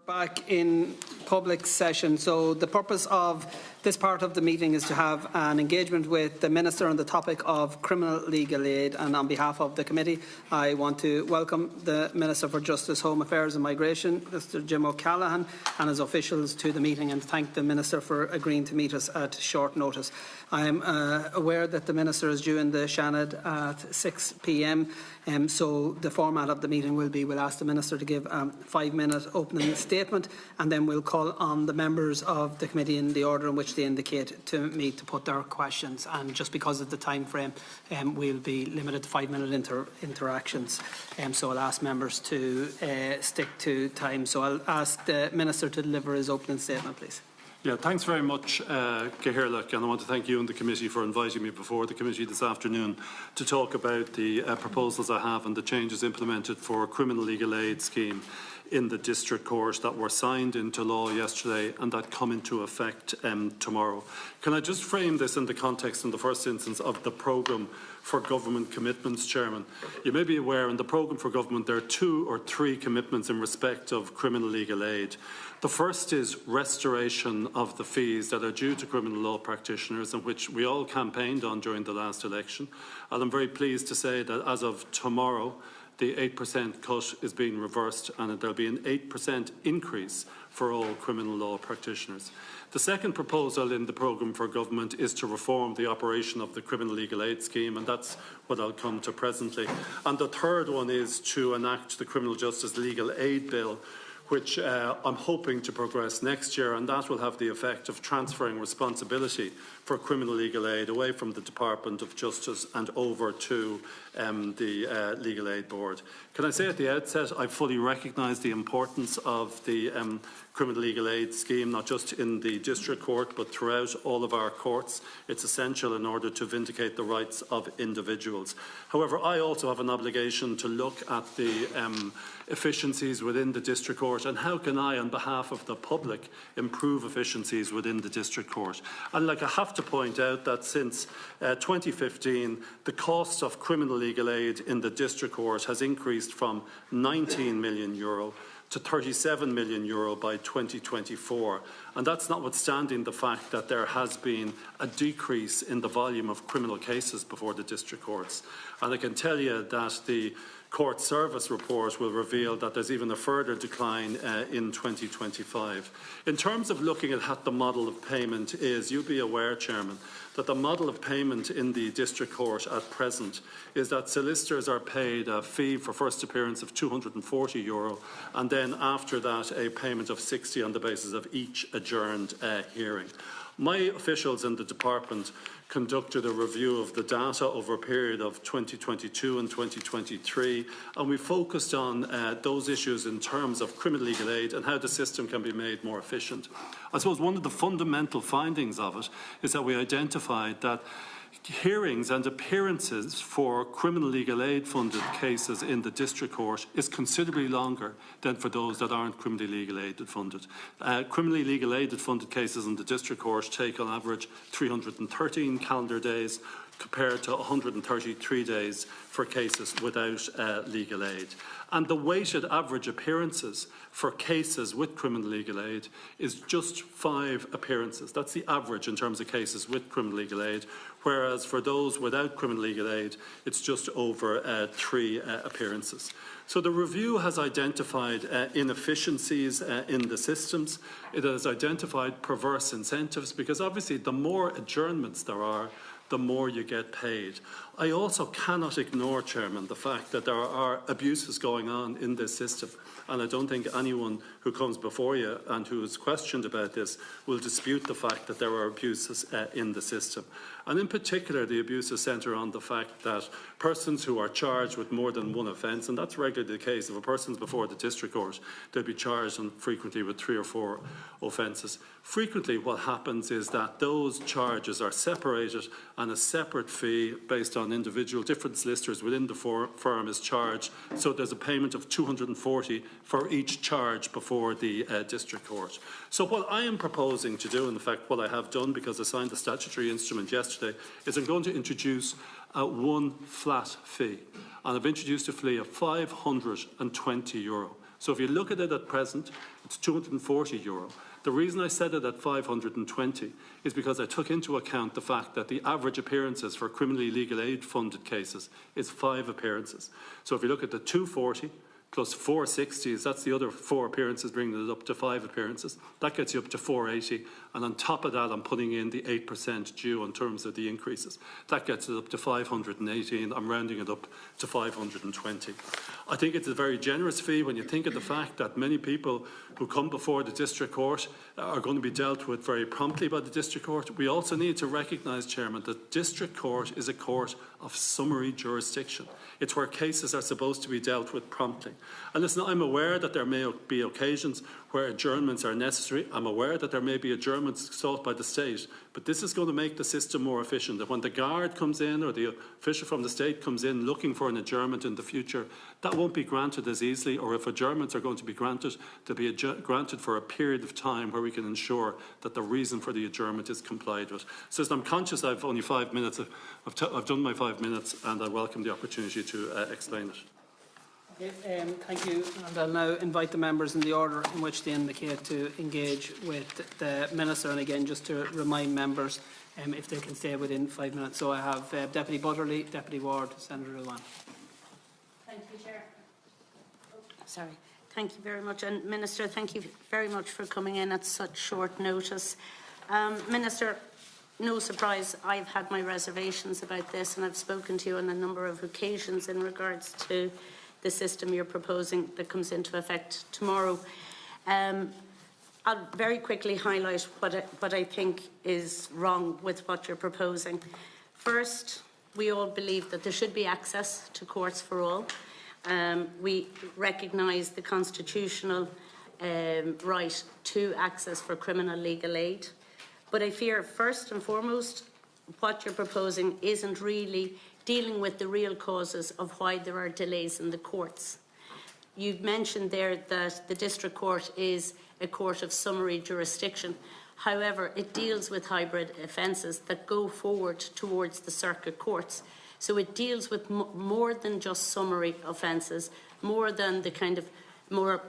Back in public session. So the purpose of this part of the meeting is to have an engagement with the Minister on the topic of criminal legal aid, and on behalf of the committee I want to welcome the Minister for Justice, Home Affairs and Migration, Mr Jim O'Callaghan, and his officials to the meeting, and thank the Minister for agreeing to meet us at short notice. I am aware that the Minister is due in the Shannon at 6 p.m. So the format of the meeting will be we'll ask the Minister to give a 5-minute opening statement, and then we'll call on the members of the committee in the order in which they indicate to me to put their questions. And just because of the time frame, we'll be limited to 5-minute interactions. So I'll ask members to stick to time. So I'll ask the Minister to deliver his opening statement, please. Yeah, thanks very much, Cahirlach, and I want to thank you and the committee for inviting me before the committee this afternoon to talk about the proposals I have and the changes implemented for a criminal legal aid scheme in the District Court that were signed into law yesterday and that come into effect tomorrow. Can I just frame this in the context, in the first instance, of the programme for government commitments, Chairman? You may be aware in the programme for government there are 2 or 3 commitments in respect of criminal legal aid. The first is restoration of the fees that are due to criminal law practitioners, and which we all campaigned on during the last election. And I'm very pleased to say that as of tomorrow, the 8% cut is being reversed, and there will be an 8% increase for all criminal law practitioners. The second proposal in the programme for government is to reform the operation of the criminal legal aid scheme, and that's what I'll come to presently. And the third one is to enact the Criminal Justice Legal Aid Bill, which I'm hoping to progress next year, and that will have the effect of transferring responsibility for criminal legal aid away from the Department of Justice and over to the Legal Aid Board. Can I say at the outset, I fully recognise the importance of the criminal legal aid scheme, not just in the District Court but throughout all of our courts. It's essential in order to vindicate the rights of individuals. However, I also have an obligation to look at the efficiencies within the District Court, and how can I, on behalf of the public, improve efficiencies within the District Court. And I have to point out that since 2015, the cost of criminal legal aid in the District Court has increased from €19 million to €37 million by 2024. And that's notwithstanding the fact that there has been a decrease in the volume of criminal cases before the District Courts. And I can tell you that the Court Service report will reveal that there's even a further decline in 2025. In terms of looking at what the model of payment is, you'll be aware, Chairman, that the model of payment in the District Court at present is that solicitors are paid a fee for first appearance of €240, and then after that a payment of €60 on the basis of each adjourned hearing. My officials in the department conducted a review of the data over a period of 2022 and 2023, and we focused on those issues in terms of criminal legal aid and how the system can be made more efficient. I suppose one of the fundamental findings of it is that we identified that hearings and appearances for criminal legal aid funded cases in the District Court is considerably longer than for those that aren't criminally legal aided funded. Criminally legal aided funded cases in the District Court take on average 313 calendar days compared to 133 days for cases without legal aid. And the weighted average appearances for cases with criminal legal aid is just 5 appearances. That's the average in terms of cases with criminal legal aid, whereas for those without criminal legal aid, it's just over 3 appearances. So the review has identified inefficiencies in the systems. It has identified perverse incentives, because obviously the more adjournments there are, the more you get paid. I also cannot ignore, Chairman, the fact that there are abuses going on in this system. And I don't think anyone who comes before you and who is questioned about this will dispute the fact that there are abuses in the system. And in particular, the abuses centre on the fact that persons who are charged with more than one offence, and that's regularly the case, if a person's before the District Court, they'll be charged frequently with 3 or 4 offences. Frequently what happens is that those charges are separated, and a separate fee based on individual different solicitors within the firm is charged, so there's a payment of €240 for each charge before the District Court. So what I am proposing to do, in fact what I have done because I signed the statutory instrument yesterday, is I'm going to introduce one flat fee. And I've introduced a fee of €520 So if you look at it at present, it's €240. The reason I said it at 520 is because I took into account the fact that the average appearances for criminally legal aid funded cases is 5 appearances. So if you look at the 240 plus 460s, that's the other 4 appearances, bringing it up to 5 appearances. That gets you up to 480. And on top of that, I'm putting in the 8% due in terms of the increases. That gets it up to 518. I'm rounding it up to 520. I think it's a very generous fee when you think of the fact that many people who come before the district court are going to be dealt with very promptly by the district court. We also need to recognise, Chairman, that district court is a court of summary jurisdiction. It's where cases are supposed to be dealt with promptly. And listen, I'm aware that there may be occasions where adjournments are necessary. I'm aware that there may be adjournments sought by the state, but this is going to make the system more efficient. That when the guard comes in or the official from the state comes in looking for an adjournment in the future, that won't be granted as easily, or if adjournments are going to be granted, they'll be granted for a period of time where we can ensure that the reason for the adjournment is complied with. So I'm conscious I've only 5 minutes. I've done my 5 minutes, and I welcome the opportunity to explain it. Okay, thank you. And I'll now invite the members in the order in which they indicate to engage with the Minister. And again, just to remind members if they can stay within 5 minutes. So I have Deputy Butterly, Deputy Ward, Senator Ilwan. Thank you, Chair. Sorry. Thank you very much. And Minister, thank you very much for coming in at such short notice. Minister, no surprise, I've had my reservations about this, and I've spoken to you on a number of occasions in regards to the system you're proposing that comes into effect tomorrow. I'll very quickly highlight what I think is wrong with what you're proposing. First, we all believe that there should be access to courts for all. We recognise the constitutional right to access for criminal legal aid. But I fear, first and foremost, what you're proposing isn't really dealing with the real causes of why there are delays in the courts. You've mentioned there that the district court is a court of summary jurisdiction. However, it deals with hybrid offences that go forward towards the circuit courts. So it deals with more than just summary offences, more than the kind of more,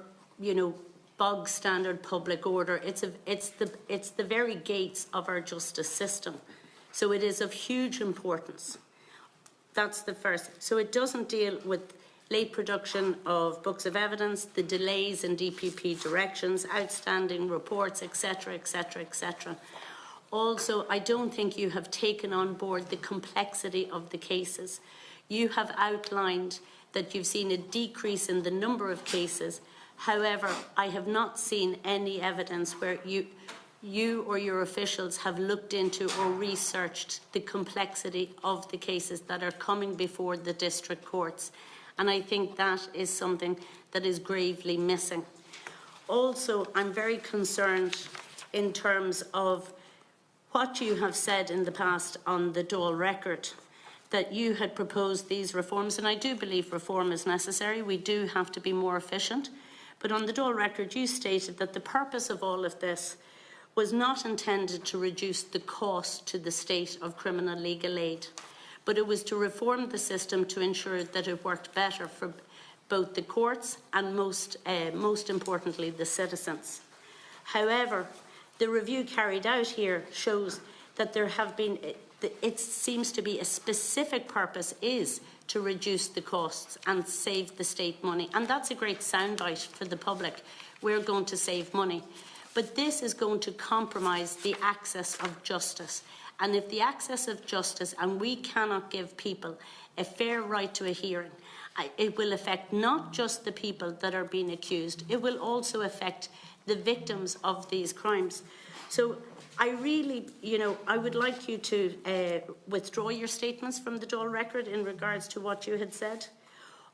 bog standard public order. It's the very gates of our justice system. So it is of huge importance. That's the first. So it doesn't deal with late production of books of evidence, the delays in DPP directions, outstanding reports, etc., etc., etc. Also, I don't think you have taken on board the complexity of the cases. You have outlined that you've seen a decrease in the number of cases. However, I have not seen any evidence where you or your officials have looked into or researched the complexity of the cases that are coming before the district courts. And I think that is something that is gravely missing. Also, I'm very concerned in terms of what you have said in the past on the Dáil record, that you had proposed these reforms, and I do believe reform is necessary. We do have to be more efficient. But on the Dáil record, you stated that the purpose of all of this was not intended to reduce the cost to the state of criminal legal aid, but it was to reform the system to ensure that it worked better for both the courts and most importantly, the citizens. However, the review carried out here shows that there have been, it seems to be a specific purpose is to reduce the costs and save the state money. And that's a great soundbite for the public. We're going to save money. But this is going to compromise the access of justice. And if the access of justice, and we cannot give people a fair right to a hearing, it will affect not just the people that are being accused, it will also affect the victims of these crimes. So I really, I would like you to withdraw your statements from the Dáil record in regards to what you had said.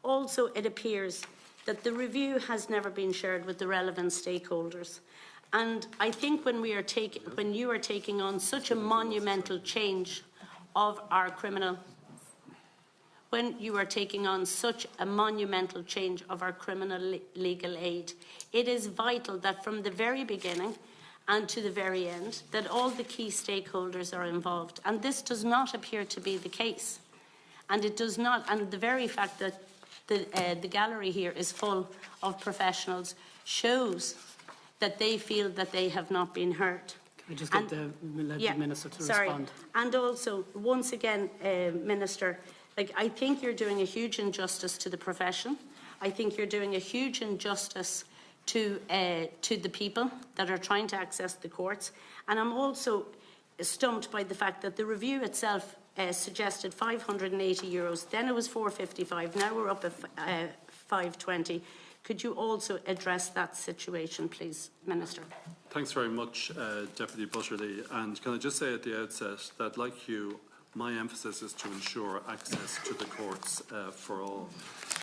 Also, it appears that the review has never been shared with the relevant stakeholders. And I think when you are taking on such a monumental change of our criminal legal aid, it is vital that from the very beginning and to the very end, that all the key stakeholders are involved. And this does not appear to be the case. And it does not, and the very fact that the gallery here is full of professionals shows that they feel that they have not been heard. Can I just get the Minister to respond? And also, once again, Minister, I think you're doing a huge injustice to the profession. I think you're doing a huge injustice to the people that are trying to access the courts. And I'm also stumped by the fact that the review itself suggested €580. Then it was €455. Now we're up at €520. Could you also address that situation, please, Minister? Thanks very much, Deputy Butterley. And can I just say at the outset that, like you, my emphasis is to ensure access to the courts for all.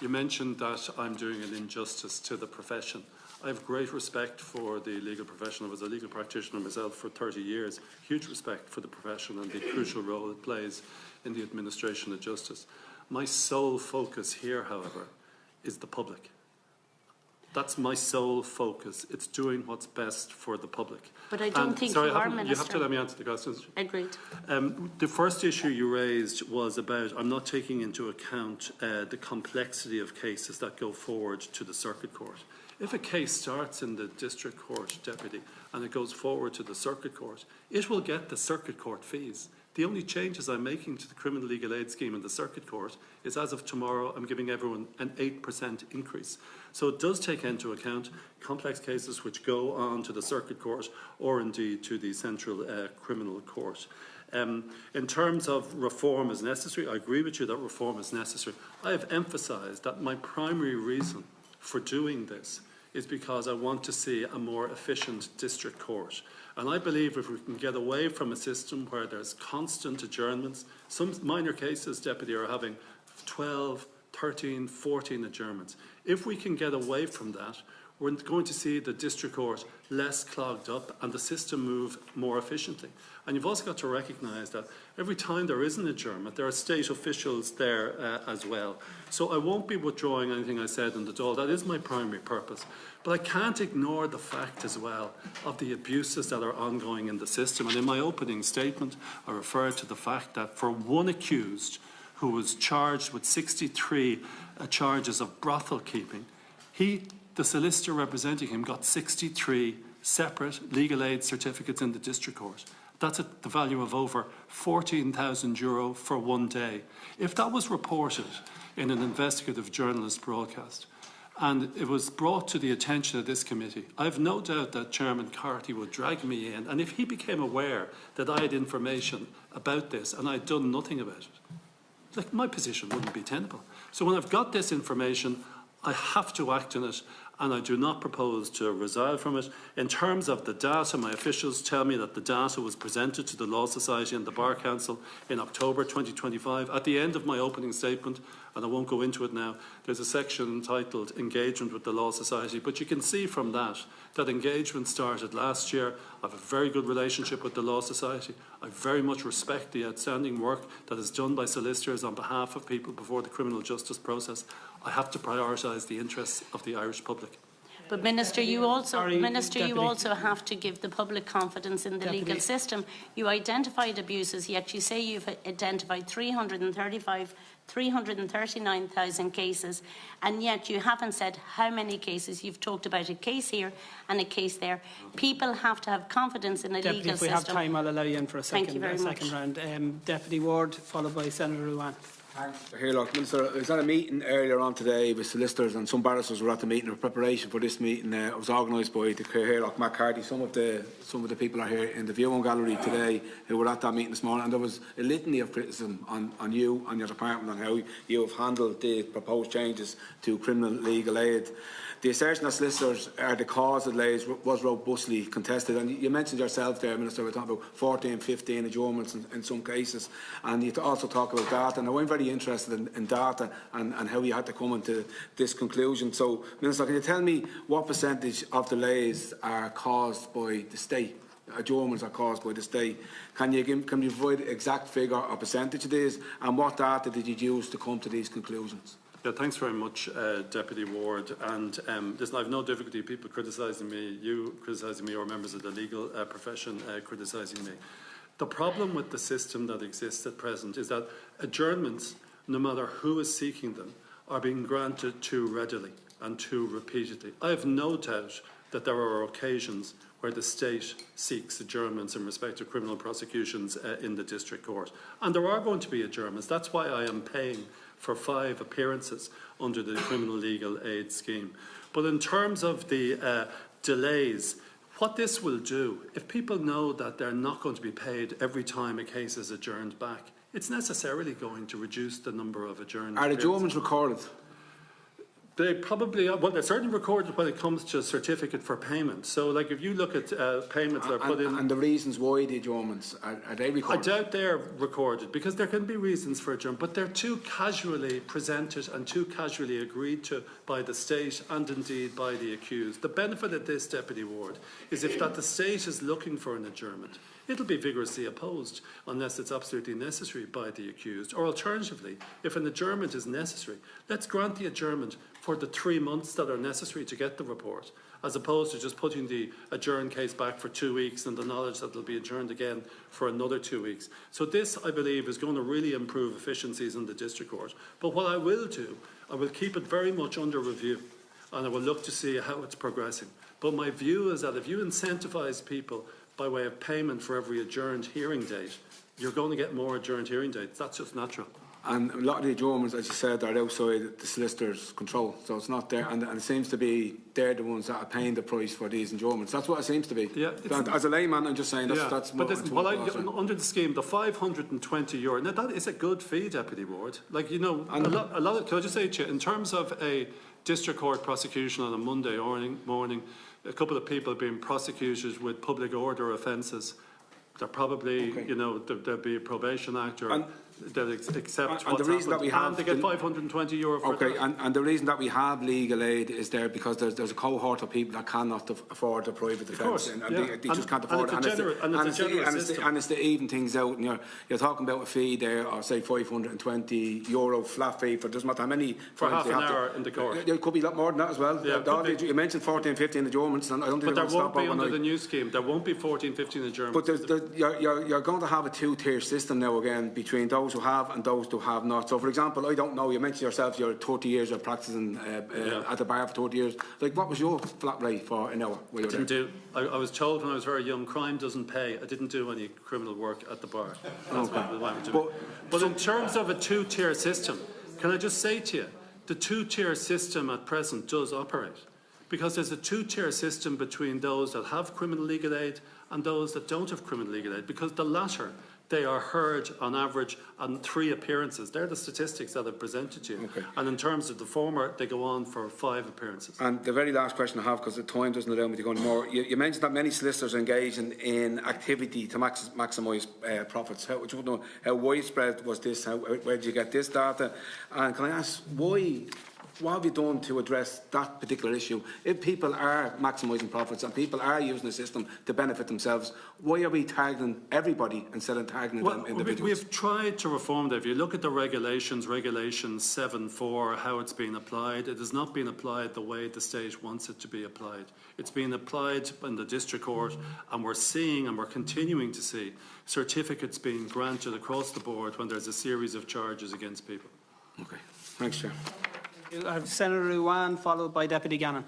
You mentioned that I'm doing an injustice to the profession. I have great respect for the legal profession. I was a legal practitioner myself for 30 years. Huge respect for the profession and the crucial role it plays in the administration of justice. My sole focus here, however, is the public. That's my sole focus. It's doing what's best for the public. But I don't think you are, Minister. You have to let me answer the questions. Agreed. The first issue you raised was about I'm not taking into account the complexity of cases that go forward to the Circuit Court. If a case starts in the District Court, Deputy, and it goes forward to the Circuit Court, it will get the Circuit Court fees. The only changes I'm making to the criminal legal aid scheme in the Circuit Court is, as of tomorrow, I'm giving everyone an 8% increase. So it does take into account complex cases which go on to the Circuit Court or indeed to the Central Criminal Court. In terms of reform is necessary, I agree with you that reform is necessary. I have emphasised that my primary reason for doing this is because I want to see a more efficient district court. And I believe if we can get away from a system where there's constant adjournments, some minor cases, Deputy, are having 12, 13, 14 adjournments. If we can get away from that, we're going to see the district court less clogged up and the system move more efficiently. And you've also got to recognise that every time there is an adjournment, there are state officials there as well. So I won't be withdrawing anything I said in the Dáil. That is my primary purpose. But I can't ignore the fact as well of the abuses that are ongoing in the system. And in my opening statement, I referred to the fact that for one accused who was charged with 63 charges of brothel keeping, the solicitor representing him got 63 separate legal aid certificates in the district court. That's at the value of over €14,000 for one day. If that was reported in an investigative journalist broadcast and it was brought to the attention of this committee, I have no doubt that Chairman Carty would drag me in, and if he became aware that I had information about this and I had done nothing about it, my position wouldn't be tenable. So when I've got this information, I have to act on it, and I do not propose to resile from it. In terms of the data, my officials tell me that the data was presented to the Law Society and the Bar Council in October 2025. At the end of my opening statement, and I won't go into it now, there's a section entitled Engagement with the Law Society, but you can see from that engagement started last year. I have a very good relationship with the Law Society. I very much respect the outstanding work that is done by solicitors on behalf of people before the criminal justice process. I have to prioritise the interests of the Irish public. But Minister, you also have to give the public confidence in the legal system. You identified abuses, yet you say you've identified 339,000 cases, and yet you haven't said how many cases. You've talked about a case here and a case there. People have to have confidence in the legal system. If we have time, I'll allow you in for a second, Thank you very much. round. Deputy Ward, followed by Senator Ruane. Thanks. Here, look, Minister, I was at a meeting earlier on today with solicitors, and some barristers were at the meeting in preparation for this meeting. It was organised by the Oireachtas, Matt Carty. Some of the people are here in the viewing gallery today who were at that meeting this morning, and there was a litany of criticism on you and your department on how you have handled the proposed changes to criminal legal aid. The assertion that solicitors are the cause of delays was robustly contested, and you mentioned yourself there, Minister, we're talking about 14, 15 adjournments in some cases, and you also talk about data. Now, I'm very interested in data and how you had to come into this conclusion. So, Minister, can you tell me what percentage of delays are caused by the state? Adjournments are caused by the state. Can you provide an exact figure or percentage of these, and what data did you use to come to these conclusions? Yeah, thanks very much, Deputy Ward. And listen, I have no difficulty people criticising me, you criticising me, or members of the legal profession criticising me. The problem with the system that exists at present is that adjournments, no matter who is seeking them, are being granted too readily and too repeatedly. I have no doubt that there are occasions where the state seeks adjournments in respect of criminal prosecutions in the district court. And there are going to be adjournments. That's why I am paying for 5 appearances under the criminal legal aid scheme. But in terms of the delays, what this will do, if people know that they're not going to be paid every time a case is adjourned back, it's necessarily going to reduce the number of adjourned Are the appearances. adjournments recorded? They probably are. Well, they're certainly recorded when it comes to a certificate for payment. So, like, if you look at payments that are put in... And the reasons why the adjournments, are they recorded? I doubt they're recorded, because there can be reasons for adjournment, but they're too casually presented and too casually agreed to by the state and indeed by the accused. The benefit of this, Deputy Ward, is if that the state is looking for an adjournment, it'll be vigorously opposed unless it's absolutely necessary by the accused. Or alternatively, if an adjournment is necessary, let's grant the adjournment for the 3 months that are necessary to get the report, as opposed to just putting the adjourned case back for 2 weeks and the knowledge that it'll be adjourned again for another 2 weeks. So this, I believe, is going to really improve efficiencies in the district court. But what I will do, I will keep it very much under review, and I will look to see how it's progressing. But my view is that if you incentivise people by way of payment for every adjourned hearing date, you're going to get more adjourned hearing dates. That's just natural. And a lot of the adjournments, as you said, are outside the solicitor's control, so it's not there. And it seems to be they're the ones that are paying the price for these adjournments. That's what it seems to be. Yeah, as a layman, I'm just saying that's but what under the scheme, the €520. Now that is a good fee, Deputy Ward. Like, you know, a lot of. Can I just say to you, in terms of a district court prosecution on a Monday morning, a couple of people being prosecuted with public order offences. They're probably, you know, there'll be a probation act or they'll accept what's happened. And they get €520 for that. And the reason that we have legal aid is there because there's a cohort of people that cannot afford the private defence. And they just can't afford it. And it's to even things out. And you're talking about a fee there of, say, €520 flat fee for doesn't matter how many. For half an hour in the court. There could be a lot more than that as well. Yeah, you mentioned 14, 15 adjournments. And I don't think but there won't be under the new scheme. There won't be 14, 15 adjournments. But you're going to have a 2-tier system now again between those who have and those who have not. So, for example, I don't know, you mentioned yourself you're 30 years of practising at the bar for 30 years. Like, what was your flat rate for an hour? I was told when I was very young, crime doesn't pay. I didn't do any criminal work at the bar. That's what I'm doing. But in terms of a 2-tier system, can I just say to you, the 2-tier system at present does operate. Because there's a 2-tier system between those that have criminal legal aid and those that don't have criminal legal aid, because the latter, they are heard on average on 3 appearances. They're the statistics that I've presented to you. Okay. And in terms of the former, they go on for 5 appearances. And the very last question I have, because the time doesn't allow me to go anymore, you mentioned that many solicitors are engaged in activity to maximise profits. How widespread was this? Where did you get this data? And can I ask, what have you done to address that particular issue? If people are maximising profits and people are using the system to benefit themselves, why are we targeting everybody instead of targeting them individuals? We've tried to reform that. If you look at the regulations, Regulation 7.4, how it's been applied, it has not been applied the way the state wants it to be applied. It's been applied in the district court, and we're seeing and we're continuing to see certificates being granted across the board when there's a series of charges against people. Okay. Thanks, Chair. I have Senator Ruan, followed by Deputy Gannon.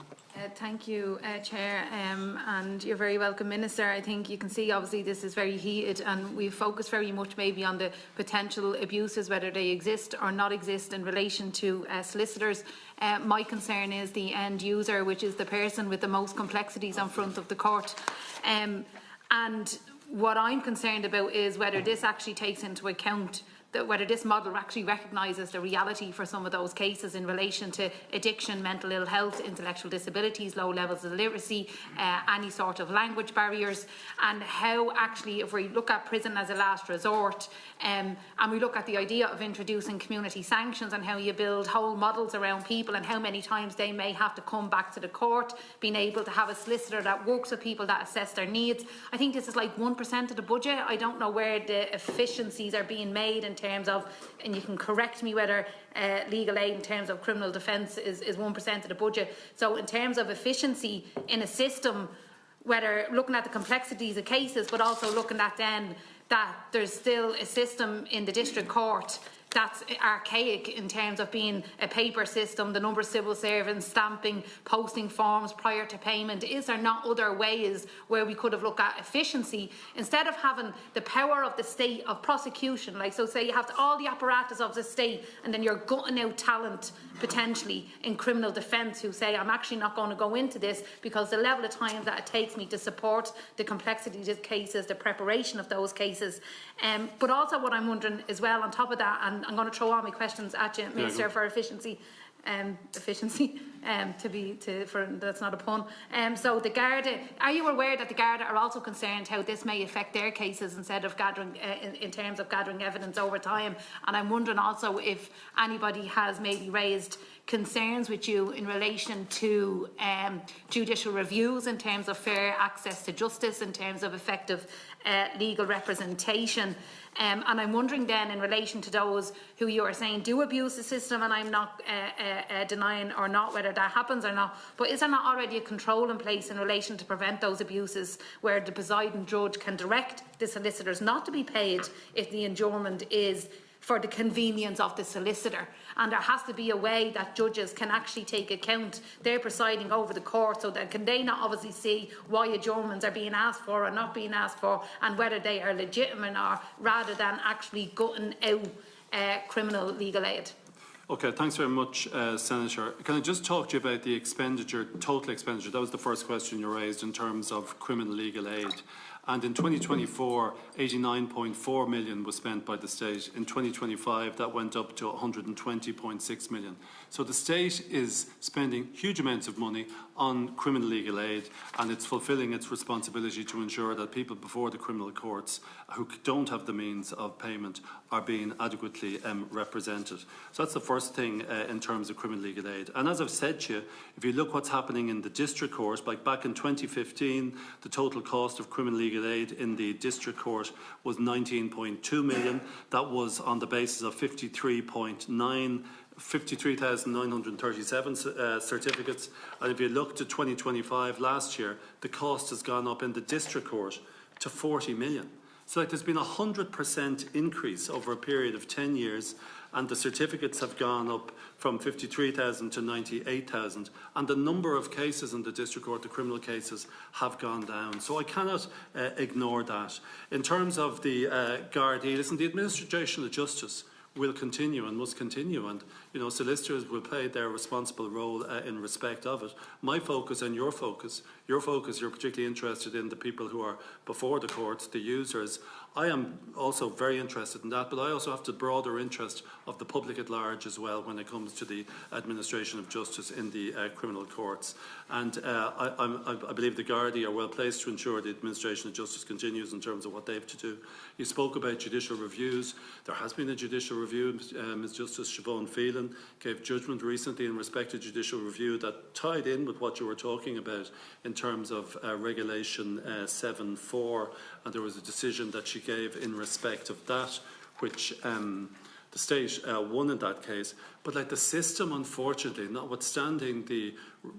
Thank you, Chair, and you're very welcome, Minister. I think you can see, obviously, this is very heated, and we focus very much maybe on the potential abuses, whether they exist or not exist in relation to solicitors. My concern is the end user, which is the person with the most complexities in front of the court. And what I'm concerned about is whether this actually takes into account whether this model actually recognises the reality for some of those cases in relation to addiction, mental ill health, intellectual disabilities, low levels of literacy, any sort of language barriers, and how actually, if we look at prison as a last resort, and we look at the idea of introducing community sanctions and how you build whole models around people and how many times they may have to come back to the court, being able to have a solicitor that works with people that assess their needs. I think this is like 1% of the budget. I don't know where the efficiencies are being made in terms of, and you can correct me whether legal aid in terms of criminal defence is 1% of the budget. So in terms of efficiency in a system, whether looking at the complexities of cases, but also looking at then that there's still a system in the district court that's archaic in terms of being a paper system, the number of civil servants stamping, posting forms prior to payment? Is there not other ways where we could have looked at efficiency instead of having the power of the state of prosecution? Like, so say you have all the apparatus of the state and then you're gutting out talent potentially in criminal defence who say, I'm actually not going to go into this because the level of time that it takes me to support the complexity of cases, the preparation of those cases. But also what I'm wondering as well on top of that, and I'm going to throw all my questions at you, Minister, for efficiency. That's not a pun. So the Garda, are you aware that the Garda are also concerned how this may affect their cases instead of gathering, in terms of gathering evidence over time? And I'm wondering also if anybody has maybe raised concerns with you in relation to judicial reviews in terms of fair access to justice, in terms of effective legal representation. And I'm wondering then in relation to those who you are saying do abuse the system, and I'm not denying or not whether that happens or not, but is there not already a control in place in relation to prevent those abuses where the presiding judge can direct the solicitors not to be paid if the adjournment is for the convenience of the solicitor? And there has to be a way that judges can actually take account. They're presiding over the court, so that can they not obviously see why adjournments are being asked for or not being asked for, and whether they are legitimate or not, rather than actually gutting out criminal legal aid. Okay, thanks very much, Senator. Can I just talk to you about the expenditure, total expenditure? That was the first question you raised in terms of criminal legal aid. And in 2024, 89.4 million was spent by the state. In 2025, that went up to 120.6 million. So the state is spending huge amounts of money on criminal legal aid, and it's fulfilling its responsibility to ensure that people before the criminal courts who don't have the means of payment are being adequately represented. So that's the first thing in terms of criminal legal aid. And as I've said to you, if you look what's happening in the district court, like back in 2015, the total cost of criminal legal aid in the district court was 19.2 million. That was on the basis of 53,937 certificates. And if you look to 2025, last year, the cost has gone up in the district court to 40 million. So like, there's been a 100% increase over a period of 10 years, and the certificates have gone up from 53,000 to 98,000, and the number of cases in the district court, the criminal cases, have gone down. So I cannot ignore that. In terms of the Gardaí, listen, the administration of justice will continue and must continue, and solicitors will play their responsible role in respect of it. My focus and your focus, you're particularly interested in the people who are before the courts, the users. I am also very interested in that, but I also have the broader interest of the public at large as well when it comes to the administration of justice in the criminal courts. And I believe the Gardaí are well placed to ensure the administration of justice continues in terms of what they have to do. You spoke about judicial reviews. There has been a judicial review. Ms Justice Siobhan Phelan gave judgment recently in respect to judicial review that tied in with what you were talking about in terms of Regulation 7.4, and there was a decision that she gave in respect of that, which the state won in that case. But like the system, unfortunately, notwithstanding the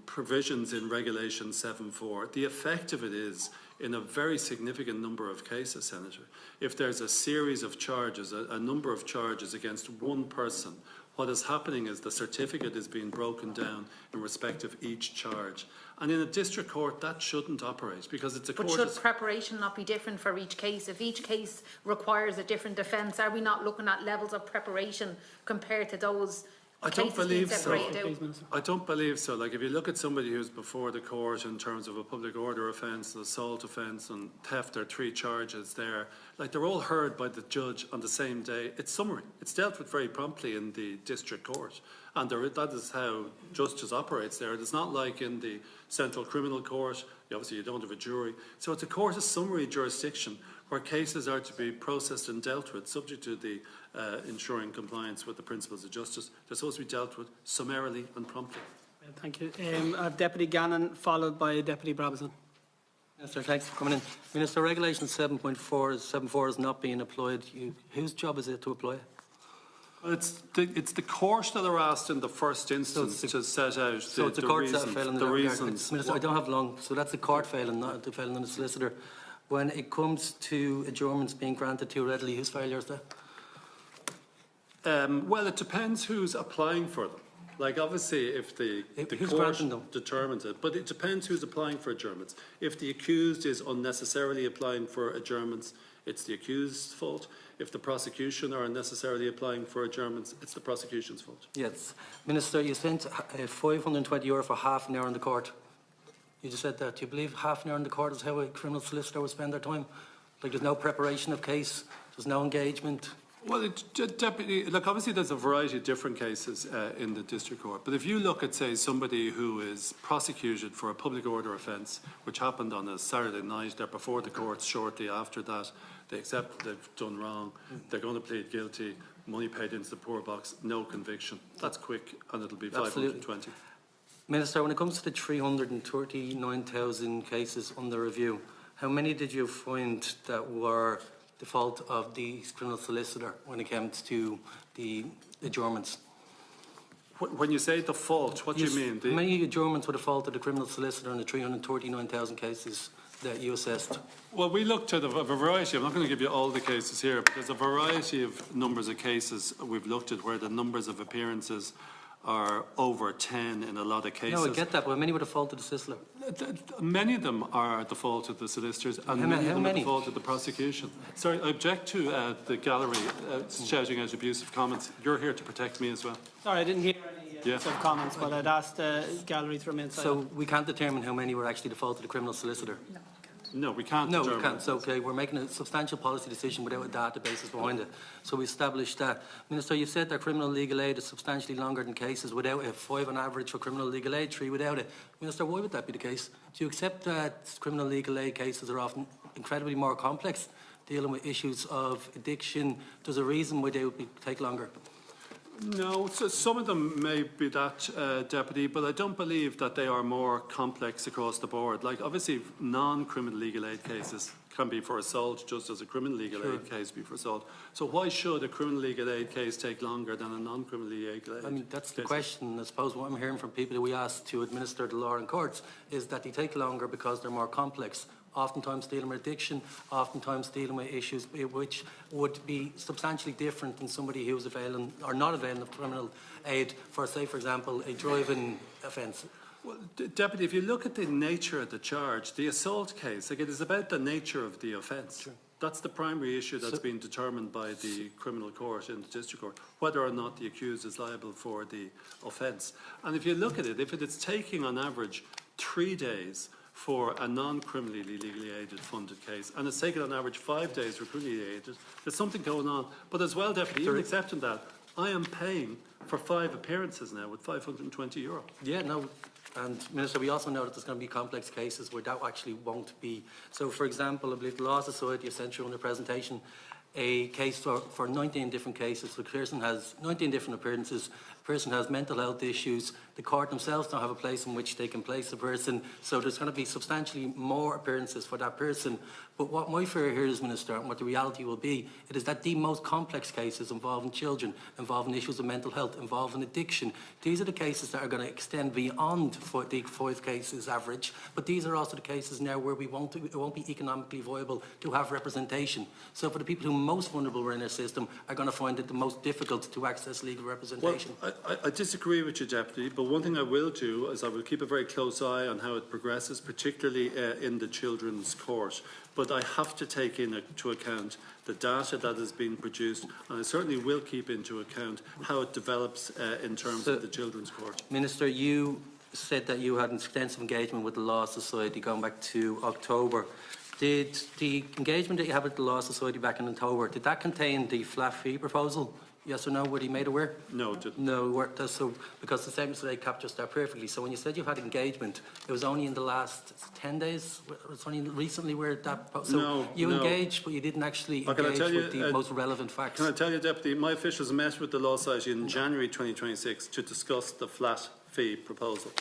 provisions in Regulation 7.4, the effect of it is, in a very significant number of cases, Senator, if there's a series of charges, a number of charges against one person, what is happening is the certificate is being broken down in respect of each charge. And in a district court, that shouldn't operate, because it's a court. But should preparation not be different for each case? If each case requires a different defence, are we not looking at levels of preparation compared to those? I don't believe so. I don't believe so. Like, if you look at somebody who's before the court in terms of a public order offence, an assault offence and theft, there are 3 charges there. Like, they're all heard by the judge on the same day. It's summary. It's dealt with very promptly in the district court. And that is how justice operates there. It's not like in the Central Criminal Court. Obviously, you don't have a jury. So it's a court of summary jurisdiction where cases are to be processed and dealt with, subject to the ensuring compliance with the principles of justice. They're supposed to be dealt with summarily and promptly. Thank you. Deputy Gannon, followed by Deputy Brabazon. Minister, thanks for coming in. Minister, Regulation 7.4 is not being applied. Whose job is it to apply it? Well, it's the court that are asked in the first instance to set out the reasons. Minister, I don't have long. So that's the court failing, not the failing on the solicitor. When it comes to adjournments being granted too readily, whose failure is that? Well, it depends who's applying for them. Like, obviously, if the Who's court granting them? determines it, but it depends who's applying for adjournments. If the accused is unnecessarily applying for adjournments, it's the accused's fault. If the prosecution are unnecessarily applying for adjournments, it's the prosecution's fault. Yes. Minister, you spent €520 for half an hour in the court. You just said that. Do you believe half an hour in the court is how a criminal solicitor would spend their time? Like, there's no preparation of case, there's no engagement. Well, Deputy, look, obviously there's a variety of different cases in the district court. But if you look at, say, somebody who is prosecuted for a public order offence, which happened on a Saturday night, they're before the courts shortly after that, they accept that they've done wrong, they're going to plead guilty, money paid into the poor box, no conviction. That's quick, and it'll be 520. Minister, when it comes to the 339,000 cases under review, how many did you find that were the fault of the criminal solicitor when it comes to the adjournments? When you say the fault, what do you mean? How many adjournments were the fault of the criminal solicitor in the 339,000 cases that you assessed? Well, we looked at a variety. I'm not going to give you all the cases here, but there's a variety of numbers of cases we've looked at where the numbers of appearances are over 10 in a lot of cases. No, I get that, but how many were the fault of the solicitor? Many of them are the fault of the solicitors, and many of them are the fault of the prosecution. Sorry, I object to the gallery shouting out abusive comments. You're here to protect me as well. Sorry, I didn't hear any abusive comments, but I'd asked the gallery to remain silent. So we can't determine how many were actually the fault of the criminal solicitor? No, we can't. No, we can't. So, okay, we're making a substantial policy decision without a database behind it. So we established that. Minister, you said that criminal legal aid is substantially longer than cases without it. 5 on average for criminal legal aid, 3 without it. Minister, why would that be the case? Do you accept that criminal legal aid cases are often incredibly more complex, dealing with issues of addiction? There's a reason why they would take longer. No, so some of them may be that, Deputy, but I don't believe that they are more complex across the board. Like, obviously, non-criminal legal aid cases can be for assault, just as a criminal legal aid case be for assault. So why should a criminal legal aid case take longer than a non-criminal legal aid case? I mean, that's the question. I suppose what I'm hearing from people that we ask to administer the law in courts is that they take longer because they're more complex. Oftentimes dealing with addiction, oftentimes dealing with issues which would be substantially different than somebody who's availing or not availing of criminal aid for, say, for example, a driving offence. Well, Deputy, if you look at the nature of the charge, the assault case, like, it is about the nature of the offence. Sure. That's the primary issue that's been determined by the criminal court in the district court, whether or not the accused is liable for the offence. And if you look at it, if it is taking on average 3 days for a non-criminally legally aided funded case, and it's taken on average 5 days for criminally aided, there's something going on. But as well, Deputy, even accepting that, I am paying for 5 appearances now with €520. Yeah, no. And, Minister, we also know that there's going to be complex cases where that actually won't be. So, for example, I believe the Law Society sent you on the presentation a case for 19 different cases. The person has 19 different appearances. The person has mental health issues. The court themselves don't have a place in which they can place the person. So there's going to be substantially more appearances for that person. But what my fear here is, Minister, and what the reality will be, it is that the most complex cases involving children, involving issues of mental health, involving addiction, these are the cases that are going to extend beyond the 5 cases average. But these are also the cases now where it won't be economically viable to have representation. So for the people who are most vulnerable in our system are going to find it the most difficult to access legal representation. Well, I disagree with you, Deputy, but one thing I will do is I will keep a very close eye on how it progresses, particularly in the Children's Court. But I have to take into account the data that is being produced, and I certainly will keep into account how it develops in terms of the Children's Court. Minister, you said that you had extensive engagement with the Law Society going back to October. Did the engagement that you had with the Law Society back in October, did that contain the flat fee proposal? Yes or no? Were they made aware? No, it didn't. No, so because the statement today captures that perfectly. So when you said you had engagement, it was only in the last 10 days? It was only recently where that... So no, you engaged, but you didn't actually engage with the most relevant facts. Can I tell you, Deputy, my officials met with the Law Society in January 2026 to discuss the flat fee proposal.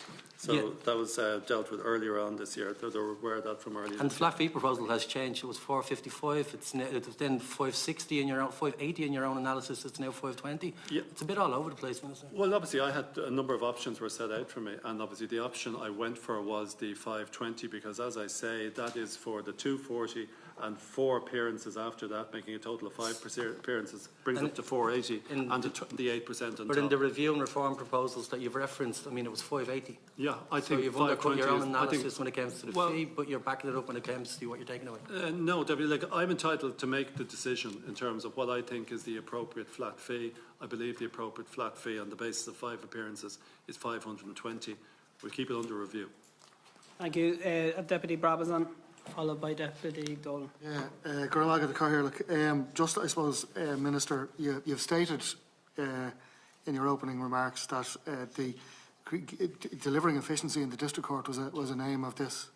So that was dealt with earlier on this year. They were aware of that from earlier. And the flat fee proposal has changed. It was 455. It was then 560 in your own, 580 in your own analysis. It's now 520. Yeah. It's a bit all over the place, Minister. Well, obviously, I had a number of options were set out for me, and obviously the option I went for was the 520 because, as I say, that is for the 240 and 4 appearances after that, making a total of 5 appearances, brings up to 480 and the 8% on But top. in the review and reform proposals that you've referenced, I mean, it was 580. Yeah, I So think you've undercut your own I think- analysis when it comes to the fee, but you're backing it up when it comes to what you're taking away. No, Deputy, like, I'm entitled to make the decision in terms of what I think is the appropriate flat fee. I believe the appropriate flat fee on the basis of 5 appearances is 520. We'll keep it under review. Thank you. Deputy Brabazon, followed by Deputy Dolan. Yeah, just, I suppose, Minister, you've stated in your opening remarks that delivering efficiency in the district court was an aim of this,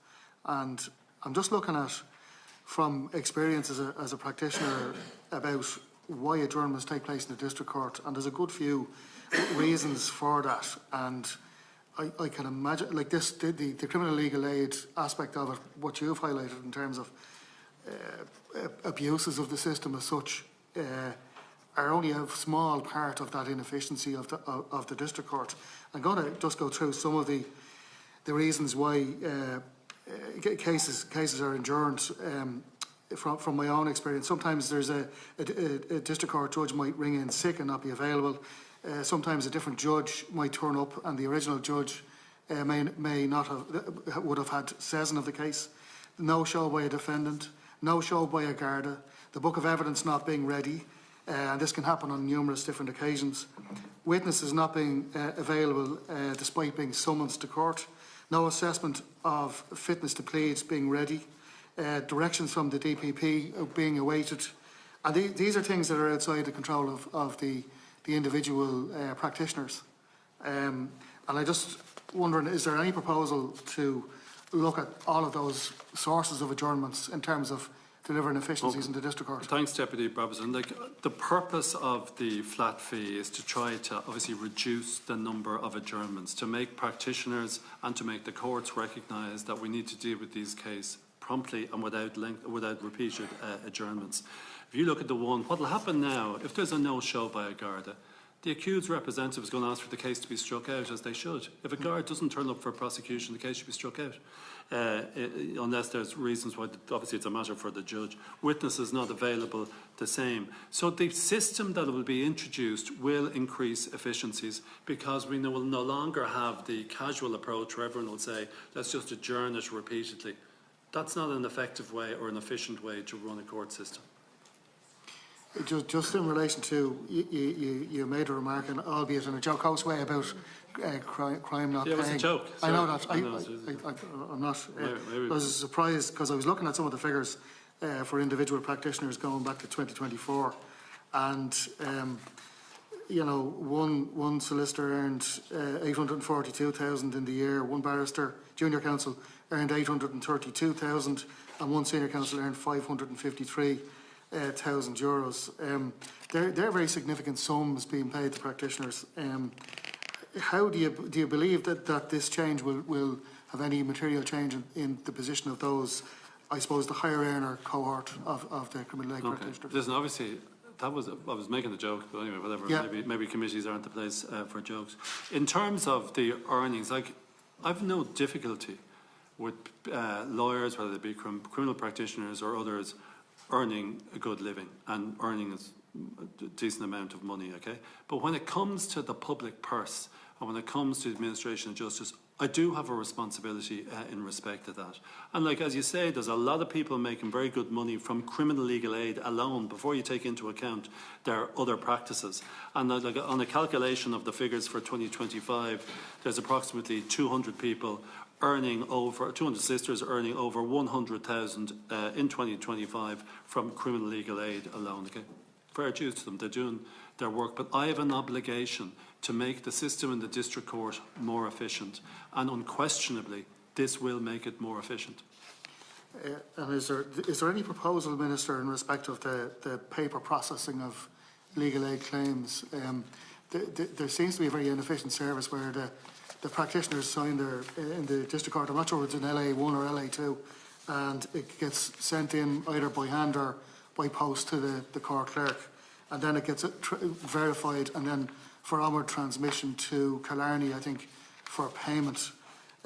and I'm just looking at, from experience as a practitioner, about why adjournments take place in the district court, and there's a good few reasons for that, and I can imagine, like this, the criminal legal aid aspect of it, what you've highlighted in terms of abuses of the system as such, are only a small part of that inefficiency of the district court. I'm going to just go through some of the reasons why cases are adjourned. From my own experience, sometimes there's a district court judge might ring in sick and not be available. Sometimes a different judge might turn up, and the original judge may not would have had session of the case. No show by a defendant, no show by a Garda, the book of evidence not being ready, and this can happen on numerous different occasions. Witnesses not being available despite being summoned to court, no assessment of fitness to pleads being ready, directions from the DPP being awaited, and these are things that are outside the control of the individual practitioners. And I just wondering, is there any proposal to look at all of those sources of adjournments in terms of delivering efficiencies in the district court? Thanks, Deputy Brabazon. Like, the purpose of the flat fee is to try to obviously reduce the number of adjournments, to make practitioners and to make the courts recognise that we need to deal with these cases promptly and without repeated adjournments. If you look at the one, what will happen now, if there's a no-show by a Garda, the accused representative is going to ask for the case to be struck out, as they should. If a guard doesn't turn up for prosecution, the case should be struck out, unless there's reasons why, obviously it's a matter for the judge. Witnesses not available, the same. So the system that will be introduced will increase efficiencies, because we will no longer have the casual approach where everyone will say, let's just adjourn it repeatedly. That's not an effective way or an efficient way to run a court system. Just in relation to, you made a remark, and albeit in a jocose way, about crime not paying. Yeah, it was a joke. I know that. I'm not. I was surprised because I was looking at some of the figures for individual practitioners going back to 2024, and you know, one solicitor earned 842,000 in the year. One barrister, junior counsel, earned 832,000, and one senior counsel earned 553,000 euros. They're very significant sums being paid to practitioners. How do you believe that this change will have any material change in the position of those, I suppose, the higher earner cohort of the criminal aid practitioners? Listen, obviously, I was making a joke, but anyway, whatever. Yeah. Maybe committees aren't the place for jokes. In terms of the earnings, like, I've no difficulty with lawyers, whether they be criminal practitioners or others, earning a good living and earning a decent amount of money, okay? But when it comes to the public purse and when it comes to administration of justice, I do have a responsibility in respect to that. And like, as you say, there's a lot of people making very good money from criminal legal aid alone before you take into account their other practices. And like, on a calculation of the figures for 2025, there's approximately 200 people earning over, 200 sisters earning over 100,000 in 2025 from criminal legal aid alone. Okay, fair dues to them, they're doing their work, but I have an obligation to make the system in the district court more efficient, and unquestionably this will make it more efficient. And is there any proposal, Minister, in respect of the paper processing of legal aid claims? There seems to be a very inefficient service where the practitioners sign their in the district court. I'm not sure if it's in LA1 or LA2, and it gets sent in either by hand or by post to the court clerk, and then it gets verified, and then for onward transmission to Killarney, I think, for payment.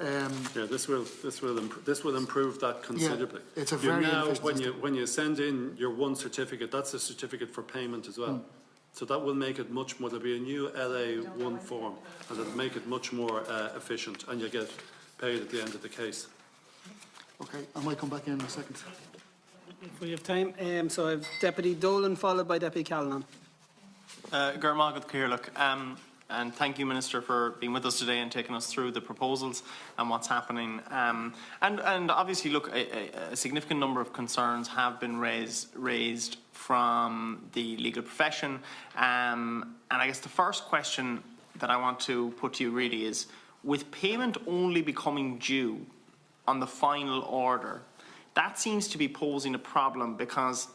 Yeah, this will improve that considerably. Yeah, it's a very efficient when you send in your one certificate, that's a certificate for payment as well. So that will make it much more. There'll be a new LA1 form, and it'll make it much more efficient, and you get paid at the end of the case. Okay, I might come back in a second. If we have time, so I have Deputy Dolan followed by Deputy Callanan. And thank you, Minister, for being with us today and taking us through the proposals and what's happening. And obviously, look, a significant number of concerns have been raised from the legal profession. And I guess the first question that I want to put to you really is, with payment only becoming due on the final order, that seems to be posing a problem, because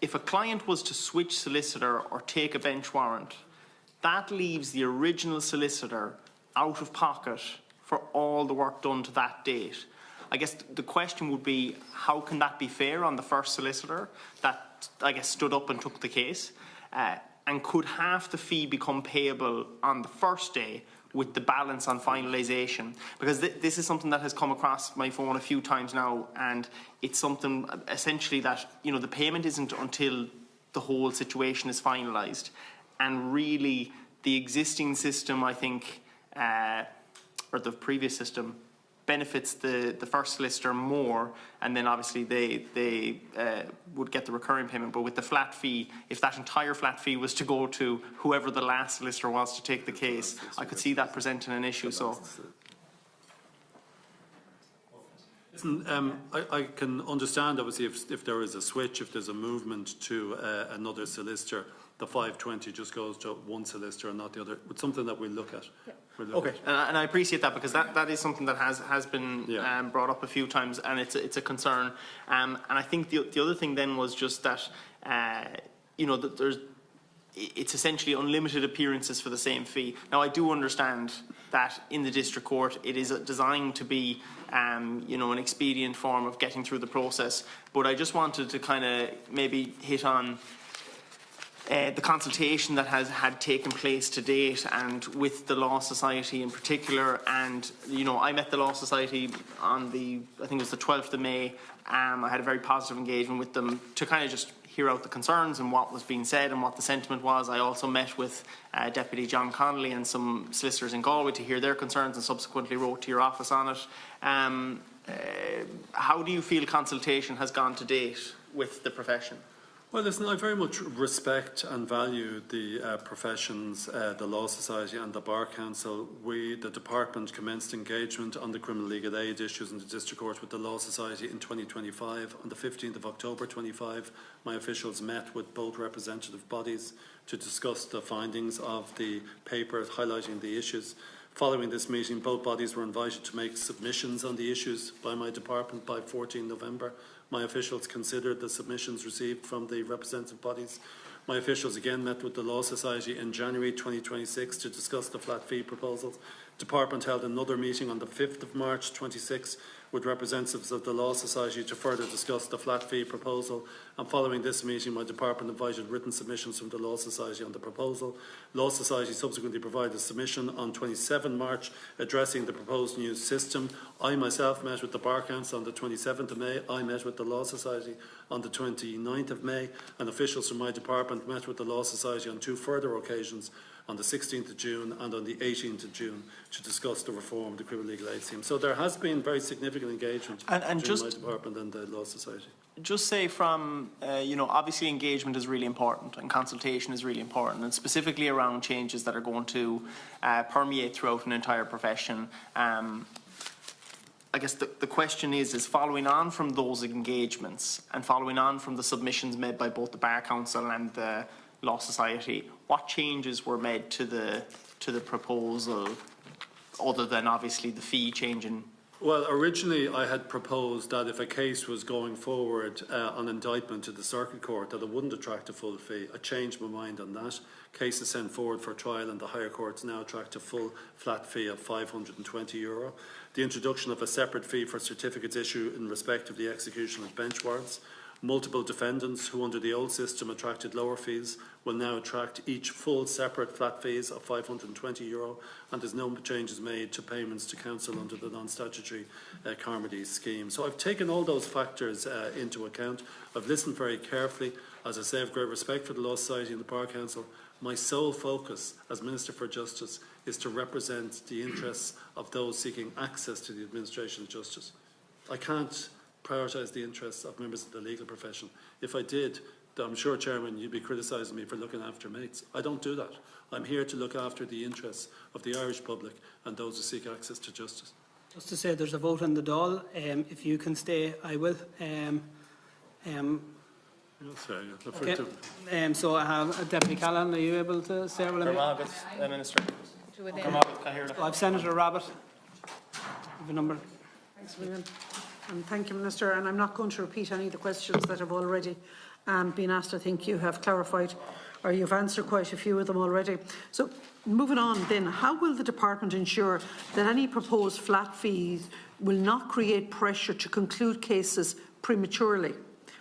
if a client was to switch solicitor or take a bench warrant, that leaves the original solicitor out of pocket for all the work done to that date. I guess the question would be, how can that be fair on the first solicitor that, I guess, stood up and took the case? And could half the fee become payable on the first day with the balance on finalisation? Because this is something that has come across my phone a few times now, and it's something essentially that, you know, the payment isn't until the whole situation is finalised. And really, the existing system, I think, or the previous system, benefits the first solicitor more, and then obviously they would get the recurring payment. But with the flat fee, if that entire flat fee was to go to whoever the last solicitor was to take the case, I could see that presenting an issue. So. Listen, I can understand, obviously, if there is a switch, if there's a movement to another solicitor, the 520 just goes to one solicitor and not the other. It's something that we'll look at. Yeah. Okay, and I appreciate that, because that is something that has been brought up a few times, and it's a concern. And I think the other thing then was just that, you know, that it's essentially unlimited appearances for the same fee. Now, I do understand that in the district court it is designed to be, you know, an expedient form of getting through the process. But I just wanted to kind of maybe hit on the consultation that has had taken place to date, and with the Law Society in particular. And, you know, I met the Law Society on I think it was the 12th of May. I had a very positive engagement with them to kind of just hear out the concerns and what was being said and what the sentiment was. I also met with Deputy John Connolly and some solicitors in Galway to hear their concerns, and subsequently wrote to your office on it. How do you feel consultation has gone to date with the profession? Well, listen, I very much respect and value the professions, the Law Society and the Bar Council. We, the Department, commenced engagement on the criminal legal aid issues in the District Court with the Law Society in 2025. On the 15th of October 25, my officials met with both representative bodies to discuss the findings of the paper highlighting the issues. Following this meeting, both bodies were invited to make submissions on the issues by my department by 14 November. My officials considered the submissions received from the representative bodies. My officials again met with the Law Society in January 2026 to discuss the flat fee proposals. Department held another meeting on the 5th of March 26 with representatives of the Law Society to further discuss the flat fee proposal. And following this meeting, my department invited written submissions from the Law Society on the proposal. Law Society subsequently provided a submission on 27 March addressing the proposed new system. I myself met with the Bar Council on the 27th of May. I met with the Law Society on the 29th of May, and officials from my department met with the Law Society on two further occasions, on the 16th of June and on the 18th of June, to discuss the reform of the criminal legal aid scheme. So there has been very significant engagement between my department and the Law Society. Just say from, you know, obviously engagement is really important and consultation is really important, and specifically around changes that are going to permeate throughout an entire profession. I guess the question is following on from those engagements and following on from the submissions made by both the Bar Council and the Law Society, what changes were made to the proposal, other than obviously the fee changing Well, originally I had proposed that if a case was going forward on indictment to the Circuit Court, that it wouldn't attract a full fee. I changed my mind on that. Cases sent forward for trial and the higher courts now attract a full flat fee of €520. The introduction of a separate fee for certificates issued in respect of the execution of bench warrants. Multiple defendants who under the old system attracted lower fees will now attract each full separate flat fees of €520, and there's no changes made to payments to council under the non-statutory Carmody scheme. So I've taken all those factors into account. I've listened very carefully. As I say, I have great respect for the Law Society and the Bar Council. My sole focus as Minister for Justice is to represent the interests of those seeking access to the administration of justice. I can't prioritise the interests of members of the legal profession. If I did, I'm sure, Chairman, you'd be criticising me for looking after mates. I don't do that. I'm here to look after the interests of the Irish public and those who seek access to justice. Just to say, there's a vote on the Dáil. If you can stay, I will. Okay. So I have Deputy Callan. Are you able to say what I Minister. I've Senator Rabbit. Have a number. Thanks, William. And thank you, Minister. And I'm not going to repeat any of the questions that have already been asked. I think you have clarified, or you've answered quite a few of them already. So moving on then, how will the Department ensure that any proposed flat fees will not create pressure to conclude cases prematurely,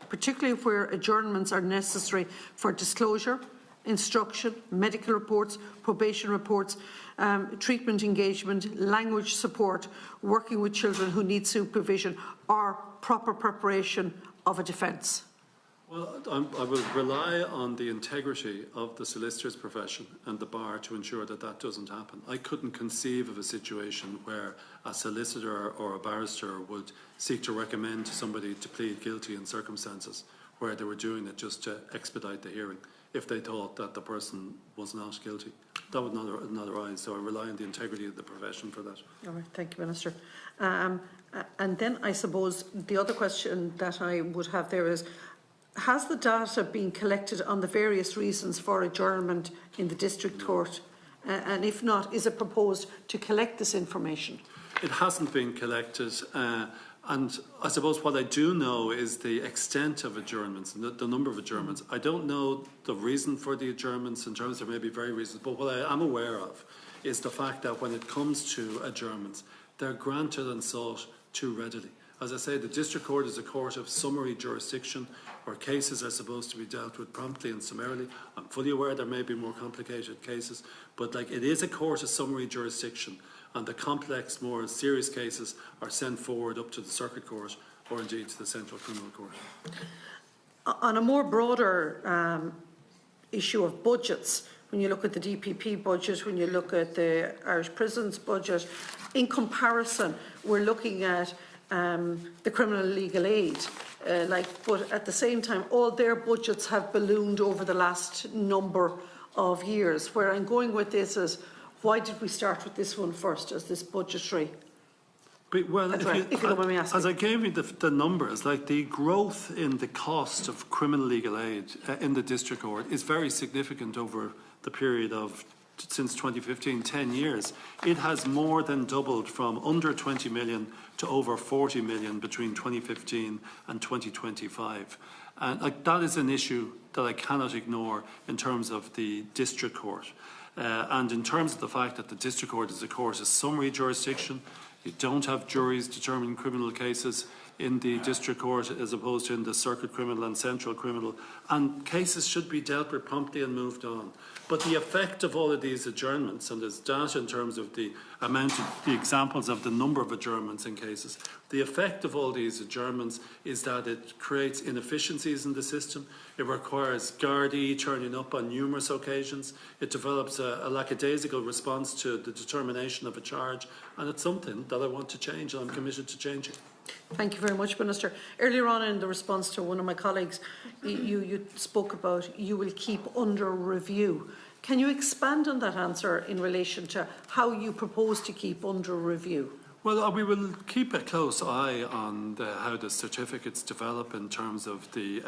particularly where adjournments are necessary for disclosure, instruction, medical reports, probation reports, treatment engagement, language support, working with children who need supervision, or proper preparation of a defence? Well, I will rely on the integrity of the solicitor's profession and the bar to ensure that that doesn't happen. I couldn't conceive of a situation where a solicitor or a barrister would seek to recommend to somebody to plead guilty in circumstances where they were doing it just to expedite the hearing if they thought that the person was not guilty. That would not arise, so I rely on the integrity of the profession for that. All right, thank you, Minister. And then I suppose the other question that I would have there is, has the data been collected on the various reasons for adjournment in the District Court? And if not, is it proposed to collect this information? It hasn't been collected. And I suppose what I do know is the extent of adjournments and the number of adjournments. I don't know the reason for the adjournments in terms of maybe very reasons, but what I am aware of is the fact that when it comes to adjournments, they're granted and sought too readily. As I say, the District Court is a court of summary jurisdiction where cases are supposed to be dealt with promptly and summarily. I'm fully aware there may be more complicated cases, but it is a court of summary jurisdiction, and the complex, more serious cases are sent forward up to the Circuit Court or indeed to the Central Criminal Court. On a more broader issue of budgets, when you look at the DPP budget, when you look at the Irish Prisons budget, in comparison, we're looking at the criminal legal aid, but at the same time, all their budgets have ballooned over the last number of years. Where I'm going with this is, why did we start with this one first as this budgetary? Well, if you don't mind me asking. As I gave you the numbers, like the growth in the cost of criminal legal aid in the District Court is very significant over the period of since 2015, 10 years. It has more than doubled from under 20 million to over 40 million between 2015 and 2025. And that is an issue that I cannot ignore in terms of the District Court. And in terms of the fact that the District Court is a court of summary jurisdiction, you don't have juries determining criminal cases in the District Court as opposed to in the Circuit Criminal and Central Criminal, and cases should be dealt with promptly and moved on. But the effect of all of these adjournments, and there's data in terms of the amount of the examples of the number of adjournments in cases, the effect of all these adjournments is that it creates inefficiencies in the system. It requires Gardaí turning up on numerous occasions. It develops a lackadaisical response to the determination of a charge, and it's something that I want to change, and I'm committed to changing. Thank you very much, Minister. Earlier on in the response to one of my colleagues, you spoke about you will keep under review. Can you expand on that answer in relation to how you propose to keep under review? Well, we will keep a close eye on how the certificates develop in terms of the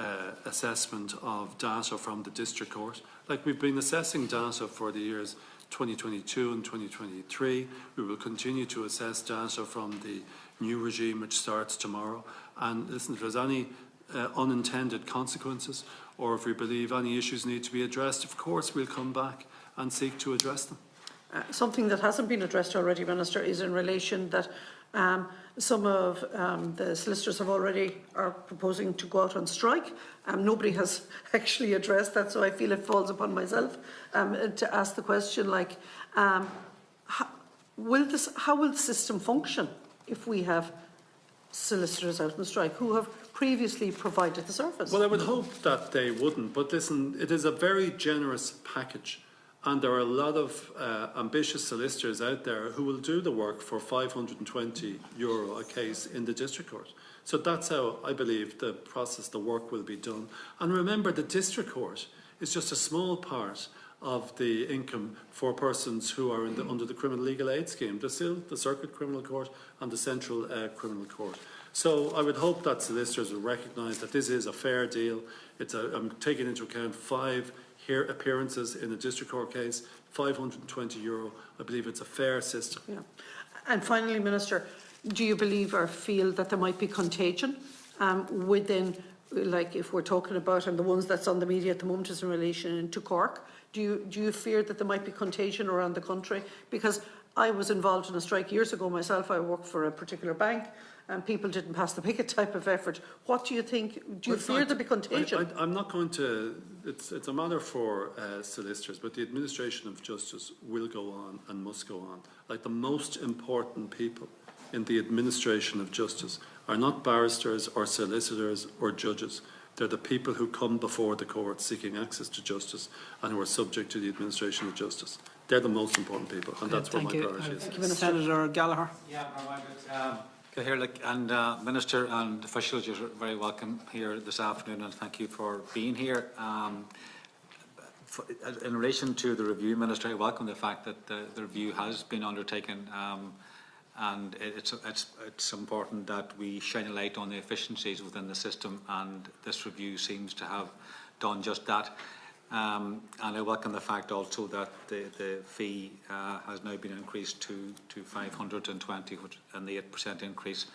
assessment of data from the District Court. Like, we've been assessing data for the years 2022 and 2023. We will continue to assess data from the new regime which starts tomorrow. And listen, if there's any unintended consequences, or if we believe any issues need to be addressed, of course we'll come back and seek to address them. Something that hasn't been addressed already, Minister, is in relation that some of the solicitors are proposing to go out on strike. Nobody has actually addressed that, so I feel it falls upon myself to ask the question, like, how will the system function if we have solicitors out on strike who have previously provided the service? Well, I would hope that they wouldn't, but listen, it is a very generous package. And there are a lot of ambitious solicitors out there who will do the work for €520 a case in the district court. So that's how I believe the work will be done. And remember, the district court is just a small part of the income for persons who are under the criminal legal aid scheme. There's still the circuit criminal court and the central criminal court. So I would hope that solicitors will recognise that this is a fair deal. I'm taking into account 5 appearances in a district court case, €520. I believe it's a fair system. Yeah. And finally, Minister, do you believe or feel that there might be contagion within, like if we're talking about, and the ones that's on the media at the moment is in relation to Cork, do you fear that there might be contagion around the country? Because I was involved in a strike years ago myself. I worked for a particular bank and people didn't pass the picket type of effort. What do you think? Do you fear there'll be contagion? I'm not going to, it's a matter for solicitors, but the administration of justice will go on and must go on. Like, the most important people in the administration of justice are not barristers or solicitors or judges. They're the people who come before the court seeking access to justice and who are subject to the administration of justice. They're the most important people, and that's where my priority is. Thank you, Senator Gallagher. And Minister and officials, you're very welcome here this afternoon, and thank you for being here. In relation to the review, Minister, I welcome the fact that the review has been undertaken, and it's important that we shine a light on the efficiencies within the system, and this review seems to have done just that. And I welcome the fact also that the fee has now been increased to 520, and the 8% increase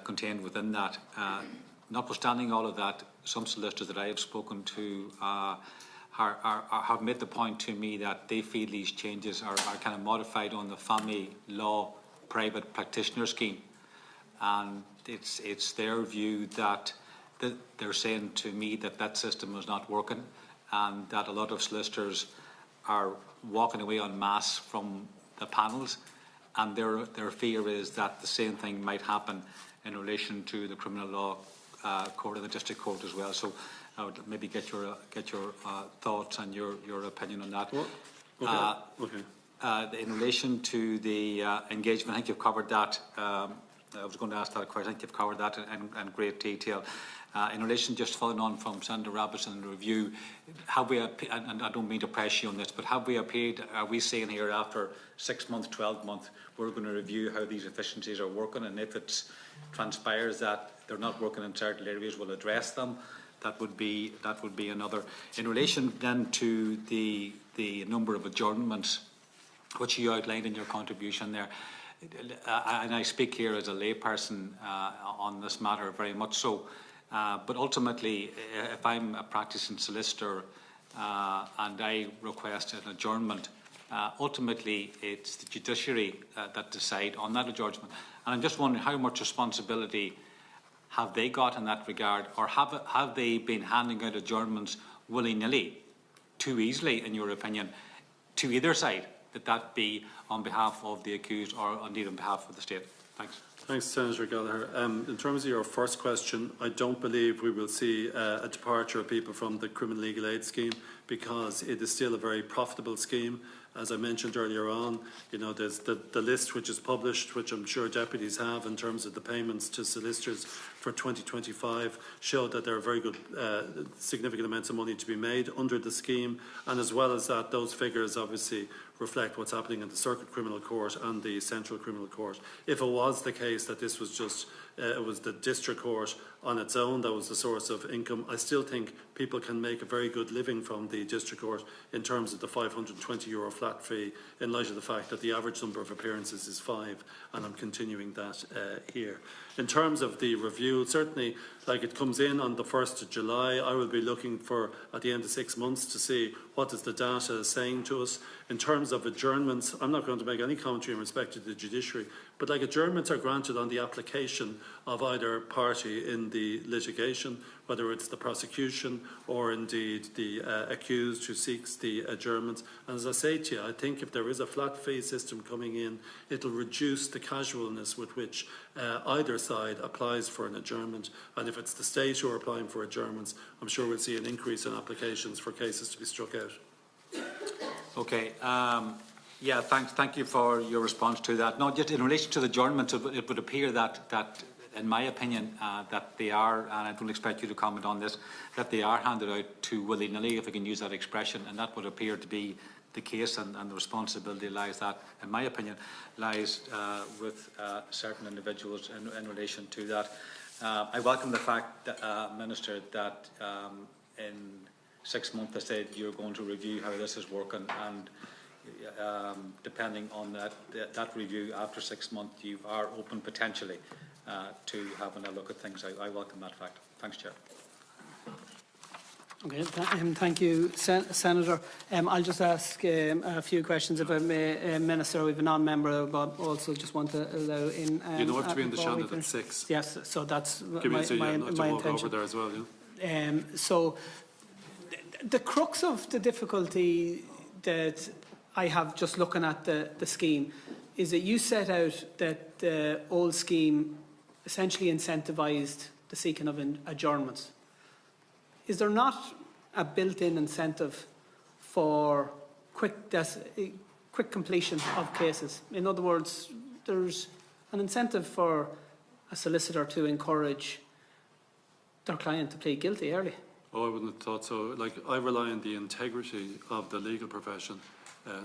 contained within that. Notwithstanding all of that, some solicitors that I have spoken to have made the point to me that they feel these changes are kind of modified on the family law private practitioner scheme, and it's their view that they're saying to me that system is not working, and that a lot of solicitors are walking away en masse from the panels, and their fear is that the same thing might happen in relation to the criminal law court and the district court as well. So I would maybe get your thoughts and your opinion on that. In relation to the engagement, I think you've covered that. I was going to ask that question. I think you've covered that in great detail. In relation, just following on from Senator Robertson, the review, have we, and I don't mean to press you on this, but have we appeared, are we saying here after 6 months, 12 months, we're going to review how these efficiencies are working, and if it transpires that they're not working in certain areas, we'll address them? That would be another. In relation then to the number of adjournments, which you outlined in your contribution there, and I speak here as a layperson on this matter very much so, but ultimately, if I'm a practicing solicitor and I request an adjournment, ultimately it's the judiciary that decide on that adjournment. And I'm just wondering how much responsibility have they got in that regard, or have they been handing out adjournments willy-nilly, too easily, in your opinion, to either side, that be on behalf of the accused or indeed on behalf of the state? Thanks. Thanks, Senator Gallagher. In terms of your first question, I don't believe we will see a departure of people from the criminal legal aid scheme, because it is still a very profitable scheme. As I mentioned earlier on, you know, there's the list which is published, which I'm sure deputies have, in terms of the payments to solicitors for 2025, show that there are very good, significant amounts of money to be made under the scheme. And as well as that, those figures obviously reflect what's happening in the Circuit Criminal Court and the Central Criminal Court. If it was the case that this was just it was the district court on its own that was the source of income. I still think people can make a very good living from the district court in terms of the €520 flat fee, in light of the fact that the average number of appearances is 5, and I'm continuing that here. In terms of the review, certainly, like, it comes in on the 1st of July. I will be looking for, at the end of 6 months, to see what is the data saying to us. In terms of adjournments, I'm not going to make any commentary in respect to the judiciary, but like, adjournments are granted on the application of either party in the litigation, whether it's the prosecution or indeed the accused who seeks the adjournment. And as I say to you, I think if there is a flat fee system coming in, it'll reduce the casualness with which either side applies for an adjournment. And if it's the state who are applying for adjournments, I'm sure we'll see an increase in applications for cases to be struck out. Okay. Yeah, thank you for your response to that. No, just in relation to the adjournment, it would appear that in my opinion, that they are, and I don't expect you to comment on this, that they are handed out too willy-nilly, if I can use that expression, and that would appear to be the case, and the responsibility lies, that, in my opinion, lies with certain individuals in relation to that. I welcome the fact, that, Minister, that in 6 months, I said you're going to review how this is working, and depending on that review after 6 months, you are open potentially to having a look at things. I welcome that fact. Thanks, Chair. Okay, thank you, Senator. I'll just ask a few questions, if I may, Minister. We have a non-member, but also just want to allow in. You know, have to be in the Shannon at 6. Yes, so that's my walk intention. over there as well. Yeah. So, the crux of the difficulty that I have just looking at the scheme is that you set out that the old scheme essentially incentivised the seeking of adjournments. Is there not a built-in incentive for quick completion of cases? In other words, there's an incentive for a solicitor to encourage their client to plead guilty early. Oh, I wouldn't have thought so. Like, I rely on the integrity of the legal profession,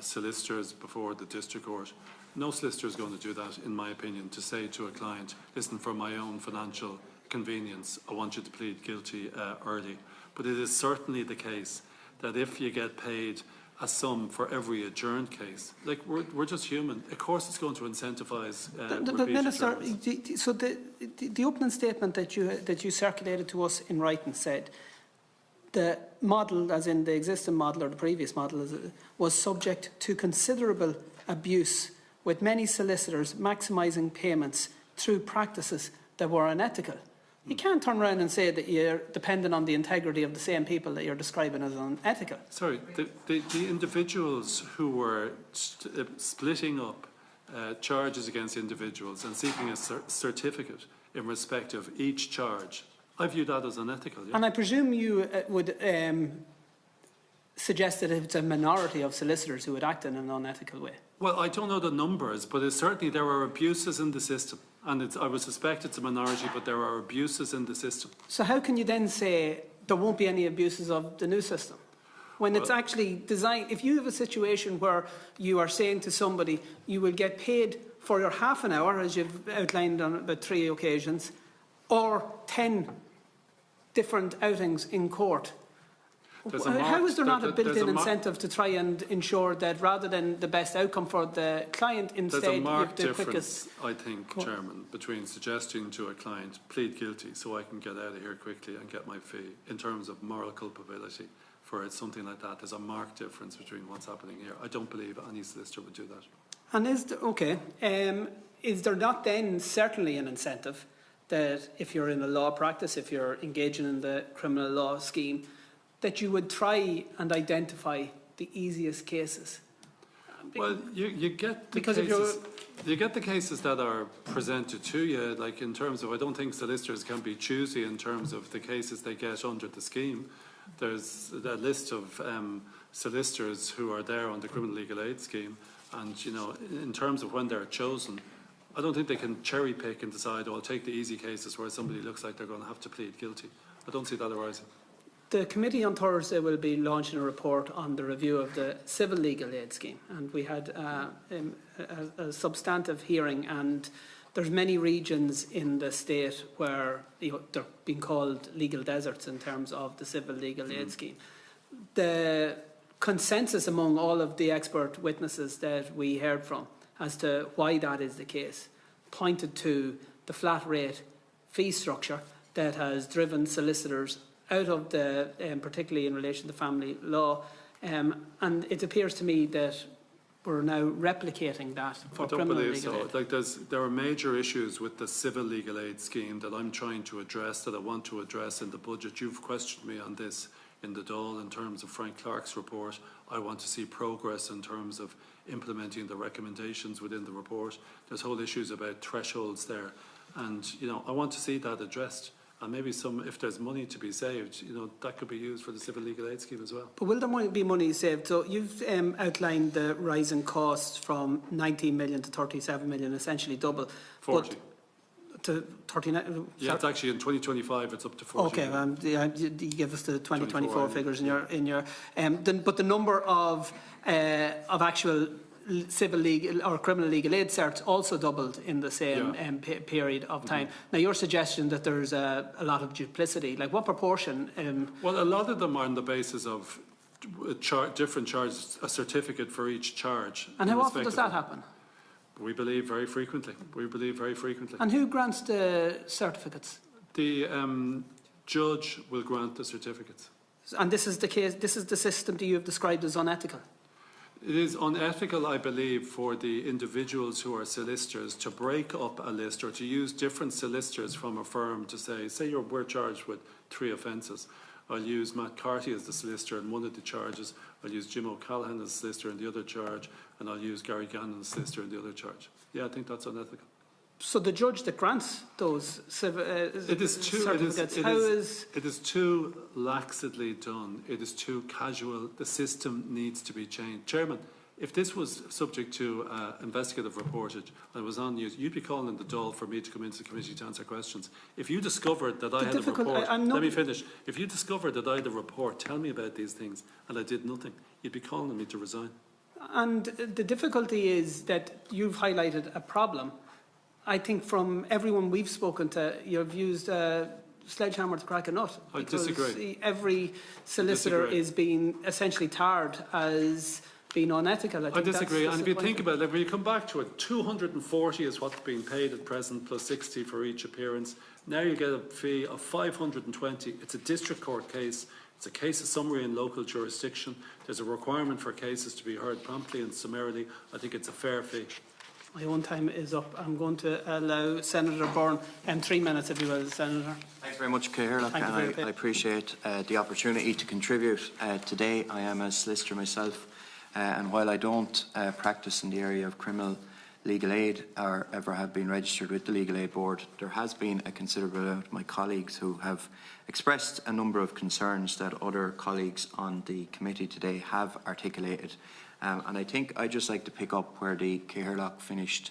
solicitors before the district court. No solicitor is going to do that, in my opinion, to say to a client, listen, for my own financial convenience, I want you to plead guilty early. But it is certainly the case that if you get paid a sum for every adjourned case, like, we're just human. Of course, it's going to incentivise repeat Minister, adjournments. so the opening statement that you circulated to us in writing said the model, as in the existing model or the previous model, was subject to considerable abuse, with many solicitors maximising payments through practices that were unethical. You can't turn around and say that you're dependent on the integrity of the same people that you're describing as unethical. Sorry, the individuals who were splitting up charges against individuals and seeking a certificate in respect of each charge, I view that as unethical. Yeah? And I presume you would suggest that it's a minority of solicitors who would act in an unethical way. Well, I don't know the numbers, but certainly there are abuses in the system. And I would suspect it's a minority, but there are abuses in the system. So how can you then say there won't be any abuses of the new system? When it's actually designed, if you have a situation where you are saying to somebody, you will get paid for your half an hour, as you've outlined on about 3 occasions, or 10 different outings in court, how is there not a built-in incentive to try and ensure that rather than the best outcome for the client, instead there's a marked you have the difference, quickest... I think, Chairman, between suggesting to a client, plead guilty so I can get out of here quickly and get my fee, in terms of moral culpability for something like that. There's a marked difference between what's happening here. I don't believe any solicitor would do that. And is there not then certainly an incentive that if you're in a law practice, if you're engaging in the criminal law scheme, that you would try and identify the easiest cases? Well, you get the cases. You get the cases that are presented to you, like in terms of, I don't think solicitors can be choosy in terms of the cases they get under the scheme. There's a list of solicitors who are there on the criminal legal aid scheme, and you know, in terms of when they're chosen, I don't think they can cherry pick and decide, oh, I'll take the easy cases where somebody looks like they're going to have to plead guilty. I don't see that arising. The committee on Thursday will be launching a report on the review of the civil legal aid scheme, and we had a substantive hearing, and There's many regions in the state where they're being called legal deserts in terms of the civil legal aid scheme. The consensus among all of the expert witnesses that we heard from as to why that is the case pointed to the flat rate fee structure that has driven solicitors out of the, particularly in relation to family law, and it appears to me that we're now replicating that for criminal legal aid. Like there are major issues with the civil legal aid scheme that I'm trying to address, that I want to address in the budget. You've questioned me on this in the Dáil in terms of Frank Clark's report. I want to see progress in terms of implementing the recommendations within the report. There's whole issues about thresholds there, and I want to see that addressed. And maybe if there's money to be saved, that could be used for the civil legal aid scheme as well. But will there be money saved? So you've outlined the rise in costs from 19 million to 37 million, essentially double. 40. But to 39? Yeah, it's actually in 2025 it's up to 40. Okay, you give us the 2024 figures in your but the number of actual civil legal or criminal legal aid certs also doubled in the same period of time. Now, your suggestion that there's a lot of duplicity, like what proportion? Well, a lot of them are on the basis of different charges, a certificate for each charge. And how often does that happen? We believe very frequently. And who grants the certificates? The judge will grant the certificates. And this is the case. This is the system that you have described as unethical. It is unethical, I believe, for the individuals who are solicitors to break up a list or to use different solicitors from a firm to say we're charged with 3 offences. I'll use Matt Carty as the solicitor in one of the charges, I'll use Jim O'Callaghan as the solicitor in the other charge, and I'll use Gary Gannon as the solicitor in the other charge. Yeah, I think that's unethical. So the judge that grants those certificates, it is too laxedly done. It is too casual. The system needs to be changed. Chairman, if this was subject to investigative reportage and it was on news, you'd be calling the Dáil for me to come into the committee to answer questions. If you discovered that I had a report, let me finish. If you discovered that I had a report, tell me about these things, and I did nothing, you'd be calling me to resign. And the difficulty is that you've highlighted a problem. I think from everyone we've spoken to, you've used a sledgehammer to crack a nut. I disagree. Every solicitor is being essentially tarred as being unethical. I disagree. And if you think about it, when you come back to it, 240 is what's being paid at present, plus 60 for each appearance. Now you get a fee of 520. It's a district court case. It's a case of summary in local jurisdiction. There's a requirement for cases to be heard promptly and summarily. I think it's a fair fee. My own time is up. I'm going to allow Senator Byrne 3 minutes, if you will, Senator. Thanks very much, Cathaoirleach, and I appreciate the opportunity to contribute. Today I am a solicitor myself, and while I don't practice in the area of criminal legal aid or ever have been registered with the Legal Aid Board, there has been a considerable amount of my colleagues who have expressed a number of concerns that other colleagues on the committee today have articulated. And I think I'd just like to pick up where the Cathaoirleach finished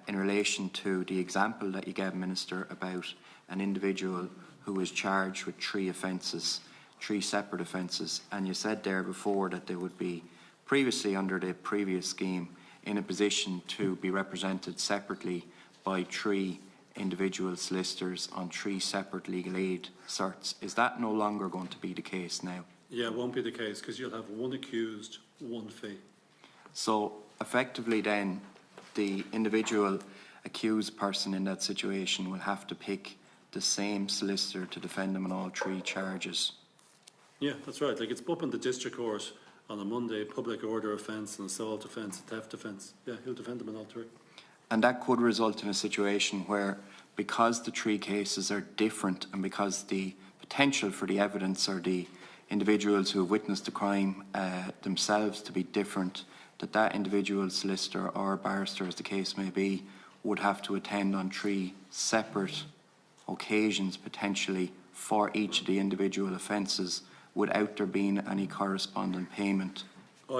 in relation to the example that you gave, Minister, about an individual who was charged with 3 offences, 3 separate offences, and you said there before that they would be previously under the previous scheme in a position to be represented separately by 3 individual solicitors on 3 separate legal aid certs. Is that no longer going to be the case now? Yeah, it won't be the case because you'll have 1 accused, 1 fee. So effectively then the individual accused person in that situation will have to pick the same solicitor to defend them on all 3 charges. Yeah, that's right. Like it's up in the district court on a Monday, public order offence, an assault offence, a theft offence. Yeah, he'll defend them on all 3. And that could result in a situation where, because the 3 cases are different and because the potential for the evidence or the individuals who have witnessed the crime themselves to be different, that individual solicitor or barrister, as the case may be, would have to attend on 3 separate occasions potentially for each of the individual offences without there being any corresponding payment,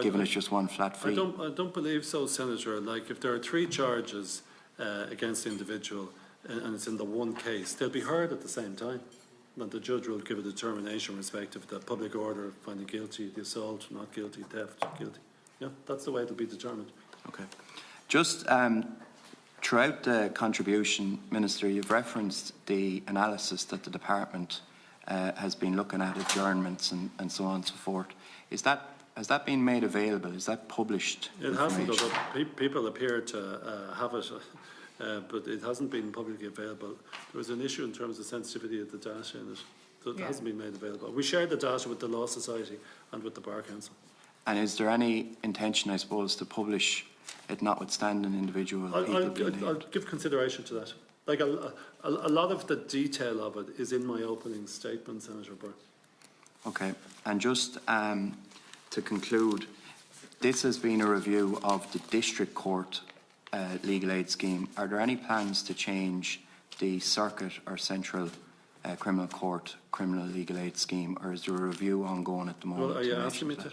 given it's just 1 flat fee. I don't believe so, Senator. Like if there are 3 charges against the individual and it's in the 1 case, they'll be heard at the same time. And the judge will give a determination respective of the public order, finding guilty, the assault, not guilty, theft, guilty. Yeah, that's the way it'll be determined. Okay. Just Throughout the contribution, Minister, you've referenced the analysis that the Department has been looking at adjournments and so on and so forth. Has that been made available? Is that published? It hasn't, although people appear to have it, but it hasn't been publicly available. There was an issue in terms of sensitivity of the data in it, so it hasn't been made available. We shared the data with the Law Society and with the Bar Council. And is there any intention, I suppose, to publish it notwithstanding individual people? I'll give consideration to that. Like a lot of the detail of it is in my opening statement, Senator Burke. Okay, and just to conclude, this has been a review of the District Court legal aid scheme. Are there any plans to change the Circuit or Central Criminal Court criminal legal aid scheme, or is there a review ongoing at the moment? Well, are you asking me to?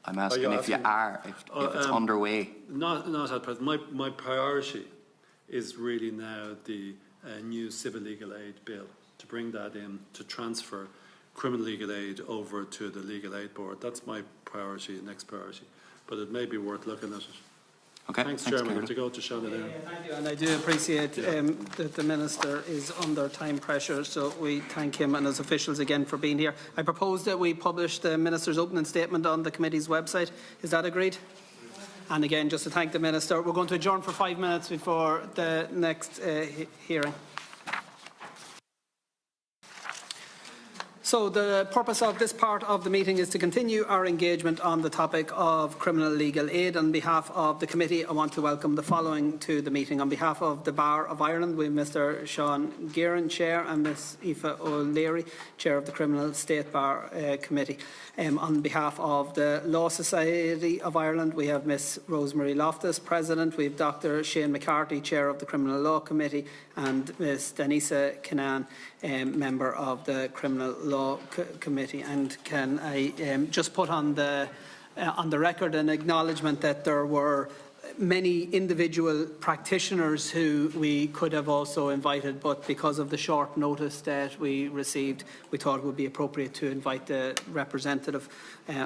I'm asking if you are, if it's underway. Not at present. My priority is really now the new civil legal aid bill, to bring that in, to transfer criminal legal aid over to the Legal Aid Board. That's my priority, next priority. But it may be worth looking at it. Okay. Thanks Chairman. I have to go to Shannon now. Thank you, and I do appreciate that the Minister is under time pressure, so we thank him and his officials again for being here. I propose that we publish the Minister's opening statement on the committee's website. Is that agreed? And again, just to thank the Minister, we're going to adjourn for 5 minutes before the next hearing. So the purpose of this part of the meeting is to continue our engagement on the topic of criminal legal aid. On behalf of the committee, I want to welcome the following to the meeting. On behalf of the Bar of Ireland, we have Mr Sean Gearan, Chair, and Ms Aoife O'Leary, Chair of the Criminal State Bar Committee. On behalf of the Law Society of Ireland, we have Ms Rosemary Loftus, President. We have Dr Shane McCarthy, Chair of the Criminal Law Committee, and Ms Denisa Kinnan, Member of the Criminal Law Committee. And can I just put on the record an acknowledgement that there were many individual practitioners who we could have also invited, but because of the short notice that we received, we thought it would be appropriate to invite the representative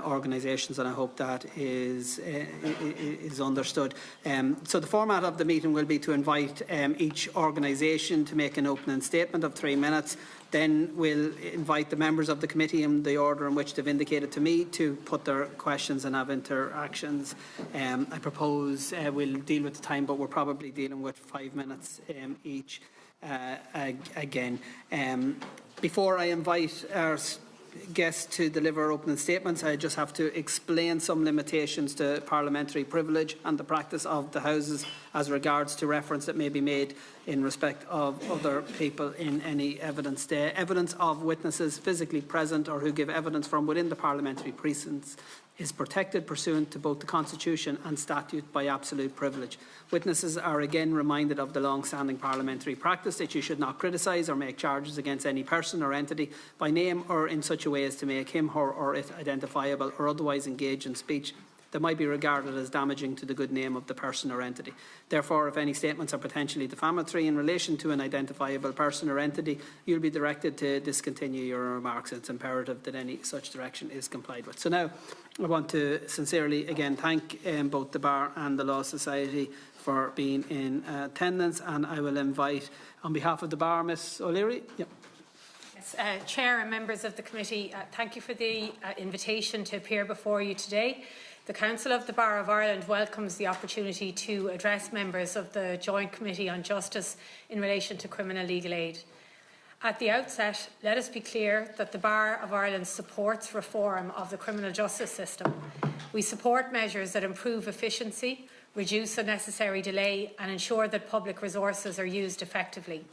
organisations, and I hope that is understood. So the format of the meeting will be to invite each organisation to make an opening statement of 3 minutes. Then we'll invite the members of the committee in the order in which they've indicated to me to put their questions and have interactions. I propose we'll deal with the time, but we're probably dealing with 5 minutes each again. Before I invite our guests to deliver opening statements, I just have to explain some limitations to parliamentary privilege and the practice of the Houses as regards to reference that may be made in respect of other people in any evidence. The evidence of witnesses physically present or who give evidence from within the parliamentary precincts is protected pursuant to both the Constitution and statute by absolute privilege. Witnesses are again reminded of the long-standing parliamentary practice that you should not criticise or make charges against any person or entity by name or in such a way as to make him, her or it identifiable or otherwise engage in speech that might be regarded as damaging to the good name of the person or entity. Therefore, if any statements are potentially defamatory in relation to an identifiable person or entity, you'll be directed to discontinue your remarks. It's imperative that any such direction is complied with. So now, I want to sincerely again thank both the Bar and the Law Society for being in attendance, and I will invite, on behalf of the Bar, Ms O'Leary. Yep. Yes, Chair and members of the committee, thank you for the invitation to appear before you today. The Council of the Bar of Ireland welcomes the opportunity to address members of the Joint Committee on Justice in relation to criminal legal aid. At the outset, let us be clear that the Bar of Ireland supports reform of the criminal justice system. We support measures that improve efficiency, reduce unnecessary delay and ensure that public resources are used effectively.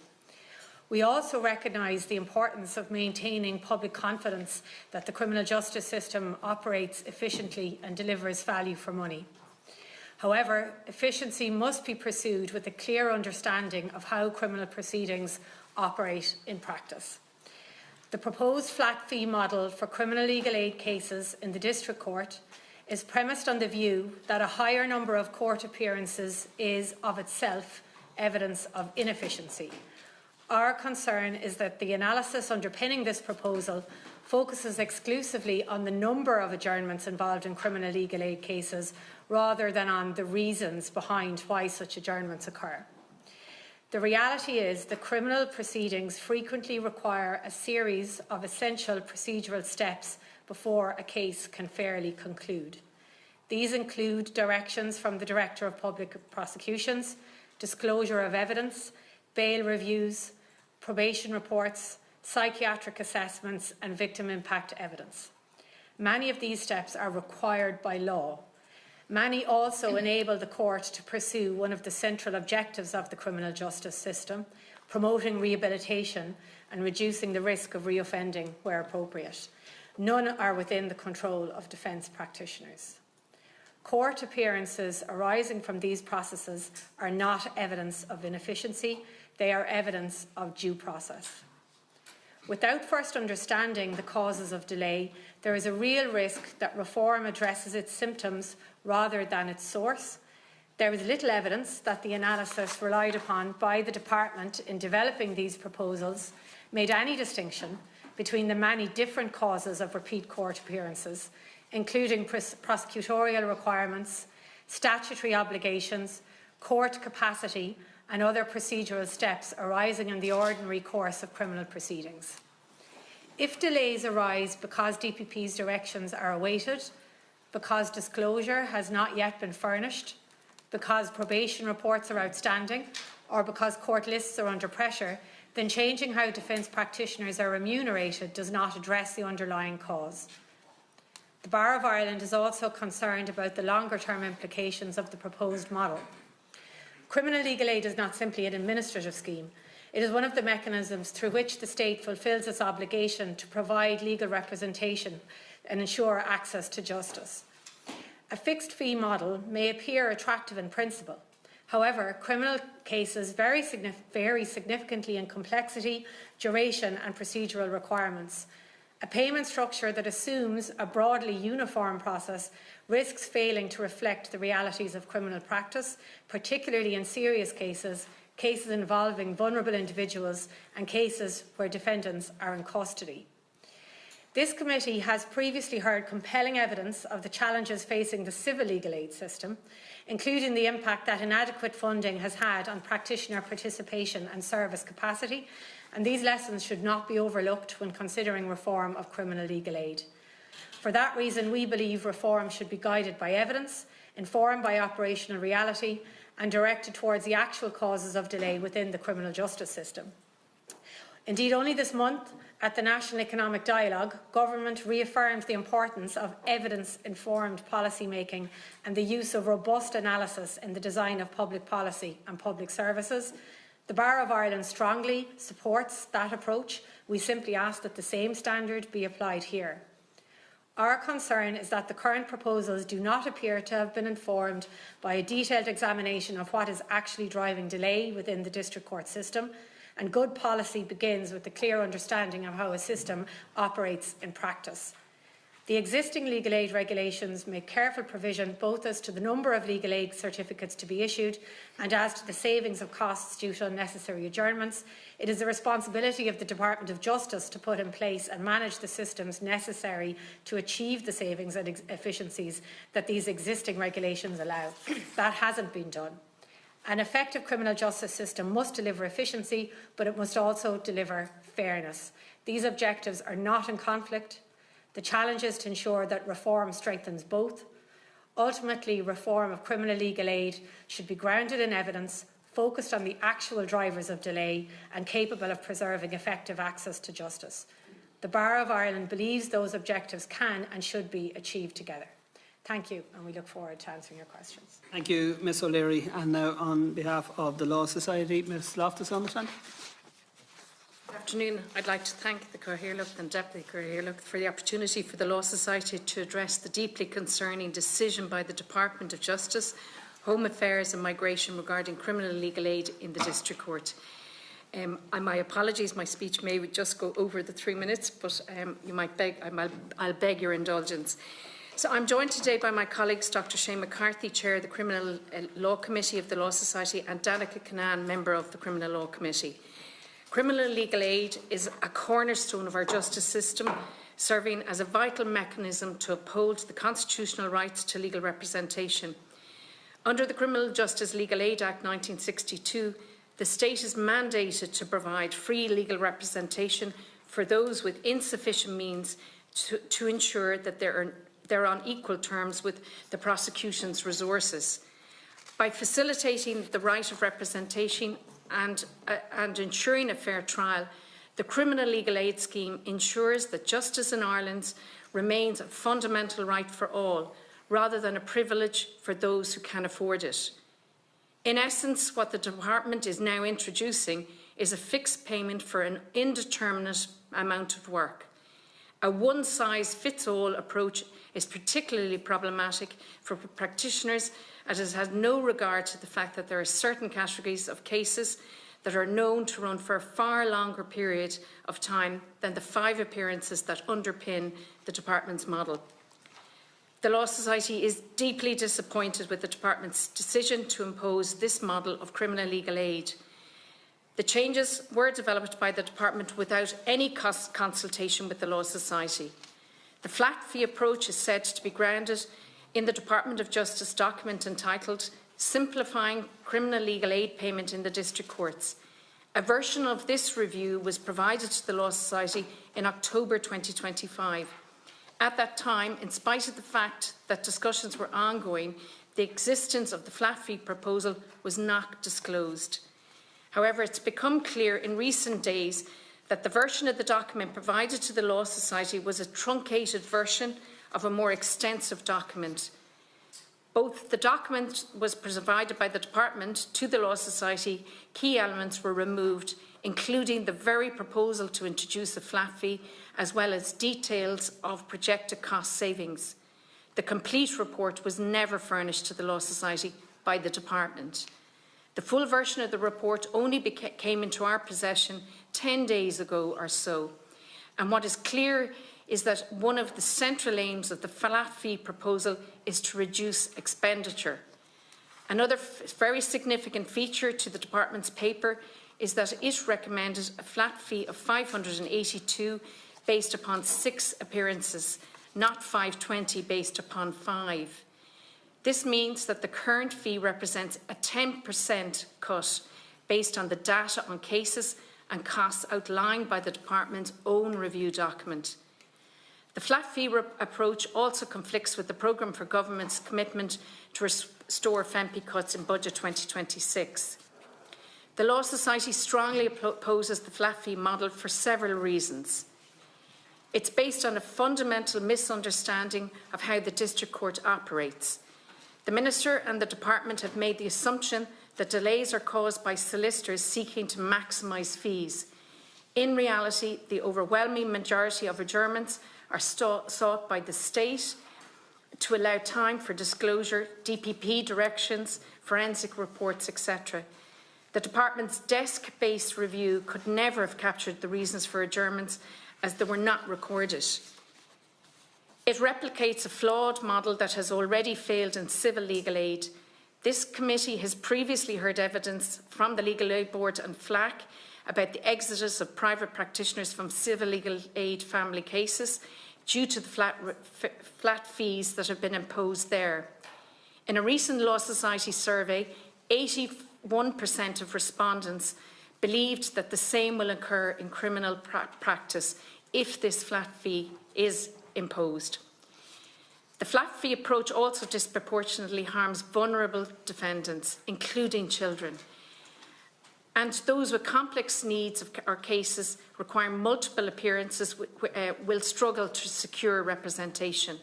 We also recognise the importance of maintaining public confidence that the criminal justice system operates efficiently and delivers value for money. However, efficiency must be pursued with a clear understanding of how criminal proceedings operate in practice. The proposed flat fee model for criminal legal aid cases in the District Court is premised on the view that a higher number of court appearances is of itself evidence of inefficiency. Our concern is that the analysis underpinning this proposal focuses exclusively on the number of adjournments involved in criminal legal aid cases rather than on the reasons behind why such adjournments occur. The reality is that criminal proceedings frequently require a series of essential procedural steps before a case can fairly conclude. These include directions from the Director of Public Prosecutions, disclosure of evidence, bail reviews, probation reports, psychiatric assessments and victim impact evidence. Many of these steps are required by law. Many also enable the court to pursue one of the central objectives of the criminal justice system, promoting rehabilitation and reducing the risk of reoffending where appropriate. None are within the control of defence practitioners. Court appearances arising from these processes are not evidence of inefficiency, they are evidence of due process. Without first understanding the causes of delay, there is a real risk that reform addresses its symptoms rather than its source. There is little evidence that the analysis relied upon by the Department in developing these proposals made any distinction between the many different causes of repeat court appearances, including prosecutorial requirements, statutory obligations, court capacity, and other procedural steps arising in the ordinary course of criminal proceedings. If delays arise because DPP's directions are awaited, because disclosure has not yet been furnished, because probation reports are outstanding, or because court lists are under pressure, then changing how defence practitioners are remunerated does not address the underlying cause. The Bar of Ireland is also concerned about the longer-term implications of the proposed model. Criminal legal aid is not simply an administrative scheme. It is one of the mechanisms through which the state fulfils its obligation to provide legal representation and ensure access to justice. A fixed fee model may appear attractive in principle. However, criminal cases vary significantly in complexity, duration and procedural requirements. A payment structure that assumes a broadly uniform process risks failing to reflect the realities of criminal practice, particularly in serious cases, cases involving vulnerable individuals and cases where defendants are in custody. This committee has previously heard compelling evidence of the challenges facing the civil legal aid system, including the impact that inadequate funding has had on practitioner participation and service capacity, and these lessons should not be overlooked when considering reform of criminal legal aid. For that reason, we believe reform should be guided by evidence, informed by operational reality, and directed towards the actual causes of delay within the criminal justice system. Indeed, only this month, at the National Economic Dialogue, Government reaffirmed the importance of evidence-informed policy making and the use of robust analysis in the design of public policy and public services. The Bar of Ireland strongly supports that approach. We simply ask that the same standard be applied here. Our concern is that the current proposals do not appear to have been informed by a detailed examination of what is actually driving delay within the district court system, and good policy begins with a clear understanding of how a system operates in practice. The existing legal aid regulations make careful provision both as to the number of legal aid certificates to be issued and as to the savings of costs due to unnecessary adjournments. It is the responsibility of the Department of Justice to put in place and manage the systems necessary to achieve the savings and efficiencies that these existing regulations allow. That hasn't been done. An effective criminal justice system must deliver efficiency, but it must also deliver fairness. These objectives are not in conflict. The challenge is to ensure that reform strengthens both. Ultimately, reform of criminal legal aid should be grounded in evidence, focused on the actual drivers of delay, and capable of preserving effective access to justice. The Bar of Ireland believes those objectives can and should be achieved together. Thank you, and we look forward to answering your questions. Thank you, Ms O'Leary. And now, on behalf of the Law Society, Ms Loftus-Understand. Good afternoon. I'd like to thank the Cathaoirleach and Deputy Cathaoirleach for the opportunity for the Law Society to address the deeply concerning decision by the Department of Justice, Home Affairs and Migration regarding criminal legal aid in the District Court. My apologies, my speech may just go over the 3 minutes, but you might beg, I'll beg your indulgence. So I'm joined today by my colleagues Dr Shane McCarthy, Chair of the Criminal Law Committee of the Law Society, and Danica Canaan, Member of the Criminal Law Committee. Criminal legal aid is a cornerstone of our justice system, serving as a vital mechanism to uphold the constitutional rights to legal representation. Under the Criminal Justice Legal Aid Act 1962, the state is mandated to provide free legal representation for those with insufficient means to ensure that they're on equal terms with the prosecution's resources. By facilitating the right of representation and ensuring a fair trial, the Criminal Legal Aid Scheme ensures that justice in Ireland remains a fundamental right for all, rather than a privilege for those who can afford it. In essence, what the Department is now introducing is a fixed payment for an indeterminate amount of work. A one-size-fits-all approach is particularly problematic for practitioners, as it has no regard to the fact that there are certain categories of cases that are known to run for a far longer period of time than the 5 appearances that underpin the Department's model. The Law Society is deeply disappointed with the Department's decision to impose this model of criminal legal aid. The changes were developed by the Department without any consultation with the Law Society. The flat fee approach is said to be grounded in the Department of Justice document entitled Simplifying Criminal Legal Aid Payment in the District Courts. A version of this review was provided to the Law Society in October 2025. At that time, in spite of the fact that discussions were ongoing, the existence of the flat fee proposal was not disclosed. However, it's become clear in recent days that the version of the document provided to the Law Society was a truncated version of a more extensive document. Both the document was provided by the Department to the Law Society, key elements were removed, including the very proposal to introduce a flat fee, as well as details of projected cost savings. The complete report was never furnished to the Law Society by the Department. The full version of the report only came into our possession 10 days ago or so. And what is clear is that one of the central aims of the flat fee proposal is to reduce expenditure. Another very significant feature to the Department's paper is that it recommended a flat fee of $582 based upon 6 appearances, not $520 based upon 5. This means that the current fee represents a 10% cut based on the data on cases and costs outlined by the Department's own review document. The flat fee approach also conflicts with the Programme for Government's commitment to restore FEMPI cuts in Budget 2026. The Law Society strongly opposes the flat fee model for several reasons. It's based on a fundamental misunderstanding of how the District Court operates. The Minister and the Department have made the assumption that delays are caused by solicitors seeking to maximise fees. In reality, the overwhelming majority of adjournments are sought by the State to allow time for disclosure, DPP directions, forensic reports, etc. The Department's desk-based review could never have captured the reasons for adjournments, as they were not recorded. It replicates a flawed model that has already failed in civil legal aid. This committee has previously heard evidence from the Legal Aid Board and FLAC about the exodus of private practitioners from civil legal aid family cases due to the flat fees that have been imposed there. In a recent Law Society survey, 81% of respondents believed that the same will occur in criminal practice if this flat fee is imposed. The flat fee approach also disproportionately harms vulnerable defendants, including children. And those with complex needs or cases requiring multiple appearances will struggle to secure representation.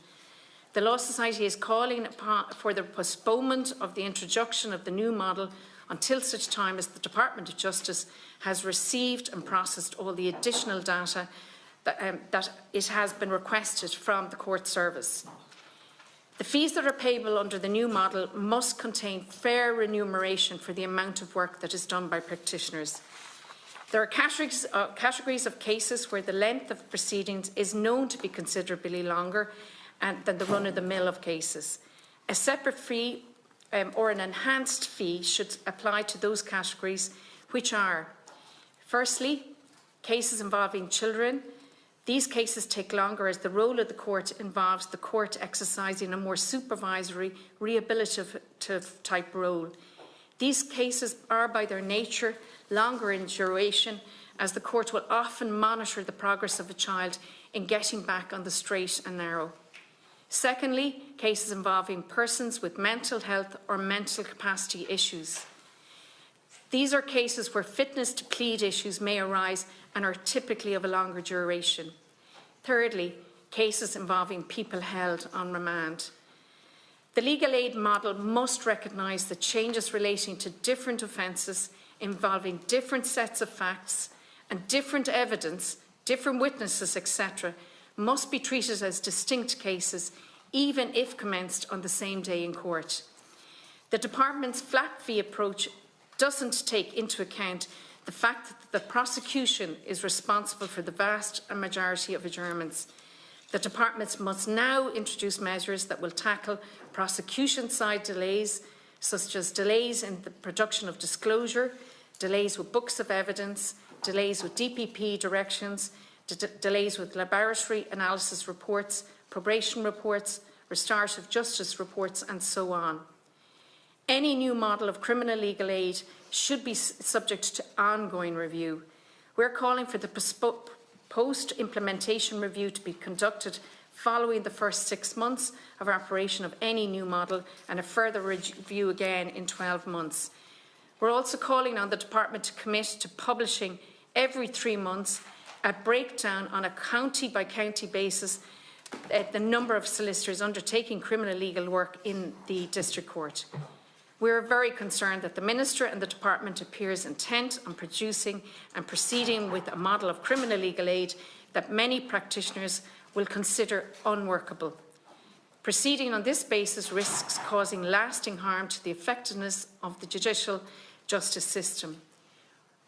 The Law Society is calling for the postponement of the introduction of the new model until such time as the Department of Justice has received and processed all the additional data that it has been requested from the Court Service. The fees that are payable under the new model must contain fair remuneration for the amount of work that is done by practitioners. There are categories of cases where the length of proceedings is known to be considerably longer than the run-of-the-mill of cases. A separate fee or an enhanced fee should apply to those categories, which are Firstly, cases involving children. These cases take longer as the role of the court involves the court exercising a more supervisory, rehabilitative type role. These cases are by their nature longer in duration, as the court will often monitor the progress of a child in getting back on the straight and narrow. Secondly, cases involving persons with mental health or mental capacity issues. These are cases where fitness to plead issues may arise and are typically of a longer duration. Thirdly, cases involving people held on remand. The legal aid model must recognise that changes relating to different offences involving different sets of facts and different evidence, different witnesses, etc., must be treated as distinct cases, even if commenced on the same day in court. The Department's flat fee approach doesn't take into account the fact that the prosecution is responsible for the vast majority of adjournments. The Department must now introduce measures that will tackle prosecution-side delays, such as delays in the production of disclosure, delays with books of evidence, delays with DPP directions, delays with laboratory analysis reports, probation reports, restorative justice reports, and so on. Any new model of criminal legal aid should be subject to ongoing review. We're calling for the post-implementation review to be conducted following the first 6 months of operation of any new model, and a further review again in 12 months. We're also calling on the Department to commit to publishing every 3 months a breakdown on a county-by-county basis the number of solicitors undertaking criminal legal work in the District Court. We are very concerned that the Minister and the Department appears intent on producing and proceeding with a model of criminal legal aid that many practitioners will consider unworkable. Proceeding on this basis risks causing lasting harm to the effectiveness of the judicial justice system.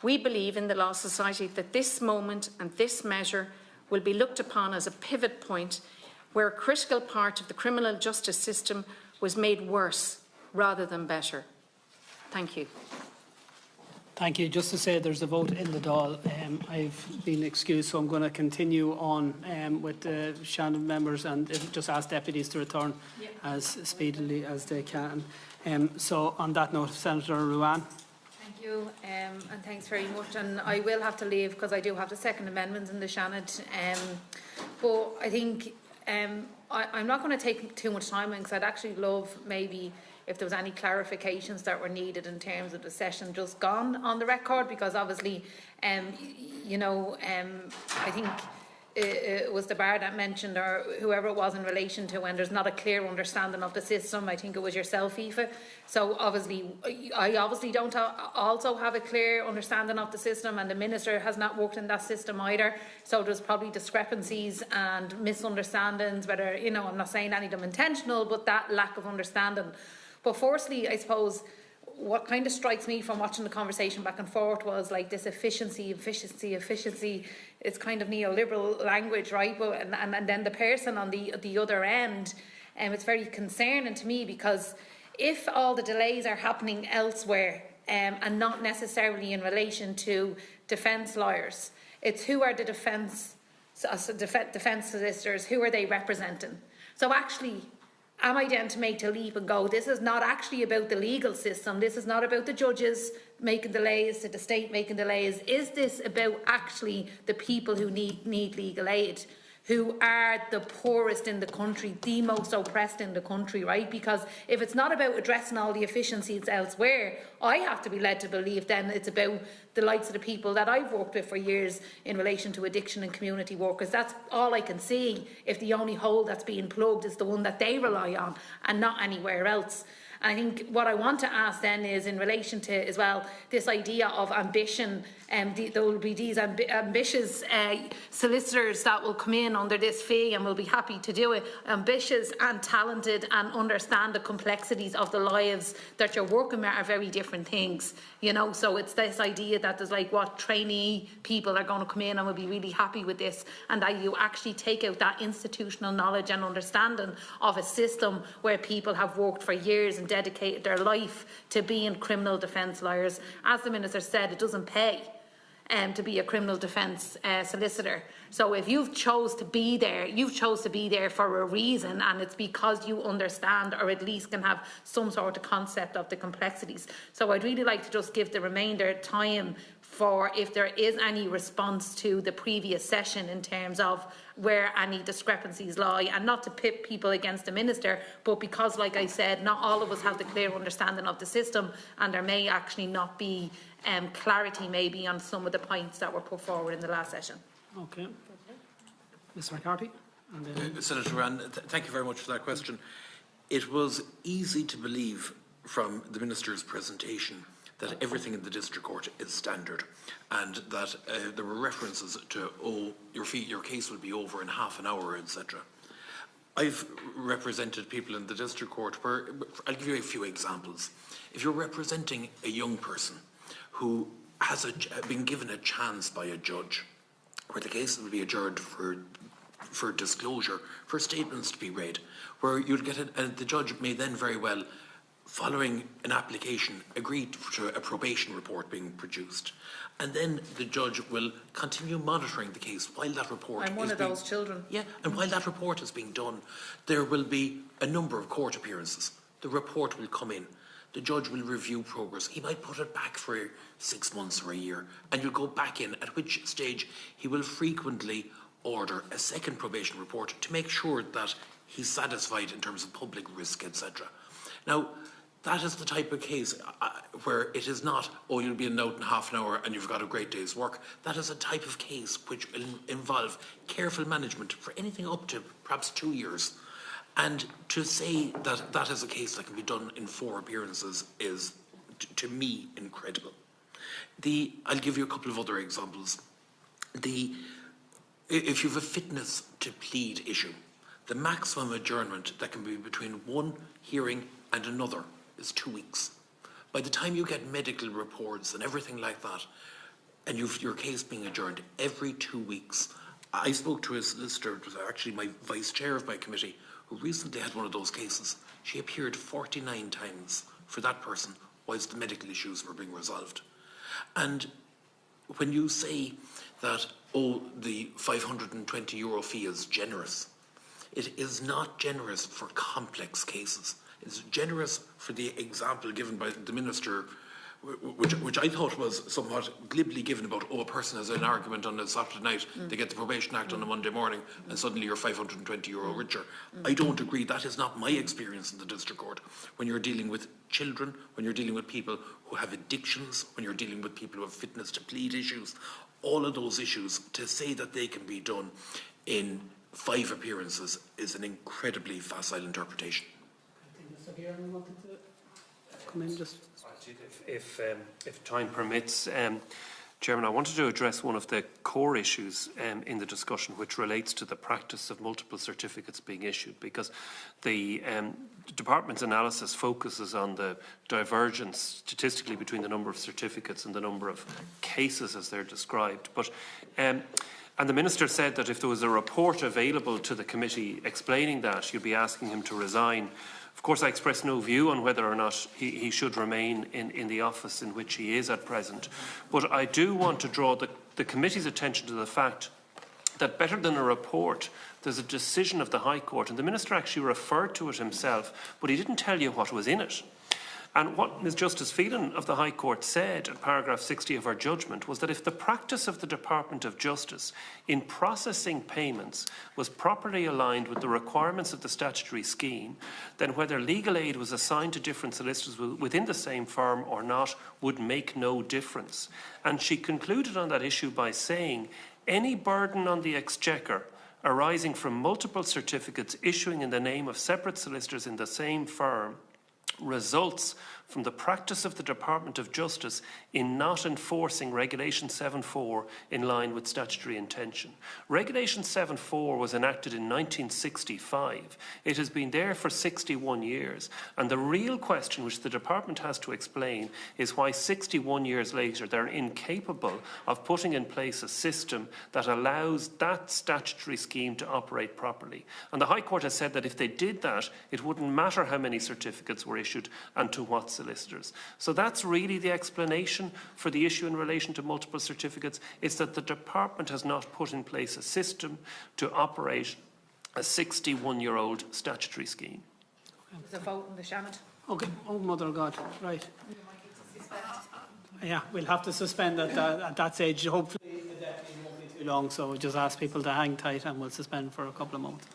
We believe in the Law Society that this moment and this measure will be looked upon as a pivot point where a critical part of the criminal justice system was made worse rather than better. Thank you. Thank you. Just to say there's a vote in the Dáil. I've been excused, so I'm going to continue on with the Shannon members and just ask deputies to return as speedily as they can. So on that note, Senator Ruane. Thank you, and thanks very much. And I will have to leave because I do have the second amendment in the Shannon. But I think I'm not going to take too much time because I'd actually love maybe if there was any clarifications that were needed in terms of the session just gone on the record, because obviously, I think it was the bar that mentioned, or whoever it was, in relation to when there's not a clear understanding of the system. I think it was yourself, Aoife. So obviously, I obviously don't also have a clear understanding of the system, and the Minister has not worked in that system either. So there's probably discrepancies and misunderstandings, whether, I'm not saying any of them intentional, but that lack of understanding. But firstly, I suppose, what kind of strikes me from watching the conversation back and forth was like this efficiency. It's kind of neoliberal language, right? But and then the person on the other end, it's very concerning to me, because if all the delays are happening elsewhere and not necessarily in relation to defence lawyers, it's who are the defence solicitors, who are they representing? So actually, am I then to make the leap and go, this is not actually about the legal system, this is not about the judges making delays, the state making delays? Is this about actually the people who need legal aid, who are the poorest in the country, the most oppressed in the country, right? Because if it's not about addressing all the efficiencies elsewhere, I have to be led to believe then it's about the likes of the people that I've worked with for years in relation to addiction and community workers. That's all I can see, if the only hole that's being plugged is the one that they rely on and not anywhere else. And I think what I want to ask then is in relation to, as well, this idea of ambition. There will be these ambitious solicitors that will come in under this fee and will be happy to do it. Ambitious and talented and understand the complexities of the lives that you're working with are very different things, So it's this idea that there's trainee people are going to come in and will be really happy with this, and that you actually take out that institutional knowledge and understanding of a system where people have worked for years and dedicated their life to being criminal defence lawyers. As the Minister said, it doesn't pay. to be a criminal defence solicitor. So if you've chose to be there for a reason, and it's because you understand or at least can have some sort of concept of the complexities. So I'd really like to just give the remainder time for if there is any response to the previous session in terms of where any discrepancies lie, and not to pit people against the Minister, but because, like I said, not all of us have the clear understanding of the system, and there may actually not be clarity maybe on some of the points that were put forward in the last session. Okay. Mr. McCarthy? And then... Senator Rand, thank you very much for that question. It was easy to believe from the Minister's presentation that everything in the District Court is standard, and that there were references to, oh, your case will be over in half an hour, etc. I've represented people in the District Court where, I'll give you a few examples. If you're representing a young person who has been given a chance by a judge, where the case will be adjourned for disclosure, for statements to be read, where you'd get the judge may then very well, following an application, agree to a probation report being produced. And then the judge will continue monitoring the case while that report I'm one of those children. Yeah, and while that report is being done, there will be a number of court appearances. The report will come in. The judge will review progress. He might put it back for 6 months or a year, and you'll go back in, at which stage he will frequently order a second probation report to make sure that he's satisfied in terms of public risk, etc. Now, that is the type of case where it is not, oh, you'll be in and out in half an hour and you've got a great day's work. That is a type of case which will involve careful management for anything up to perhaps 2 years. And to say that that is a case that can be done in 4 appearances is, to me, incredible. I'll give you a couple of other examples. If you have a fitness to plead issue, the maximum adjournment that can be between one hearing and another is 2 weeks. By the time you get medical reports and everything like that, and your case being adjourned every 2 weeks. I spoke to a solicitor, actually my vice chair of my committee, who recently had one of those cases. She appeared 49 times for that person whilst the medical issues were being resolved. And when you say that, oh, the €520 fee is generous, it is not generous for complex cases. It's generous for the example given by the Minister, which I thought was somewhat glibly given about, oh, a person has an argument on a Saturday night, they get the Probation Act on a Monday morning, and suddenly you're €520 richer. I don't agree. That is not my experience in the District Court. When you're dealing with children, when you're dealing with people who have addictions, when you're dealing with people who have fitness to plead issues, all of those issues, to say that they can be done in 5 appearances is an incredibly facile interpretation. Mr. Gearan wanted to come in just... If time permits, Chairman, I wanted to address one of the core issues in the discussion, which relates to the practice of multiple certificates being issued, because the Department's analysis focuses on the divergence statistically between the number of certificates and the number of cases as they're described. But and the Minister said that if there was a report available to the committee explaining that, you'd be asking him to resign. Of course, I express no view on whether or not he should remain in the office in which he is at present. But I do want to draw the committee's attention to the fact that better than a report, there's a decision of the High Court, and the Minister actually referred to it himself, but he didn't tell you what was in it. And what Ms Justice Phelan of the High Court said at paragraph 60 of her judgment was that if the practice of the Department of Justice in processing payments was properly aligned with the requirements of the statutory scheme, then whether legal aid was assigned to different solicitors within the same firm or not would make no difference. And she concluded on that issue by saying, any burden on the Exchequer arising from multiple certificates issuing in the name of separate solicitors in the same firm results from the practice of the Department of Justice in not enforcing Regulation 7.4 in line with statutory intention. Regulation 7.4 was enacted in 1965. It has been there for 61 years. And the real question which the Department has to explain is why 61 years later they're incapable of putting in place a system that allows that statutory scheme to operate properly. And the High Court has said that if they did that, it wouldn't matter how many certificates were issued and to what solicitors. So that's really the explanation for the issue in relation to multiple certificates. It's that the department has not put in place a system to operate a 61-year-old statutory scheme. There's a vote on the Shannon. Okay. Oh, mother of God. Right. Yeah, we'll have to suspend at that stage. Hopefully, the deputy won't be too long. So just ask people to hang tight, and we'll suspend for a couple of moments.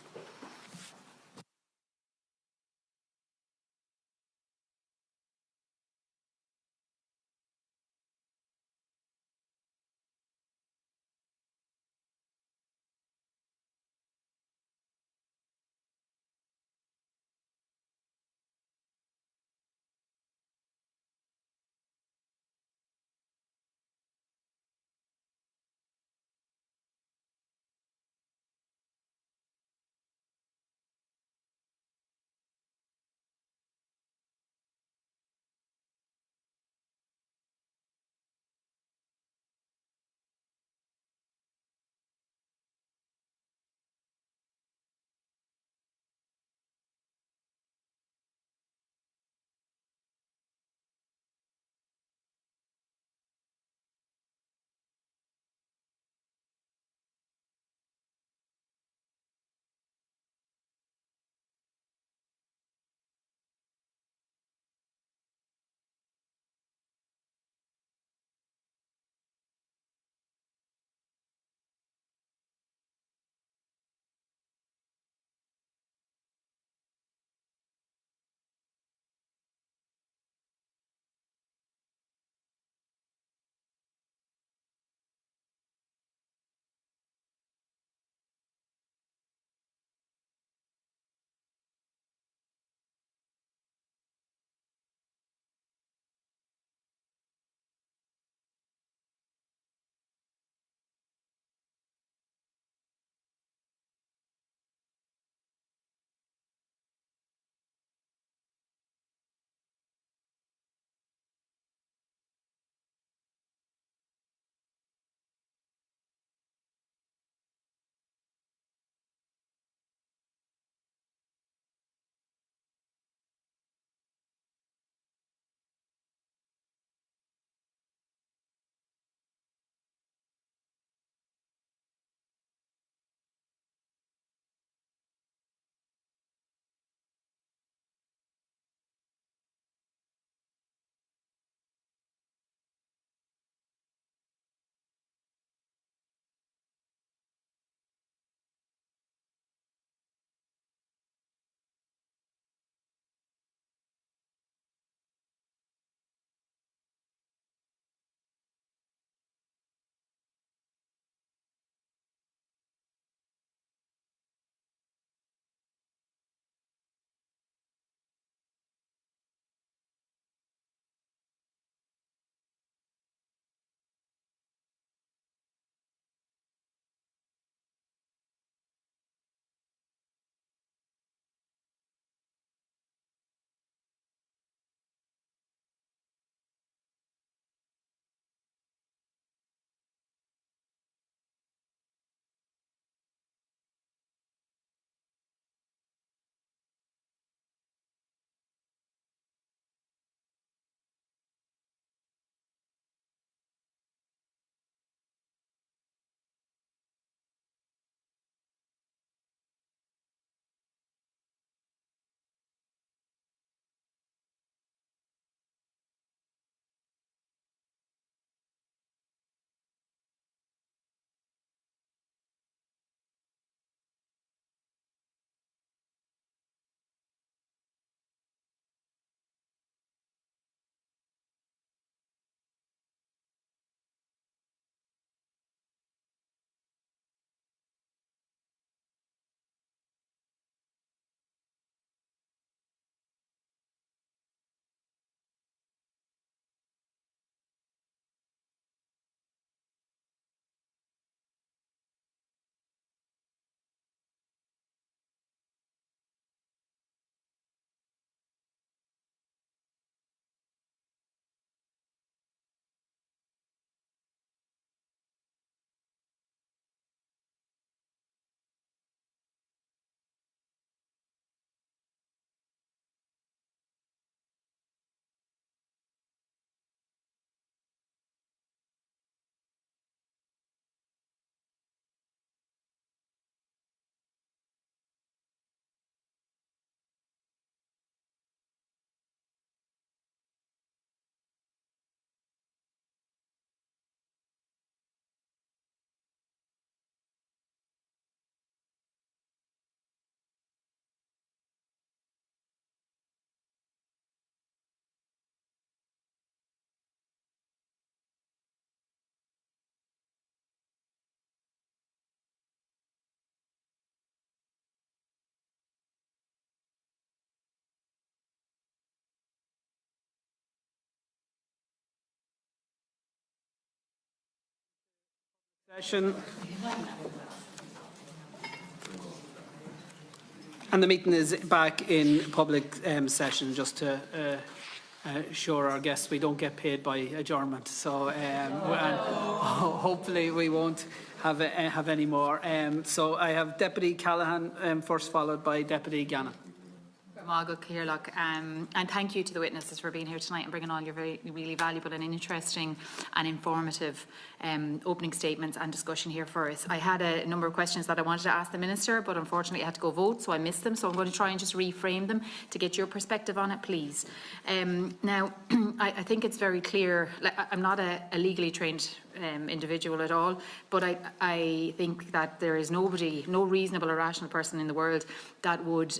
Session. And the meeting is back in public session, just to assure our guests we don't get paid by adjournment. So and hopefully we won't have any more. So I have Deputy Callahan first, followed by Deputy Gannon. And thank you to the witnesses for being here tonight and bringing all your really valuable and interesting and informative opening statements and discussion here for us. I had a number of questions that I wanted to ask the Minister, but unfortunately I had to go vote, so I missed them. So I'm going to try and just reframe them to get your perspective on it, please. Now, I think it's very clear. I'm not a legally trained individual at all, but I think that there is no reasonable or rational person in the world that would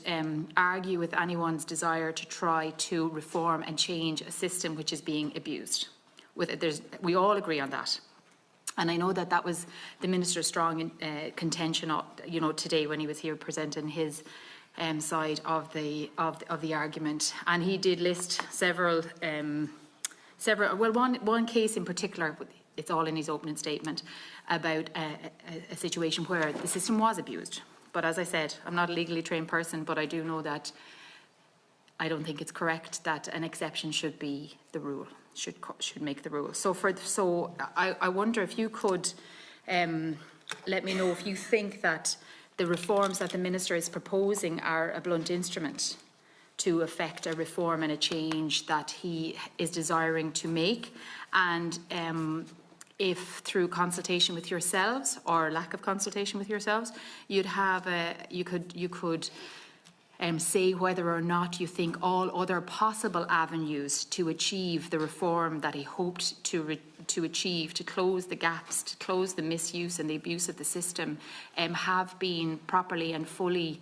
argue with anyone's desire to try to reform and change a system which is being abused. We all agree on that. And I know that that was the Minister's strong contention, today when he was here presenting his side of the argument. And he did list several. Well, one case in particular. It's all in his opening statement about a situation where the system was abused. But as I said, I'm not a legally trained person, but I do know that I don't think it's correct that an exception should be the rule, should make the rule. So I wonder if you could let me know if you think that the reforms that the Minister is proposing are a blunt instrument to effect a reform and a change that he is desiring to make, and if through consultation with yourselves or lack of consultation with yourselves, you could say whether or not you think all other possible avenues to achieve the reform that he hoped to achieve, to close the gaps, to close the misuse and the abuse of the system, have been properly and fully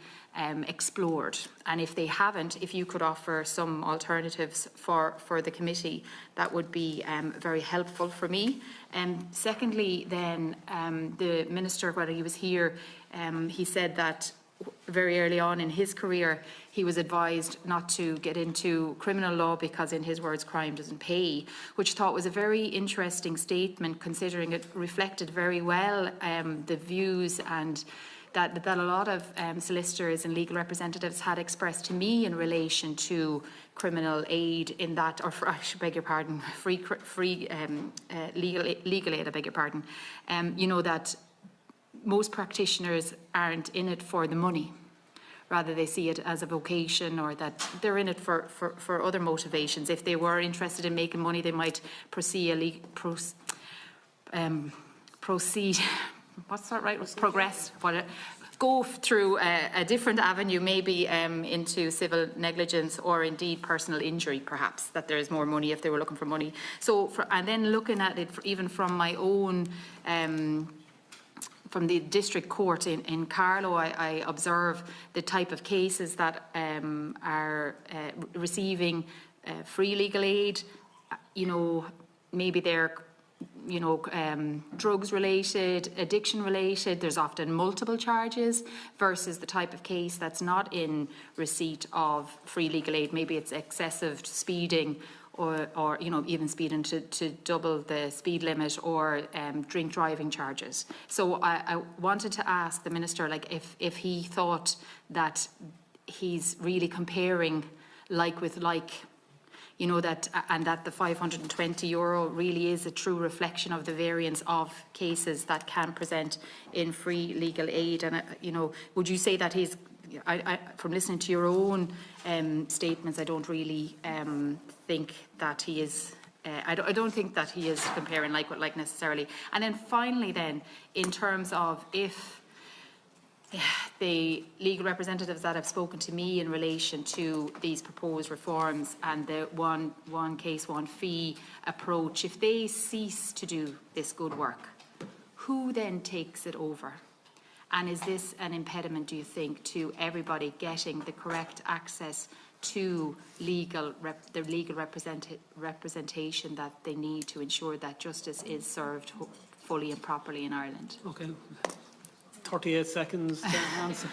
explored. And if they haven't, if you could offer some alternatives for the committee, that would be very helpful for me. Secondly, then, the Minister, when he was here, he said that very early on in his career, he was advised not to get into criminal law because, in his words, crime doesn't pay, which I thought was a very interesting statement, considering it reflected very well the views and that a lot of solicitors and legal representatives had expressed to me in relation to criminal aid, in that, or I beg your pardon, free legal aid, I beg your pardon, that most practitioners aren't in it for the money. Rather, they see it as a vocation, or that they're in it for other motivations. If they were interested in making money, they might proceed, what's that right? Progress, go through a different avenue, maybe into civil negligence or indeed personal injury, perhaps, that there's more money if they were looking for money. And then looking at it even from my own from the district court in Carlow, I observe the type of cases that are receiving free legal aid. Maybe they're drugs related, addiction related. There's often multiple charges, versus the type of case that's not in receipt of free legal aid. Maybe it's excessive speeding, or even speeding to double the speed limit, or drink driving charges. So I wanted to ask the Minister, if he thought that he's really comparing like with like, and that the €520 really is a true reflection of the variance of cases that can present in free legal aid. And would you say that he's, from listening to your own statements, I don't really think that he is. I don't think that he is comparing like with like necessarily. And then finally, then, in terms of if the legal representatives that have spoken to me in relation to these proposed reforms and the one case, one fee approach, if they cease to do this good work, who then takes it over? And is this an impediment, do you think, to everybody getting the correct access to the legal representation that they need to ensure that justice is served fully and properly in Ireland? Okay. 38 seconds to answer.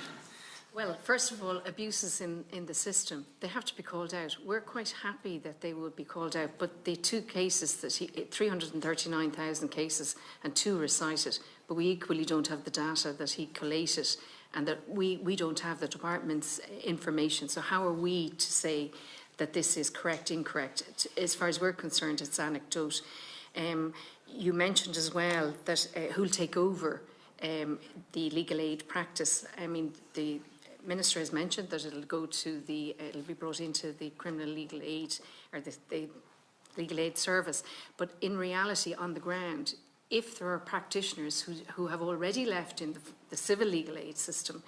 Well, first of all, abuses in the system, they have to be called out. We're quite happy that they would be called out, but the two cases, 339,000 cases and 2 recited, but we equally don't have the data that he collated, and that we don't have the department's information. So how are we to say that this is correct, incorrect? As far as we're concerned, it's anecdote. You mentioned as well that who'll take over the legal aid practice. I mean, the Minister has mentioned that it'll be brought into the criminal legal aid, or the legal aid service. But in reality, on the ground, if there are practitioners who have already left in the civil legal aid system,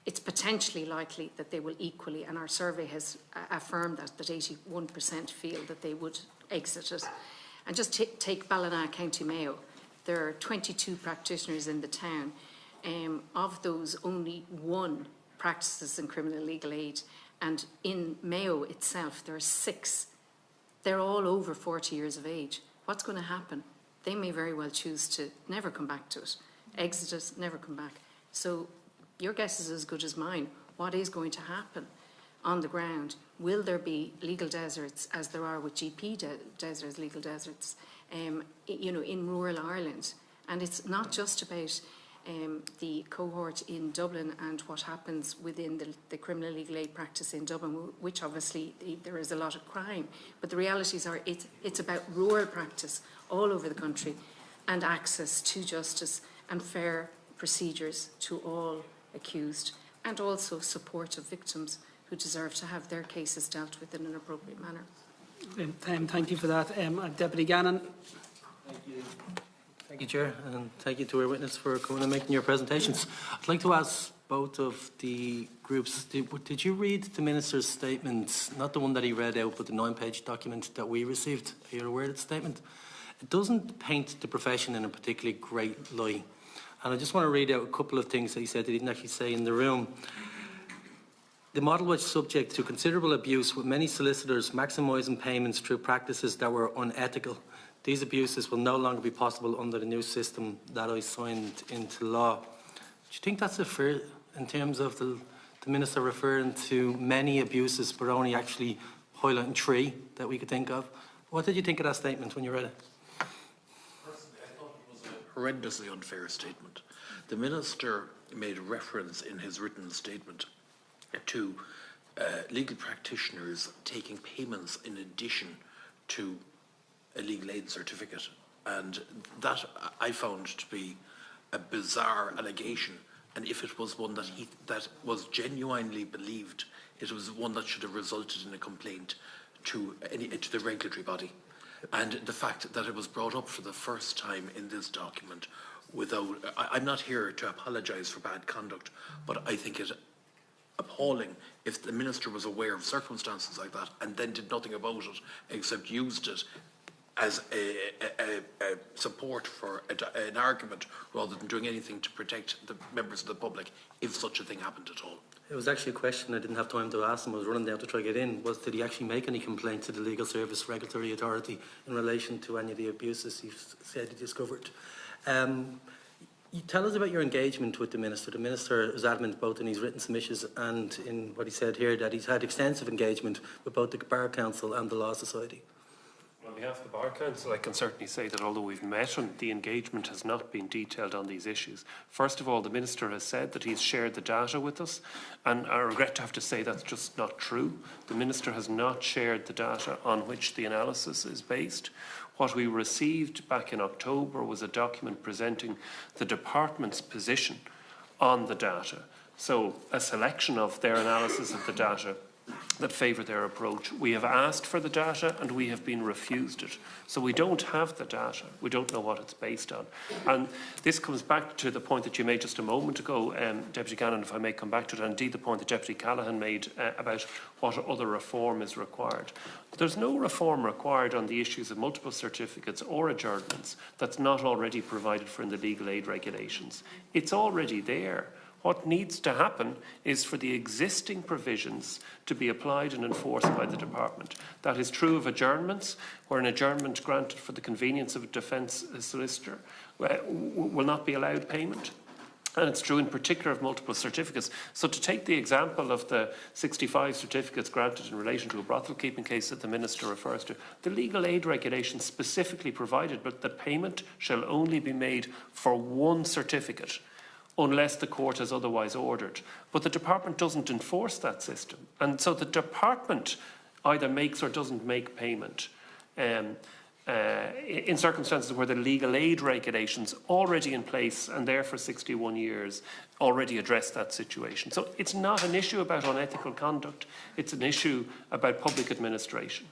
it's potentially likely that they will equally, and our survey has affirmed that 81% feel that they would exit it. And just take Ballina, County Mayo. There are 22 practitioners in the town. Of those, only 1 practices in criminal legal aid, and in Mayo itself there are 6. They're all over 40 years of age. What's going to happen? They may very well choose to never come back to it, exit it, never come back. So your guess is as good as mine. What is going to happen on the ground? Will there be legal deserts, as there are with GP deserts, legal deserts, in rural Ireland? And it's not just about the cohort in Dublin and what happens within the criminal legal aid practice in Dublin, which obviously there is a lot of crime. But the realities are it's about rural practice all over the country, and access to justice and fair procedures to all accused, and also support of victims who deserve to have their cases dealt with in an appropriate manner. Thank you for that. Deputy Gannon. Thank you. Thank you, Chair, and thank you to our witness for coming and making your presentations. I'd like to ask both of the groups, did you read the Minister's statement, not the one that he read out, but the 9-page document that we received? Are you aware of the statement? It doesn't paint the profession in a particularly great light. And I just want to read out a couple of things that he said that he didn't actually say in the room. The model was subject to considerable abuse, with many solicitors maximising payments through practices that were unethical. These abuses will no longer be possible under the new system that I signed into law. Do you think that's a fair, in terms of the Minister referring to many abuses but only actually highlighting 3 that we could think of? What did you think of that statement when you read it? Personally, I thought it was a horrendously unfair statement. The Minister made reference in his written statement to legal practitioners taking payments in addition to a legal aid certificate, and that I found to be a bizarre allegation. And if it was one that was genuinely believed, it was one that should have resulted in a complaint to the regulatory body. And the fact that it was brought up for the first time in this document without, I'm not here to apologise for bad conduct, but I think it appalling if the Minister was aware of circumstances like that and then did nothing about it except used it as a support for an argument rather than doing anything to protect the members of the public if such a thing happened at all. It was actually a question I didn't have time to ask him. I was running down to try to get in. Did he actually make any complaint to the Legal Service Regulatory Authority in relation to any of the abuses he said he discovered? You tell us about your engagement with the Minister. The Minister was adamant both in his written submissions and in what he said here that he's had extensive engagement with both the Bar Council and the Law Society. On behalf of the Bar Council, I can certainly say that although we've met and the engagement has not been detailed on these issues, first of all, the Minister has said that he's shared the data with us, and I regret to have to say that's just not true. The Minister has not shared the data on which the analysis is based. What we received back in October was a document presenting the Department's position on the data. So a selection of their analysis of the data that favour their approach. We have asked for the data and we have been refused it. So we don't have the data. We don't know what it's based on. And this comes back to the point that you made just a moment ago, Deputy Gannon, if I may come back to it, and indeed the point that Deputy Callaghan made about what other reform is required. There's no reform required on the issues of multiple certificates or adjournments that's not already provided for in the legal aid regulations. It's already there. What needs to happen is for the existing provisions to be applied and enforced by the Department. That is true of adjournments, where an adjournment granted for the convenience of a defence solicitor will not be allowed payment. And it's true in particular of multiple certificates. So to take the example of the 65 certificates granted in relation to a brothel keeping case that the Minister refers to, the legal aid regulations specifically provided that the payment shall only be made for one certificate unless the court has otherwise ordered. But the department doesn't enforce that system. And so the department either makes or doesn't make payment. In circumstances where the legal aid regulations already in place and there for 61 years already address that situation. So it's not an issue about unethical conduct, it's an issue about public administration.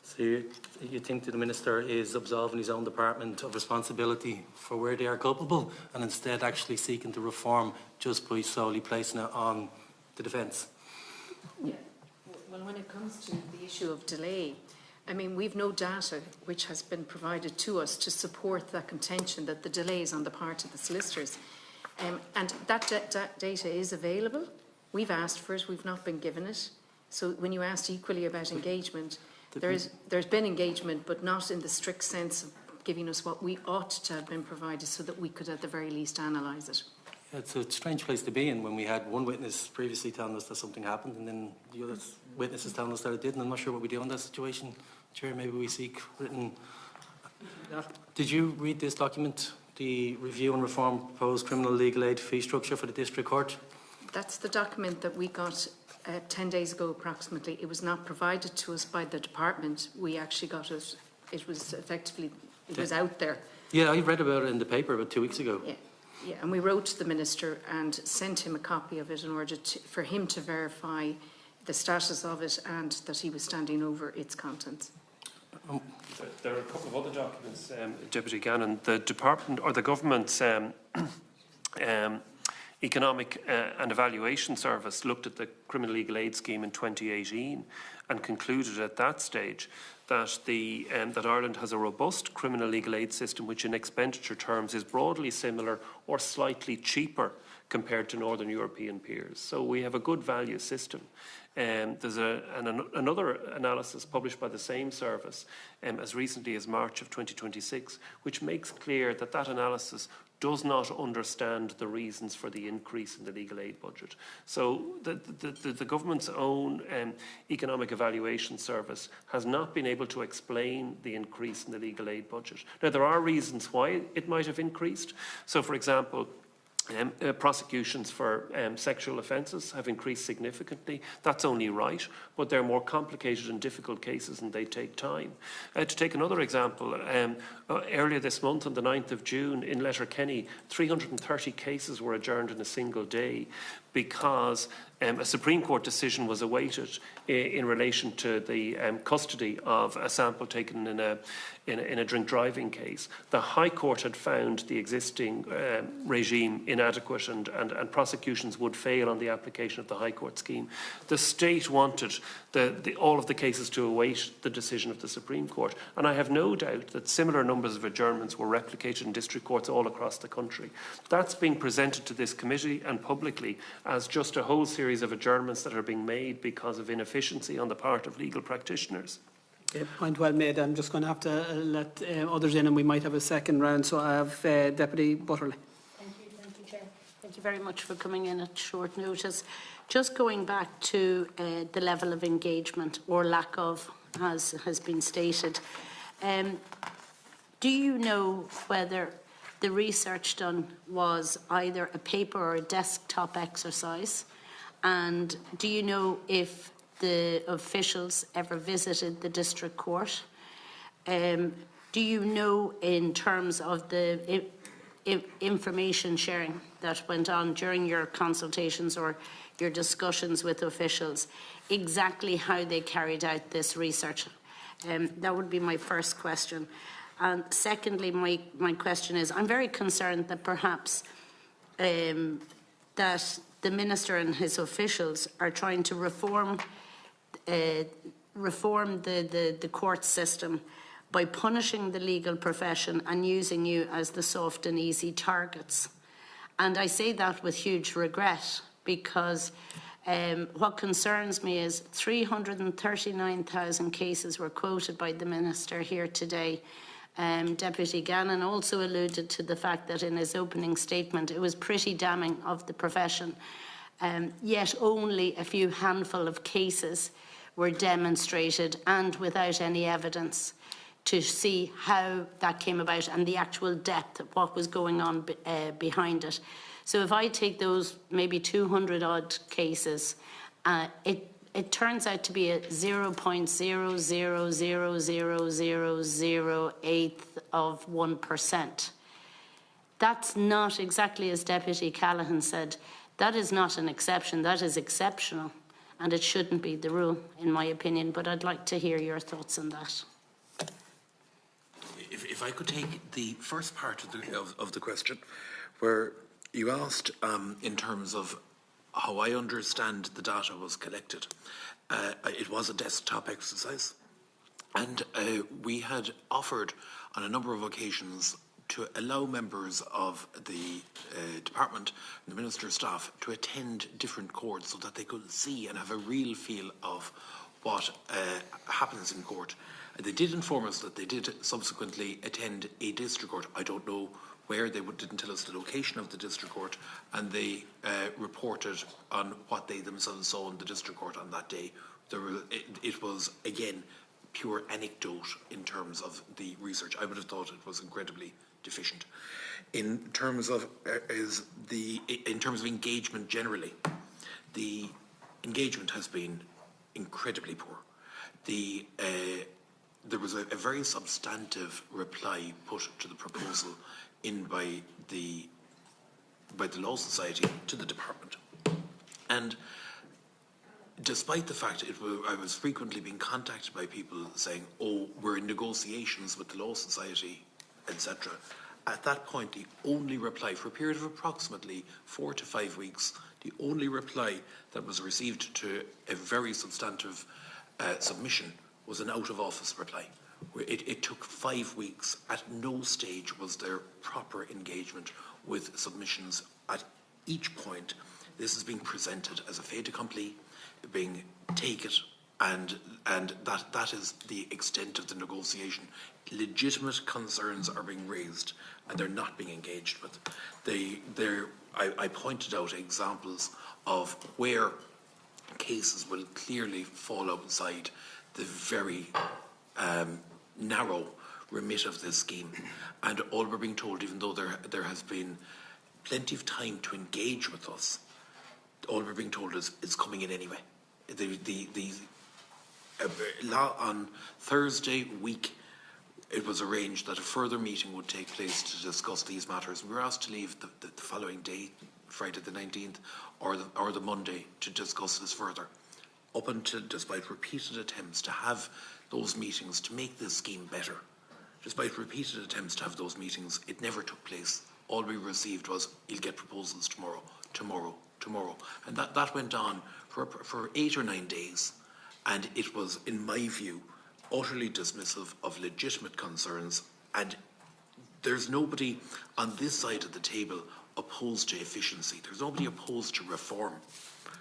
So you think that the Minister is absolving his own department of responsibility for where they are culpable and instead actually seeking to reform just by solely placing it on the defence? Yeah. Well, when it comes to the issue of delay, I mean, we've no data which has been provided to us to support that contention that the delay is on the part of the solicitors. And that data is available. We've asked for it, we've not been given it. So when you asked equally about engagement, there's been engagement, but not in the strict sense of giving us what we ought to have been provided so that we could at the very least analyse it. It's a strange place to be in when we had one witness previously telling us that something happened and then the other witnesses telling us that it didn't. I'm not sure what we do in that situation. Chair, maybe we seek written... Did you read this document, the Review and Reform Proposed Criminal Legal Aid Fee Structure for the District Court? That's the document that we got 10 days ago approximately. It was not provided to us by the department. We actually got it. It was effectively, it was out there. Yeah, I read about it in the paper about 2 weeks ago. Yeah, and we wrote to the Minister and sent him a copy of it in order for him to verify the status of it and that he was standing over its contents. There are a couple of other documents, Deputy Gannon. The department or the government's Economic and Evaluation Service looked at the criminal legal aid scheme in 2018 and concluded at that stage that that Ireland has a robust criminal legal aid system which in expenditure terms is broadly similar or slightly cheaper compared to Northern European peers. So we have a good value system. There's another analysis published by the same service as recently as March of 2026, which makes clear that that analysis does not understand the reasons for the increase in the legal aid budget. So the government's own Economic Evaluation Service has not been able to explain the increase in the legal aid budget. Now, there are reasons why it might have increased. So, for example, prosecutions for sexual offences have increased significantly. That's only right, but they're more complicated and difficult cases and they take time. To take another example, earlier this month on the 9th of June in Letterkenny, 330 cases were adjourned in a single day because a Supreme Court decision was awaited in relation to the custody of a sample taken in a drink driving case. The High Court had found the existing regime inadequate and prosecutions would fail on the application of the High Court scheme. The state wanted all of the cases to await the decision of the Supreme Court, and I have no doubt that similar numbers of adjournments were replicated in district courts all across the country. That's being presented to this committee and publicly as just a whole series of adjournments that are being made because of inefficiency on the part of legal practitioners. Okay, point well made. I'm just going to have to let others in and we might have a second round. So I have Deputy Butterley. Thank you, Chair. Thank you very much for coming in at short notice. Just going back to the level of engagement or lack of, as has been stated, do you know whether the research done was either a paper or a desktop exercise? And do you know if the officials ever visited the district court? Do you know in terms of the information sharing that went on during your consultations or your discussions with officials, exactly how they carried out this research? That would be my first question. And secondly, my question is, I'm very concerned that perhaps that the Minister and his officials are trying to reform the court system by punishing the legal profession and using you as the soft and easy targets. And I say that with huge regret because what concerns me is 339,000 cases were quoted by the Minister here today. Deputy Gannon also alluded to the fact that in his opening statement it was pretty damning of the profession. Yet only a few handful of cases were demonstrated, and without any evidence to see how that came about and the actual depth of what was going on behind it. So if I take those maybe 200 odd cases, it turns out to be a 0.0000008 of 1%. That's not exactly as Deputy Callaghan said. That is not an exception, that is exceptional, and it shouldn't be the rule, in my opinion, but I'd like to hear your thoughts on that. If I could take the first part of the question, where you asked in terms of how I understand the data was collected. It was a desktop exercise, and we had offered on a number of occasions to allow members of the department and the minister's staff to attend different courts so that they could see and have a real feel of what happens in court. They did inform us that they did subsequently attend a district court. I don't know where, they didn't tell us the location of the district court, and they reported on what they themselves saw in the district court on that day. It was, again, pure anecdote in terms of the research. I would have thought it was incredibly deficient. In terms of engagement generally, the engagement has been incredibly poor. There was a very substantive reply put to the proposal in by the Law Society to the department, and despite the fact I was frequently being contacted by people saying, "Oh, we're in negotiations with the Law Society," etc. At that point, the only reply, for a period of approximately 4 to 5 weeks, the only reply that was received to a very substantive submission was an out-of-office reply. It took 5 weeks. At no stage was there proper engagement with submissions. At each point, this is being presented as a fait accompli, being taken, and that is the extent of the negotiation. Legitimate concerns are being raised, and they're not being engaged with. I pointed out examples of where cases will clearly fall outside the very narrow remit of this scheme, and all we're being told, even though there has been plenty of time to engage with us, all we're being told is it's coming in anyway. On Thursday week, it was arranged that a further meeting would take place to discuss these matters. We were asked to leave the following day, Friday the 19th, or the Monday, to discuss this further. Up until, despite repeated attempts to have those meetings to make this scheme better, despite repeated attempts to have those meetings, it never took place. All we received was, "You'll get proposals tomorrow, tomorrow, tomorrow." And that went on for 8 or 9 days. And it was, in my view, utterly dismissive of legitimate concerns. And there's nobody on this side of the table opposed to efficiency. There's nobody opposed to reform.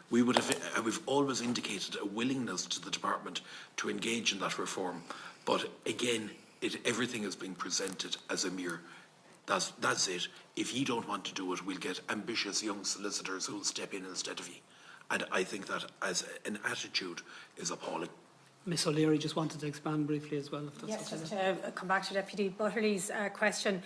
We've always indicated a willingness to the department to engage in that reform, but again, everything is being presented as a mere, that's it. If you don't want to do it, we'll get ambitious young solicitors who will step in instead of you. And I think that as an attitude is appalling. Ms O'Leary just wanted to expand briefly as well. If that's yes, just to come back to Deputy Butterly's question.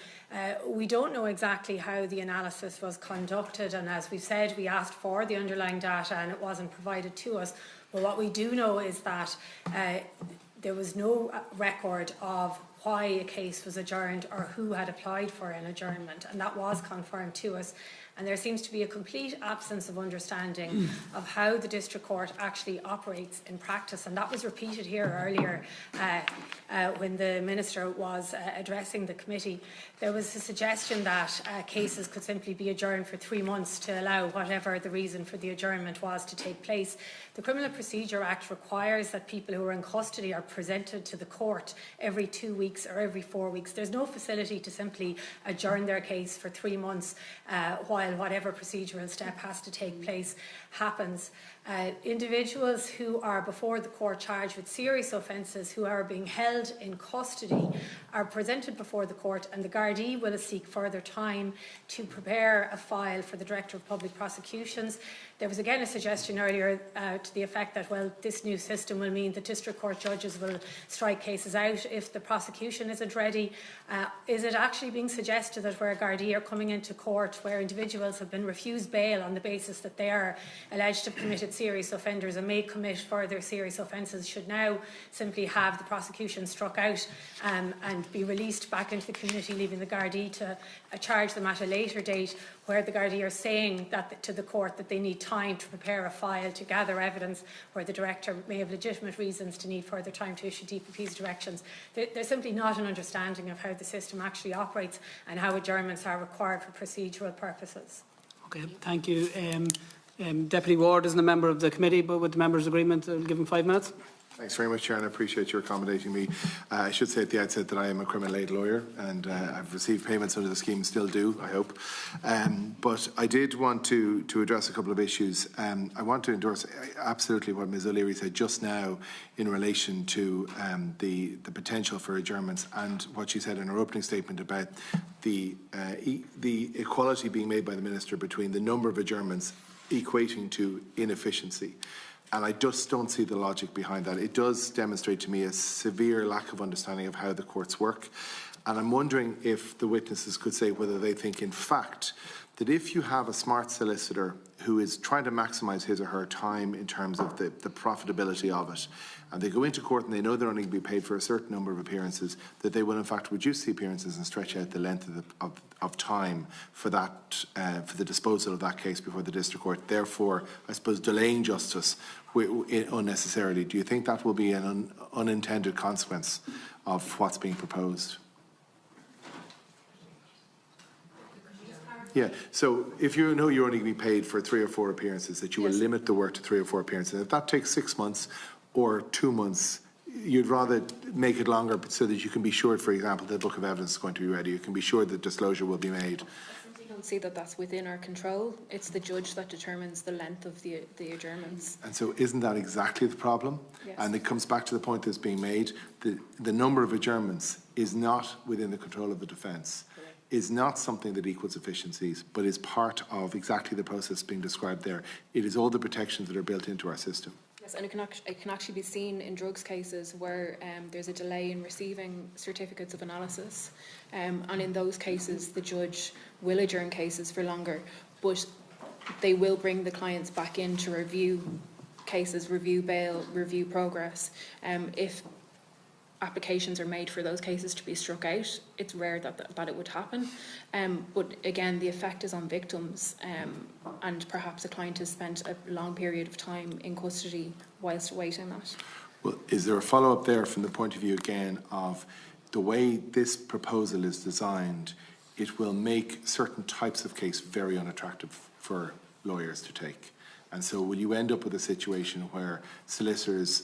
We don't know exactly how the analysis was conducted, and as we've said, we asked for the underlying data and it wasn't provided to us. But what we do know is that there was no record of why a case was adjourned or who had applied for an adjournment, and that was confirmed to us. And there seems to be a complete absence of understanding of how the district court actually operates in practice. And that was repeated here earlier when the Minister was addressing the committee. There was a suggestion that cases could simply be adjourned for 3 months to allow whatever the reason for the adjournment was to take place. The Criminal Procedure Act requires that people who are in custody are presented to the court every 2 weeks or every 4 weeks. There's no facility to simply adjourn their case for 3 months while while whatever procedural step has to take place happens. Individuals who are before the court charged with serious offences, who are being held in custody, are presented before the court, and the Gardaí will seek further time to prepare a file for the Director of Public Prosecutions. There was again a suggestion earlier to the effect that, well, this new system will mean that district court judges will strike cases out if the prosecution isn't ready. Is it actually being suggested that where Gardaí are coming into court, where individuals have been refused bail on the basis that they are alleged to have committed serious offenders and may commit further serious offences, should now simply have the prosecution struck out and be released back into the community, leaving the Gardaí to charge them at a later date, where the Gardaí are saying that to the court that they need time to prepare a file to gather evidence, where the director may have legitimate reasons to need further time to issue DPP's directions. There's simply not an understanding of how the system actually operates and how adjournments are required for procedural purposes. Okay, thank you. Deputy Ward isn't a member of the committee, but with the members' agreement, I'll give him 5 minutes. Thanks very much, Chair, and I appreciate your accommodating me. I should say at the outset that I am a criminal aid lawyer, and I've received payments under the scheme, still do, I hope. But I did want to address a couple of issues. I want to endorse absolutely what Ms O'Leary said just now in relation to the potential for adjournments, and what she said in her opening statement about the equality being made by the Minister between the number of adjournments equating to inefficiency. And I just don't see the logic behind that. It does demonstrate to me a severe lack of understanding of how the courts work. And I'm wondering if the witnesses could say whether they think, in fact, that if you have a smart solicitor who is trying to maximise his or her time in terms of the profitability of it, and they go into court and they know they're only going to be paid for a certain number of appearances, that they will in fact reduce the appearances and stretch out the length of time for that for the disposal of that case before the district court, therefore, I suppose, delaying justice unnecessarily. Do you think that will be an unintended consequence of what's being proposed? Yeah, so if you know you're only going to be paid for 3 or 4 appearances, that you will limit the work to 3 or 4 appearances. If that takes 6 months or 2 months, you'd rather make it longer so that you can be sure, for example, the book of evidence is going to be ready. You can be sure that disclosure will be made. I don't see that that's within our control. It's the judge that determines the length of the adjournments. And so isn't that exactly the problem? Yes. And it comes back to the point that's being made. The number of adjournments is not within the control of the defence, is not something that equals efficiencies, but is part of exactly the process being described there. It is all the protections that are built into our system. Yes, and it can actually be seen in drugs cases where there's a delay in receiving certificates of analysis, and in those cases the judge will adjourn cases for longer, but they will bring the clients back in to review cases, review bail, review progress. If applications are made for those cases to be struck out, it's rare that it would happen. But again, the effect is on victims, and perhaps a client has spent a long period of time in custody whilst awaiting that. Well, is there a follow-up there from the point of view again of the way this proposal is designed? It will make certain types of case very unattractive for lawyers to take. And so will you end up with a situation where solicitors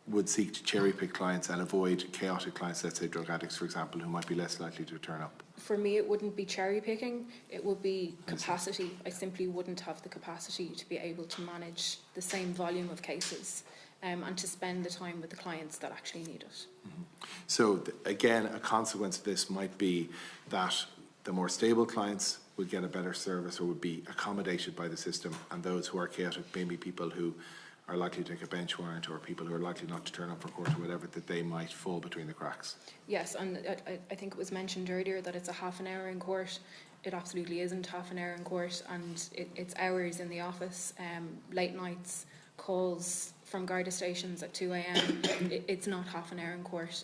would seek to cherry-pick clients and avoid chaotic clients, let's say drug addicts, for example, who might be less likely to turn up? For me, it wouldn't be cherry-picking, it would be capacity. I simply wouldn't have the capacity to be able to manage the same volume of cases and to spend the time with the clients that actually need it. Mm-hmm. So, again, a consequence of this might be that the more stable clients would get a better service or would be accommodated by the system, and those who are chaotic, maybe people who are likely to take a bench warrant or people who are likely not to turn up for court or whatever, that they might fall between the cracks. Yes, and I think it was mentioned earlier that it's a half an hour in court. It absolutely isn't half an hour in court, and it's hours in the office, late nights, calls from Garda stations at 2 a.m. It's not half an hour in court,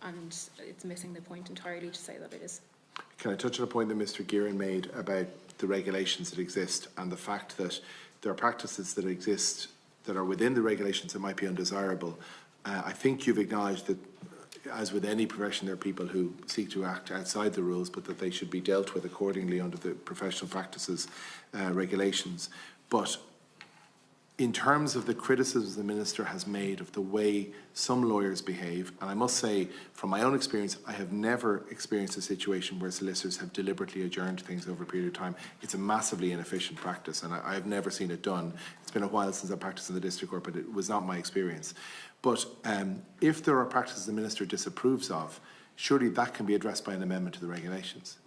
and it's missing the point entirely to say that it is. Can I touch on a point that Mr. Gearan made about the regulations that exist and the fact that there are practices that exist that are within the regulations that might be undesirable? I think you've acknowledged that, as with any profession, there are people who seek to act outside the rules, but that they should be dealt with accordingly under the professional practices regulations. But in terms of the criticisms the Minister has made of the way some lawyers behave, and I must say, from my own experience, I have never experienced a situation where solicitors have deliberately adjourned things over a period of time. It's a massively inefficient practice, and I have never seen it done. It's been a while since I practiced in the District Court, but it was not my experience. But if there are practices the Minister disapproves of, surely that can be addressed by an amendment to the regulations.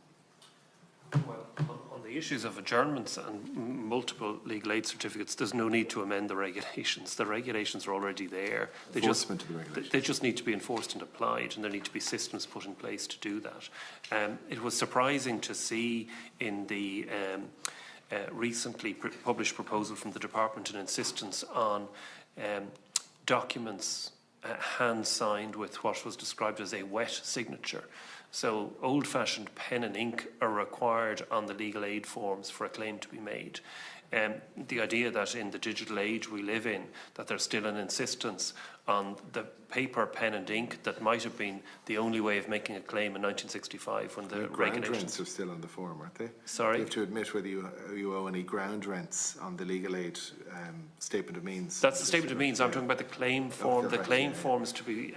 Well, on the issues of adjournments and multiple legal aid certificates, there's no need to amend the regulations. The regulations are already there. They just need to be enforced and applied, and there need to be systems put in place to do that. It was surprising to see in the recently published proposal from the Department an insistence on documents hand-signed with what was described as a wet signature. So old-fashioned pen and ink are required on the legal aid forms for a claim to be made. The idea that in the digital age we live in, that there's still an insistence on the paper, pen and ink that might have been the only way of making a claim in 1965 when the ground regulations... rents are still on the form, aren't they? Sorry? You have to admit whether you owe any ground rents on the legal aid statement of means. That's the statement of means. I'm talking about the claim form. The claim forms to be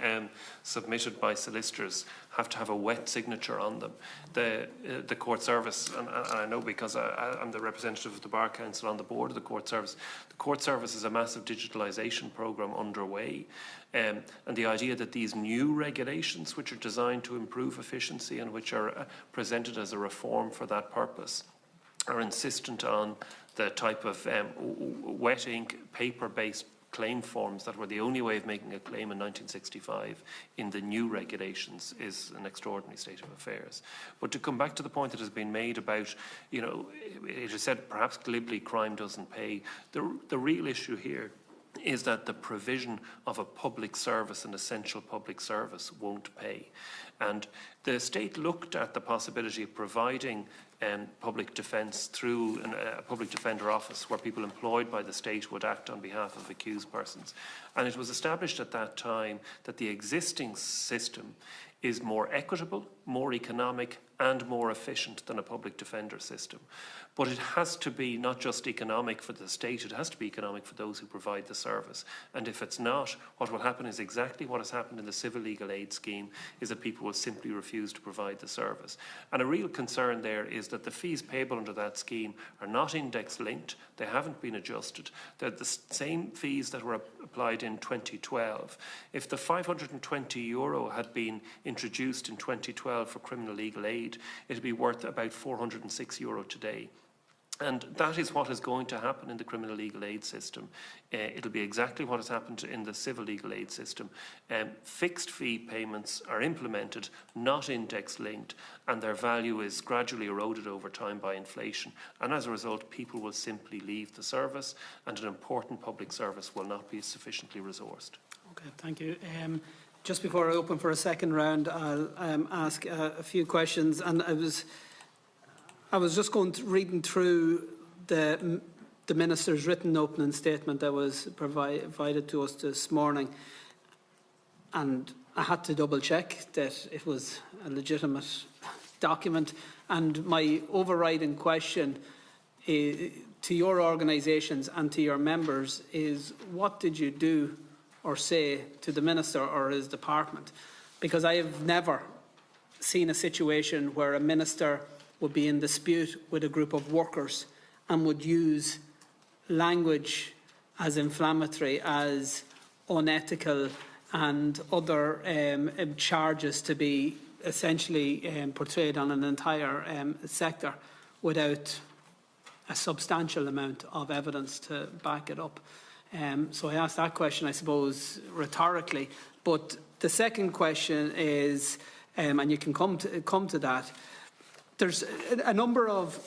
submitted by solicitors have to have a wet signature on them. The court service, and I know because I'm the representative of the Bar Council on the board of the court service is a massive digitalisation programme underway. And the idea that these new regulations, which are designed to improve efficiency and which are presented as a reform for that purpose, are insistent on the type of wet ink, paper-based claim forms that were the only way of making a claim in 1965 in the new regulations is an extraordinary state of affairs. But to come back to the point that has been made about, it is said perhaps glibly crime doesn't pay. The real issue here is that the provision of a public service, an essential public service, won't pay. And the state looked at the possibility of providing public defence through a public defender office where people employed by the state would act on behalf of accused persons. And it was established at that time that the existing system is more equitable, more economic and more efficient than a public defender system. But it has to be not just economic for the state, it has to be economic for those who provide the service. And if it's not, what will happen is exactly what has happened in the civil legal aid scheme, is that people will simply refuse to provide the service. And a real concern there is that the fees payable under that scheme are not index linked, they haven't been adjusted. They're the same fees that were applied in 2012. If the €520 had been introduced in 2012 for criminal legal aid, it would be worth about €406 today. And that is what is going to happen in the criminal legal aid system. It'll be exactly what has happened in the civil legal aid system. Fixed fee payments are implemented, not index linked, and their value is gradually eroded over time by inflation. And as a result, people will simply leave the service, and an important public service will not be sufficiently resourced. Okay, thank you. Just before I open for a second round, I'll ask a few questions. And I was just reading through the Minister's written opening statement that was provided to us this morning, and I had to double check that it was a legitimate document. And my overriding question to your organisations and to your members is, what did you do or say to the Minister or his department? Because I have never seen a situation where a Minister would be in dispute with a group of workers and would use language as inflammatory as unethical and other charges to be essentially portrayed on an entire sector without a substantial amount of evidence to back it up. So I asked that question, I suppose, rhetorically. But the second question is, and you can come to that, there's a number of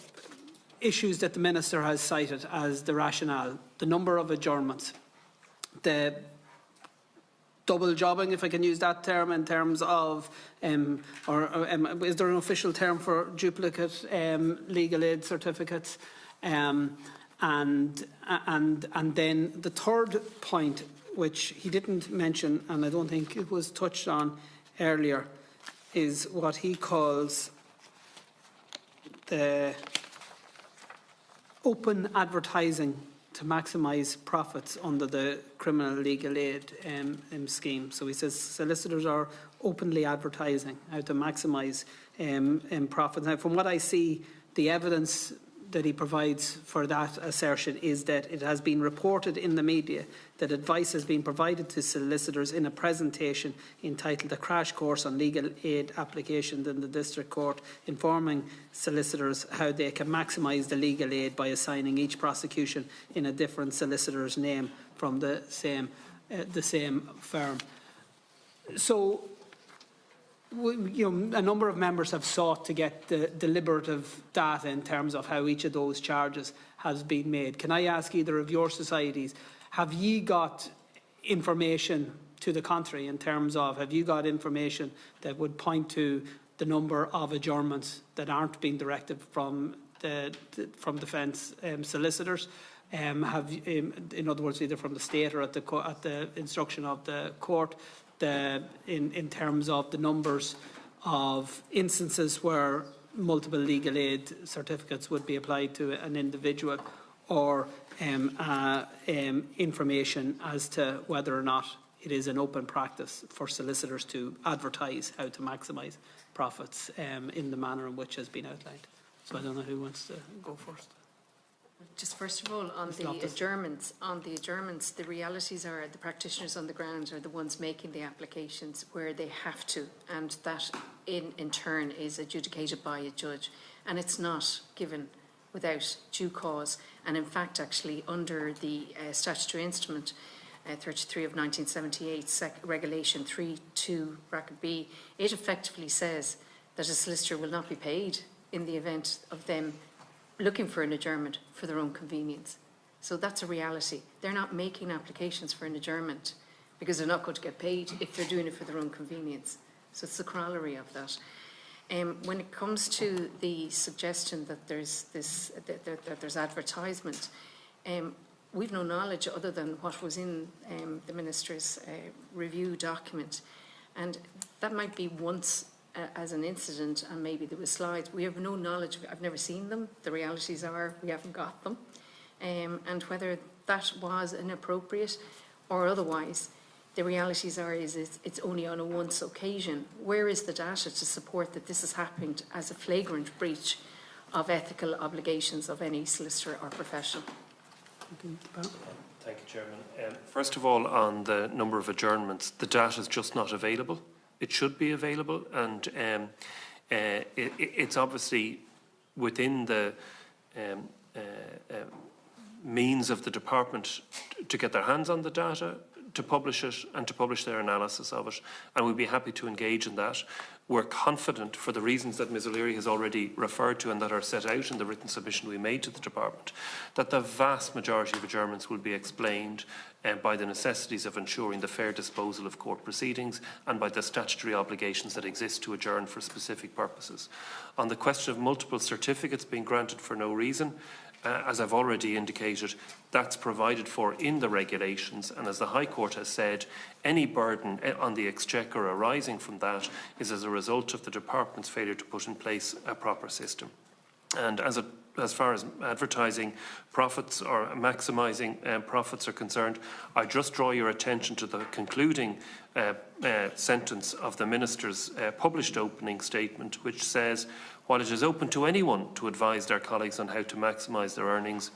issues that the Minister has cited as the rationale. The number of adjournments, the double jobbing, if I can use that term, in terms of, is there an official term for duplicate legal aid certificates? And then the third point, which he didn't mention, and I don't think it was touched on earlier, is what he calls the open advertising to maximise profits under the criminal legal aid scheme. So he says solicitors are openly advertising how to maximise profits. Now, from what I see, the evidence that he provides for that assertion is that it has been reported in the media that advice has been provided to solicitors in a presentation entitled "A Crash Course on Legal Aid Applications in the District Court," informing solicitors how they can maximise the legal aid by assigning each prosecution in a different solicitor's name from the same firm. So, a number of members have sought to get the deliberative data in terms of how each of those charges has been made. Can I ask either of your societies, have you got information to the contrary in terms of, have you got information that would point to the number of adjournments that aren't being directed from defence solicitors? In other words, either from the state or at the instruction of the court, in terms of the numbers of instances where multiple legal aid certificates would be applied to an individual, or information as to whether or not it is an open practice for solicitors to advertise how to maximise profits in the manner in which has been outlined. So I don't know who wants to go first. Just first of all, on the adjournments, the realities are the practitioners on the ground are the ones making the applications where they have to, and that in turn is adjudicated by a judge, and it's not given without due cause. And in fact, actually, under the statutory instrument 33 of 1978, Regulation 3(2)(b), it effectively says that a solicitor will not be paid in the event of them looking for an adjournment for their own convenience. So that's a reality. They're not making applications for an adjournment because they're not going to get paid if they're doing it for their own convenience. So it's the corollary of that. When it comes to the suggestion that there's there's advertisement, we've no knowledge other than what was in the Minister's review document, and that might be once as an incident, and maybe there were slides. We have no knowledge. I've never seen them. The realities are we haven't got them. And whether that was inappropriate or otherwise, the realities are it's only on a once occasion. Where is the data to support that this has happened as a flagrant breach of ethical obligations of any solicitor or professional? Thank you, Chairman. First of all, on the number of adjournments, the data is just not available. It should be available, and it's obviously within the means of the department to get their hands on the data, to publish it, and to publish their analysis of it, and we'd be happy to engage in that. We're confident, for the reasons that Ms O'Leary has already referred to and that are set out in the written submission we made to the department, that the vast majority of adjournments will be explained by the necessities of ensuring the fair disposal of court proceedings and by the statutory obligations that exist to adjourn for specific purposes. On the question of multiple certificates being granted for no reason, as I've already indicated, that's provided for in the regulations, and as the High Court has said, any burden on the Exchequer arising from that is as a result of the Department's failure to put in place a proper system. And as far as advertising profits or maximising profits are concerned, I just draw your attention to the concluding sentence of the Minister's published opening statement, which says, "While it is open to anyone to advise their colleagues on how to maximise their earnings,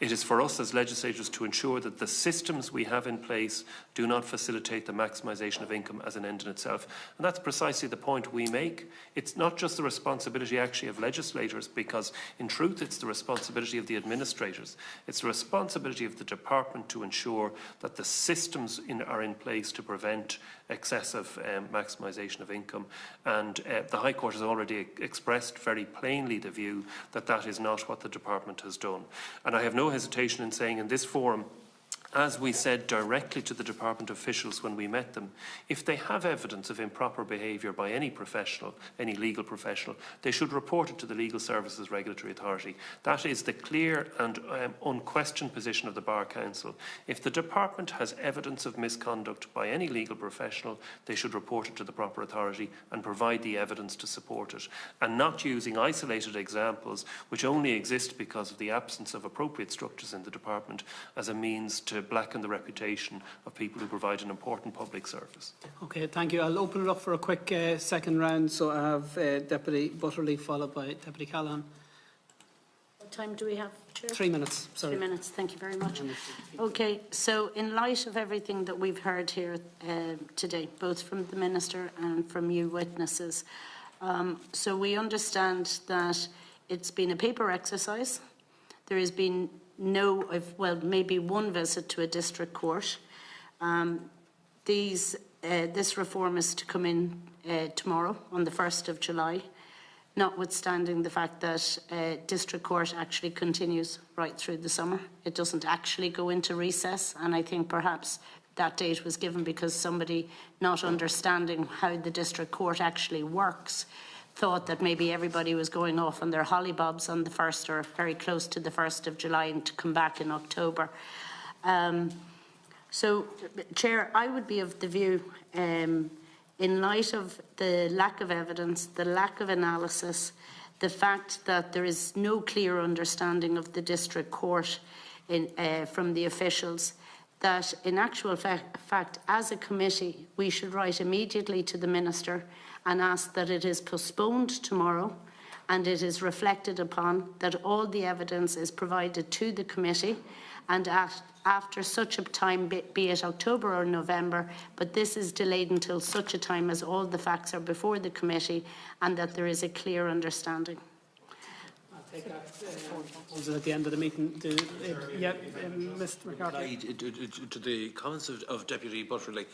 it is for us as legislators to ensure that the systems we have in place do not facilitate the maximisation of income as an end in itself." And that's precisely the point we make. It's not just the responsibility actually of legislators, because in truth it's the responsibility of the administrators. It's the responsibility of the department to ensure that the systems are in place to prevent excessive maximisation of income. And the High Court has already expressed very plainly the view that that is not what the department has done. And I have no hesitation in saying in this forum as we said directly to the department officials when we met them, if they have evidence of improper behaviour by any professional, any legal professional, they should report it to the Legal Services Regulatory Authority. That is the clear and unquestioned position of the Bar Council. If the department has evidence of misconduct by any legal professional, they should report it to the proper authority and provide the evidence to support it, and not using isolated examples which only exist because of the absence of appropriate structures in the department as a means to blacken the reputation of people who provide an important public service. Okay, thank you. I'll open it up for a quick second round. So I have Deputy Butterly followed by Deputy Callahan. What time do we have, Chair? 3 minutes. Sorry. 3 minutes. Thank you very much. Okay, so in light of everything that we've heard here today, both from the Minister and from you witnesses, so we understand that it's been a paper exercise. There has been maybe one visit to a district court. This reform is to come in tomorrow on the 1st of July, notwithstanding the fact that district court actually continues right through the summer. It doesn't actually go into recess, and I think perhaps that date was given because somebody not understanding how the district court actually works thought that maybe everybody was going off on their hollybobs on the 1st or very close to the 1st of July and to come back in October. So, Chair, I would be of the view, in light of the lack of evidence, the lack of analysis, the fact that there is no clear understanding of the district court from the officials, that in actual fact, as a committee, we should write immediately to the Minister and ask that it is postponed tomorrow and it is reflected upon, that all the evidence is provided to the committee, and after such a time, be it October or November, but this is delayed until such a time as all the facts are before the committee and that there is a clear understanding. I'll take that at the end of the meeting. Mr. McCarthy. To the comments of Deputy Butterly,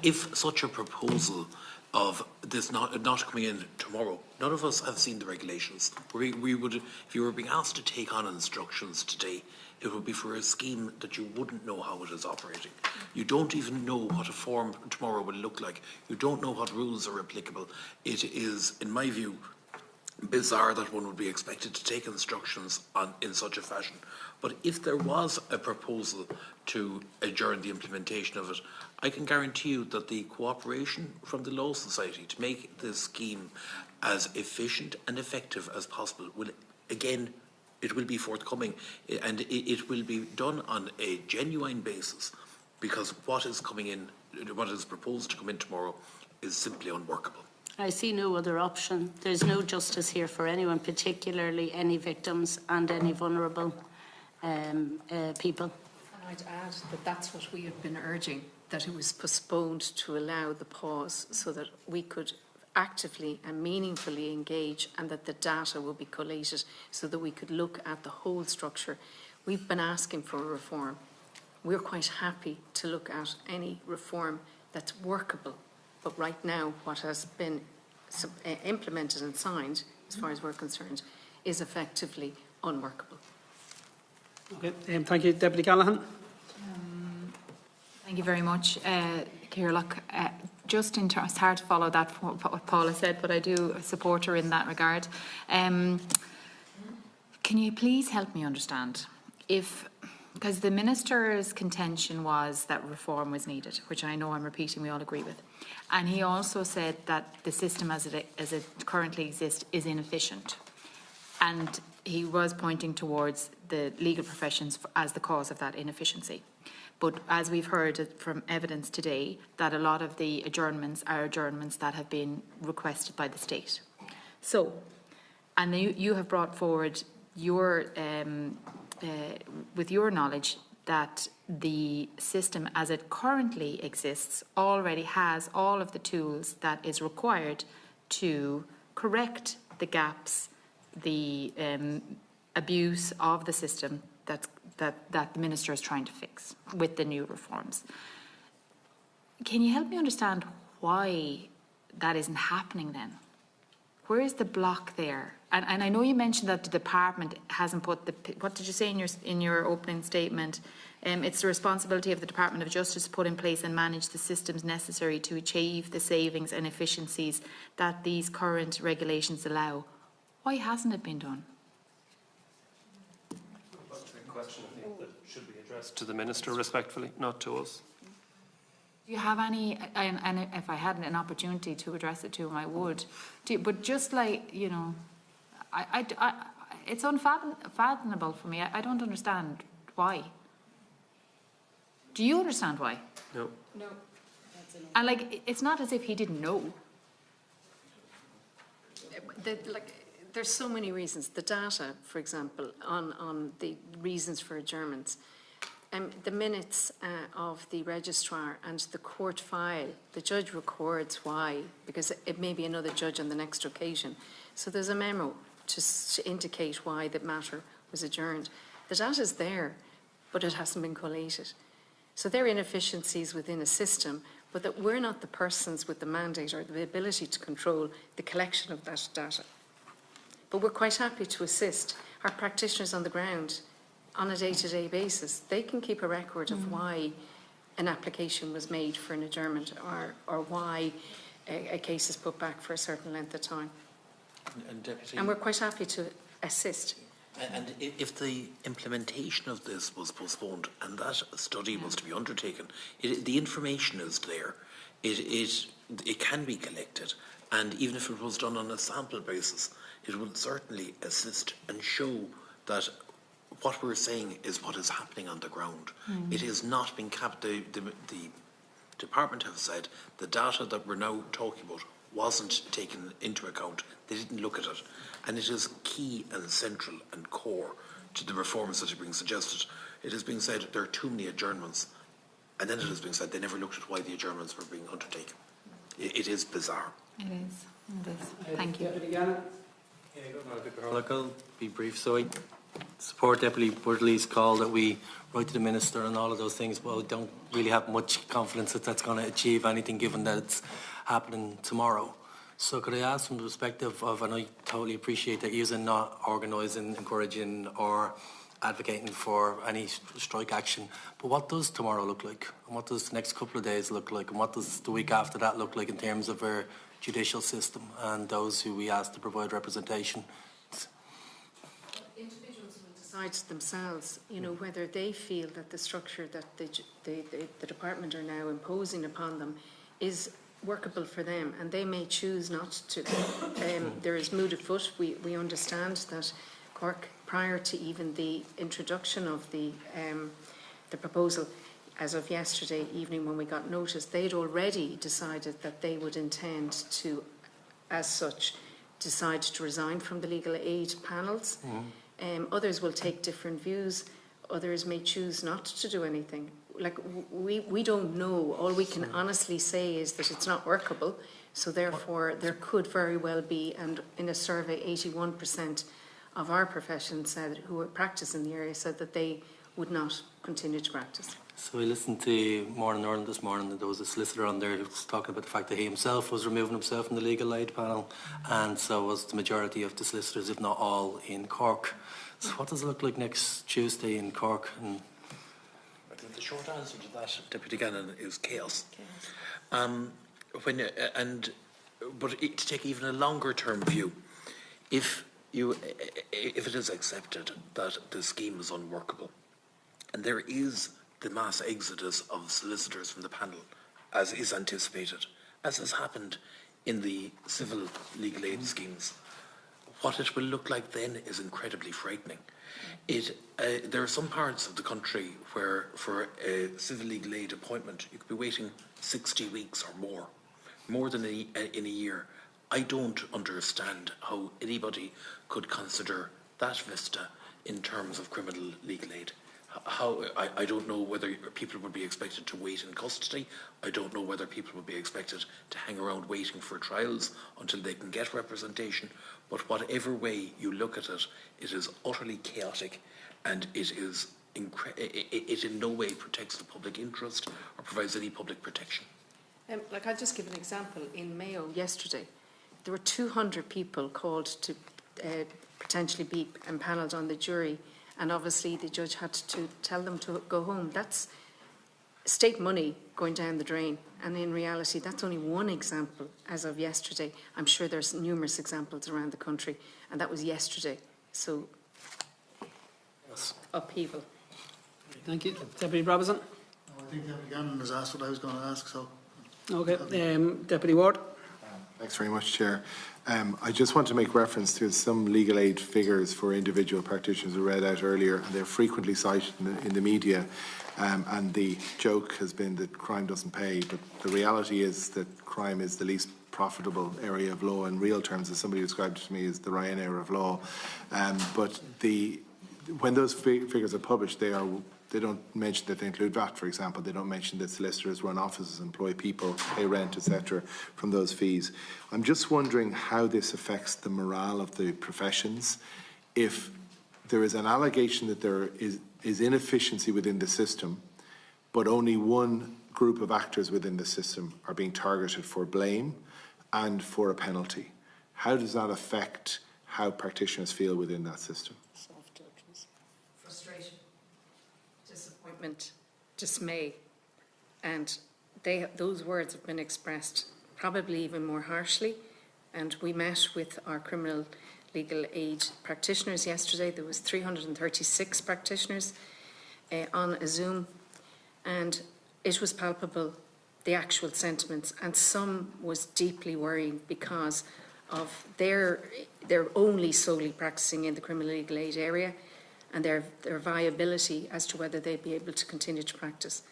if such a proposal of this not coming in tomorrow, none of us have seen the regulations. We would, if you were being asked to take on instructions today, it would be for a scheme that you wouldn't know how it is operating. You don't even know what a form tomorrow will look like. You don't know what rules are applicable. It is, in my view, bizarre that one would be expected to take instructions in such a fashion. But if there was a proposal to adjourn the implementation of it, I can guarantee you that the cooperation from the Law Society to make this scheme as efficient and effective as possible will, again, it will be forthcoming, and it will be done on a genuine basis, because what is coming in, what is proposed to come in tomorrow, is simply unworkable. I see no other option. There's no justice here for anyone, particularly any victims and any vulnerable people. And I'd add that that's what we have been urging, that it was postponed to allow the pause so that we could actively and meaningfully engage, and that the data will be collated so that we could look at the whole structure. We've been asking for a reform. We're quite happy to look at any reform that's workable. But right now, what has been implemented and signed, as far as we're concerned, is effectively unworkable. Okay, thank you. Deputy Callahan. Thank you very much, Ciara. Just in terms, it's hard to follow that what Paula said, but I do support her in that regard. Can you please help me understand because the Minister's contention was that reform was needed, which I know I'm repeating, we all agree with. And he also said that the system as it currently exists is inefficient. And he was pointing towards the legal professions as the cause of that inefficiency. But as we've heard from evidence today, that a lot of the adjournments are adjournments that have been requested by the state. So, and you have brought forward your, with your knowledge, that the system as it currently exists already has all of the tools that is required to correct the gaps, the abuse of the system that the Minister is trying to fix with the new reforms. Can you help me understand why that isn't happening then? where is the block there? And I know you mentioned that the department hasn't put the, what did you say in your opening statement? It's the responsibility of the Department of Justice to put in place and manage the systems necessary to achieve the savings and efficiencies that these current regulations allow. Why hasn't it been done? That's a question I think that should be addressed to the Minister respectfully, not to us. Do you have any, and if I had an opportunity to address it to him, I would. But just like, you know, it's unfathomable for me. I don't understand why. Do you understand why? No. No. And like, it's not as if he didn't know. There's so many reasons. The data, for example, on the reasons for adjournments. The minutes of the registrar and the court file, the judge records why, because it may be another judge on the next occasion. So there's a memo to indicate why the matter was adjourned. The data is there, but it hasn't been collated. So there are inefficiencies within a system, but that we're not the persons with the mandate or the ability to control the collection of that data. But we're quite happy to assist our practitioners on the ground on a day-to-day basis. They can keep a record of why an application was made for an adjournment or why a case is put back for a certain length of time. And we're quite happy to assist. And if the implementation of this was postponed and that study was to be undertaken, the information is there. It can be collected, and even if it was done on a sample basis, it would certainly assist and show that what we're saying is what is happening on the ground. It is not being kept. The department have said the data that we're now talking about wasn't taken into account. They didn't look at it. And it is key and central and core to the reforms that are being suggested. It is being said there are too many adjournments, and then it is being said they never looked at why the adjournments were being undertaken. It is bizarre. It is. It is. Thank you. I'll be brief. So I support Deputy Burley's call that we write to the Minister and all of those things, but I don't really have much confidence that that's going to achieve anything given that it's happening tomorrow. So could I ask from the perspective of, and I totally appreciate that you're not organising, encouraging or advocating for any strike action, but what does tomorrow look like? And what does the next couple of days look like? And what does the week after that look like in terms of our judicial system and those who we ask to provide representation? Individuals will decide themselves, you know, whether they feel that the structure that the department are now imposing upon them is workable for them, and they may choose not to. There is mood afoot. We understand that Cork, prior to even the introduction of the proposal, as of yesterday evening when we got notice, they'd already decided that they would intend to, as such, decide to resign from the legal aid panels. Others will take different views. Others may choose not to do anything. Like, we don't know. All we can honestly say is that it's not workable. So therefore, there could very well be, and in a survey, 81% of our profession said, who practice in the area, said that they would not continue to practice. So I listened to Morning Ireland this morning, and there was a solicitor on there who was talking about the fact that he himself was removing himself from the legal aid panel, and so was the majority of the solicitors, if not all, in Cork. So what does it look like next Tuesday in Cork? And I think the short answer to that, Deputy Gannon, is chaos. But to take even a longer term view, if it is accepted that the scheme is unworkable, and there is the mass exodus of solicitors from the panel, as is anticipated, as has happened in the civil legal aid schemes, what it will look like then is incredibly frightening. There are some parts of the country where for a civil legal aid appointment you could be waiting 60 weeks or more than in a year. I don't understand how anybody could consider that vista in terms of criminal legal aid. I don't know whether people would be expected to wait in custody. I don't know whether people would be expected to hang around waiting for trials until they can get representation. But whatever way you look at it, it is utterly chaotic, and it in no way protects the public interest or provides any public protection. I'll just give an example. In Mayo yesterday, there were 200 people called to potentially be empanelled on the jury, and obviously the judge had to tell them to go home. That's state money going down the drain, and in reality that's only one example as of yesterday. I'm sure there's numerous examples around the country, and that was yesterday. So, yes. Upheaval. Thank you. Deputy Robinson. I think Deputy Gannon has asked what I was going to ask, so... Okay. Deputy Ward. Thanks very much, Chair. I just want to make reference to some legal aid figures for individual practitioners who read out earlier, and they're frequently cited in the media, and the joke has been that crime doesn't pay, but the reality is that crime is the least profitable area of law in real terms, as somebody described it to me as the Ryanair of law. But when those figures are published, they don't mention that they include VAT, for example. They don't mention that solicitors run offices, employ people, pay rent, etc. from those fees. I'm just wondering how this affects the morale of the professions. If there is an allegation that there is inefficiency within the system, but only one group of actors within the system are being targeted for blame and for a penalty, how does that affect how practitioners feel within that system? Frustration, disappointment, dismay, and those words have been expressed probably even more harshly. And we met with our criminal legal aid practitioners yesterday. There was 336 practitioners on a Zoom, and it was palpable, the actual sentiments, and some was deeply worrying because of they're only solely practising in the criminal legal aid area, and their viability as to whether they'd be able to continue to practice.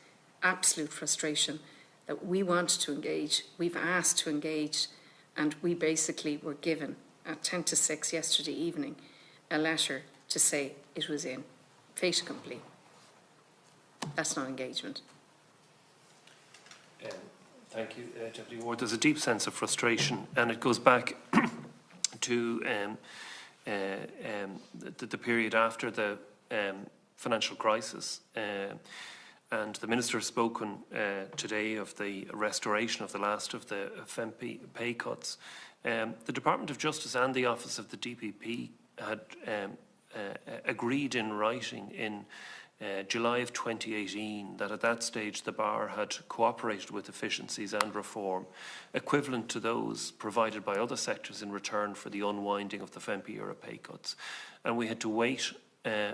Absolute frustration that we want to engage, we've asked to engage, and we basically were given at 10 to 6 yesterday evening a letter to say it was in. Fait accompli. That's not engagement. Thank you, Deputy Ward. There's a deep sense of frustration, and it goes back to the period after the financial crisis. And the Minister has spoken today of the restoration of the last of the FMP pay cuts. The Department of Justice and the Office of the DPP had agreed in writing in July of 2018 that at that stage the Bar had cooperated with efficiencies and reform equivalent to those provided by other sectors in return for the unwinding of the FMP era pay cuts. And we had to wait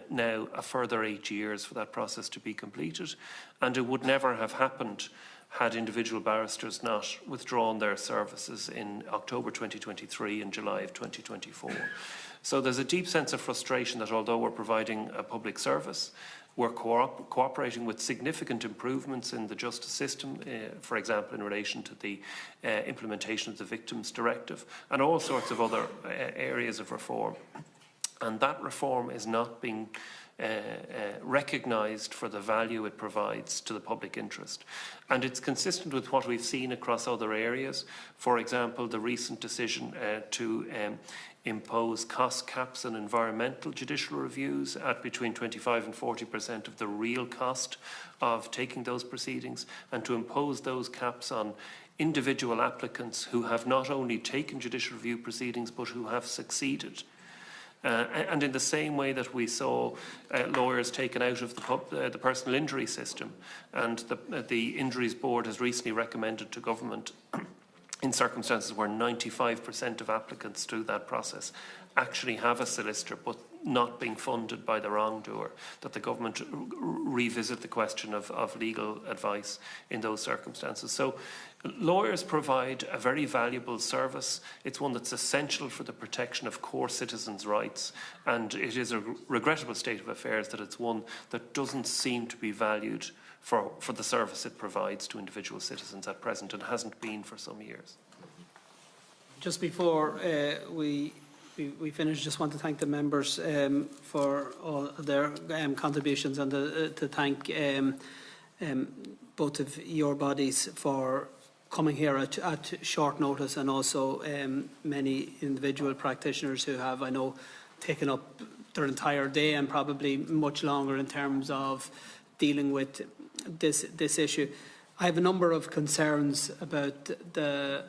now a further 8 years for that process to be completed, and it would never have happened had individual barristers not withdrawn their services in October 2023 and July of 2024. So there's a deep sense of frustration that although we're providing a public service, we're cooperating with significant improvements in the justice system, for example, in relation to the implementation of the Victims Directive and all sorts of other areas of reform. And that reform is not being recognised for the value it provides to the public interest. And it's consistent with what we've seen across other areas. For example, the recent decision to impose cost caps on environmental judicial reviews at between 25% and 40% of the real cost of taking those proceedings, and to impose those caps on individual applicants who have not only taken judicial review proceedings but who have succeeded. And in the same way that we saw lawyers taken out of the personal injury system, and the Injuries Board has recently recommended to government in circumstances where 95% of applicants through that process actually have a solicitor but not being funded by the wrongdoer, that the government revisit the question of legal advice in those circumstances. So lawyers provide a very valuable service. It's one that's essential for the protection of core citizens' rights, and it is a regrettable state of affairs that it's one that doesn't seem to be valued for the service it provides to individual citizens at present, and hasn't been for some years. Just before we finish, just want to thank the members for all of their contributions, and to thank both of your bodies for coming here at short notice, and also many individual practitioners who have, I know, taken up their entire day and probably much longer in terms of dealing with this issue. I have a number of concerns about the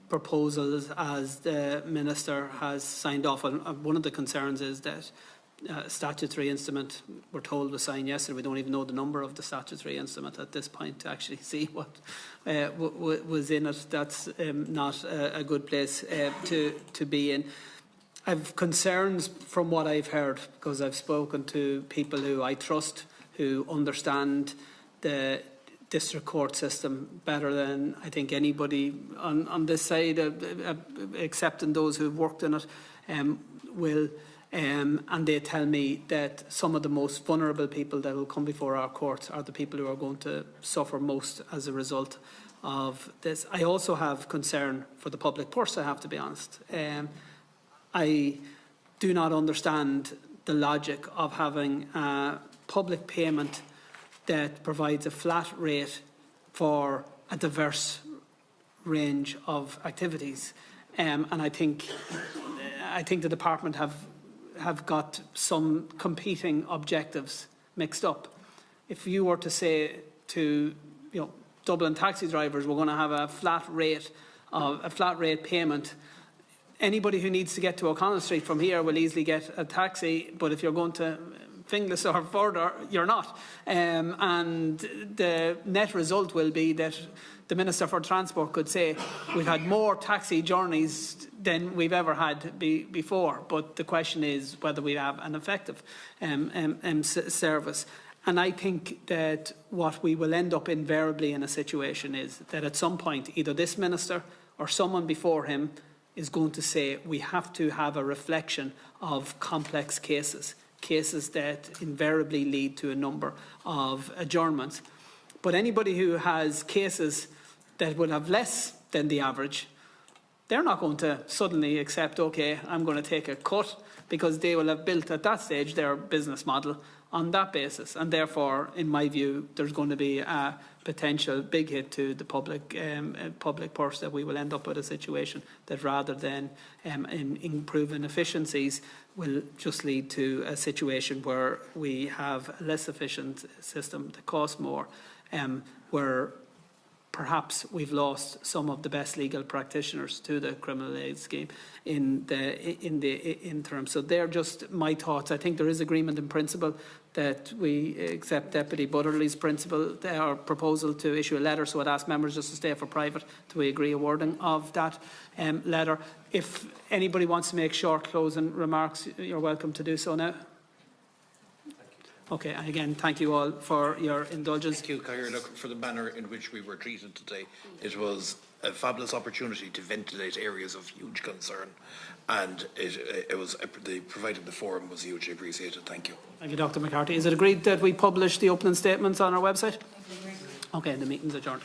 proposals as the Minister has signed off on. One of the concerns is that statutory instrument, we're told, was signed yesterday. We don't even know the number of the statutory instrument at this point to actually see what was in it. That's not a good place to be in. I've concerns from what I've heard, because I've spoken to people who I trust, who understand the district court system better than I think anybody on this side, except in those who've worked in it, will. And they tell me that some of the most vulnerable people that will come before our courts are the people who are going to suffer most as a result of this. I also have concern for the public purse, I have to be honest. I do not understand the logic of having a public payment that provides a flat rate for a diverse range of activities. And I think the department have got some competing objectives mixed up. If you were to say to Dublin taxi drivers, we're going to have a flat rate payment, anybody who needs to get to O'Connell Street from here will easily get a taxi, but if you're going to Finglas or further, you're not. And the net result will be that the Minister for Transport could say we've had more taxi journeys than we've ever had before. But the question is whether we have an effective service. And I think that what we will end up invariably in a situation is that at some point either this Minister or someone before him is going to say we have to have a reflection of complex cases that invariably lead to a number of adjournments. But anybody who has cases that will have less than the average, they're not going to suddenly accept, OK, I'm going to take a cut, because they will have built at that stage their business model on that basis. And therefore, in my view, there's going to be a potential big hit to the public purse, that we will end up with a situation that rather than improving efficiencies will just lead to a situation where we have a less efficient system that costs more, where perhaps we've lost some of the best legal practitioners to the criminal aid scheme in the interim. So they're just my thoughts. I think there is agreement in principle that we accept Deputy Butterley's proposal to issue a letter. So I'd ask members just to stay for private till we agree a wording of that letter. If anybody wants to make short closing remarks, you're welcome to do so now. Okay, and again, thank you all for your indulgence. Thank you, Cahill, for the manner in which we were treated today. It was a fabulous opportunity to ventilate areas of huge concern, and providing the forum was hugely appreciated. Thank you. Thank you, Dr. McCarthy. Is it agreed that we publish the opening statements on our website? Okay, the meeting's adjourned.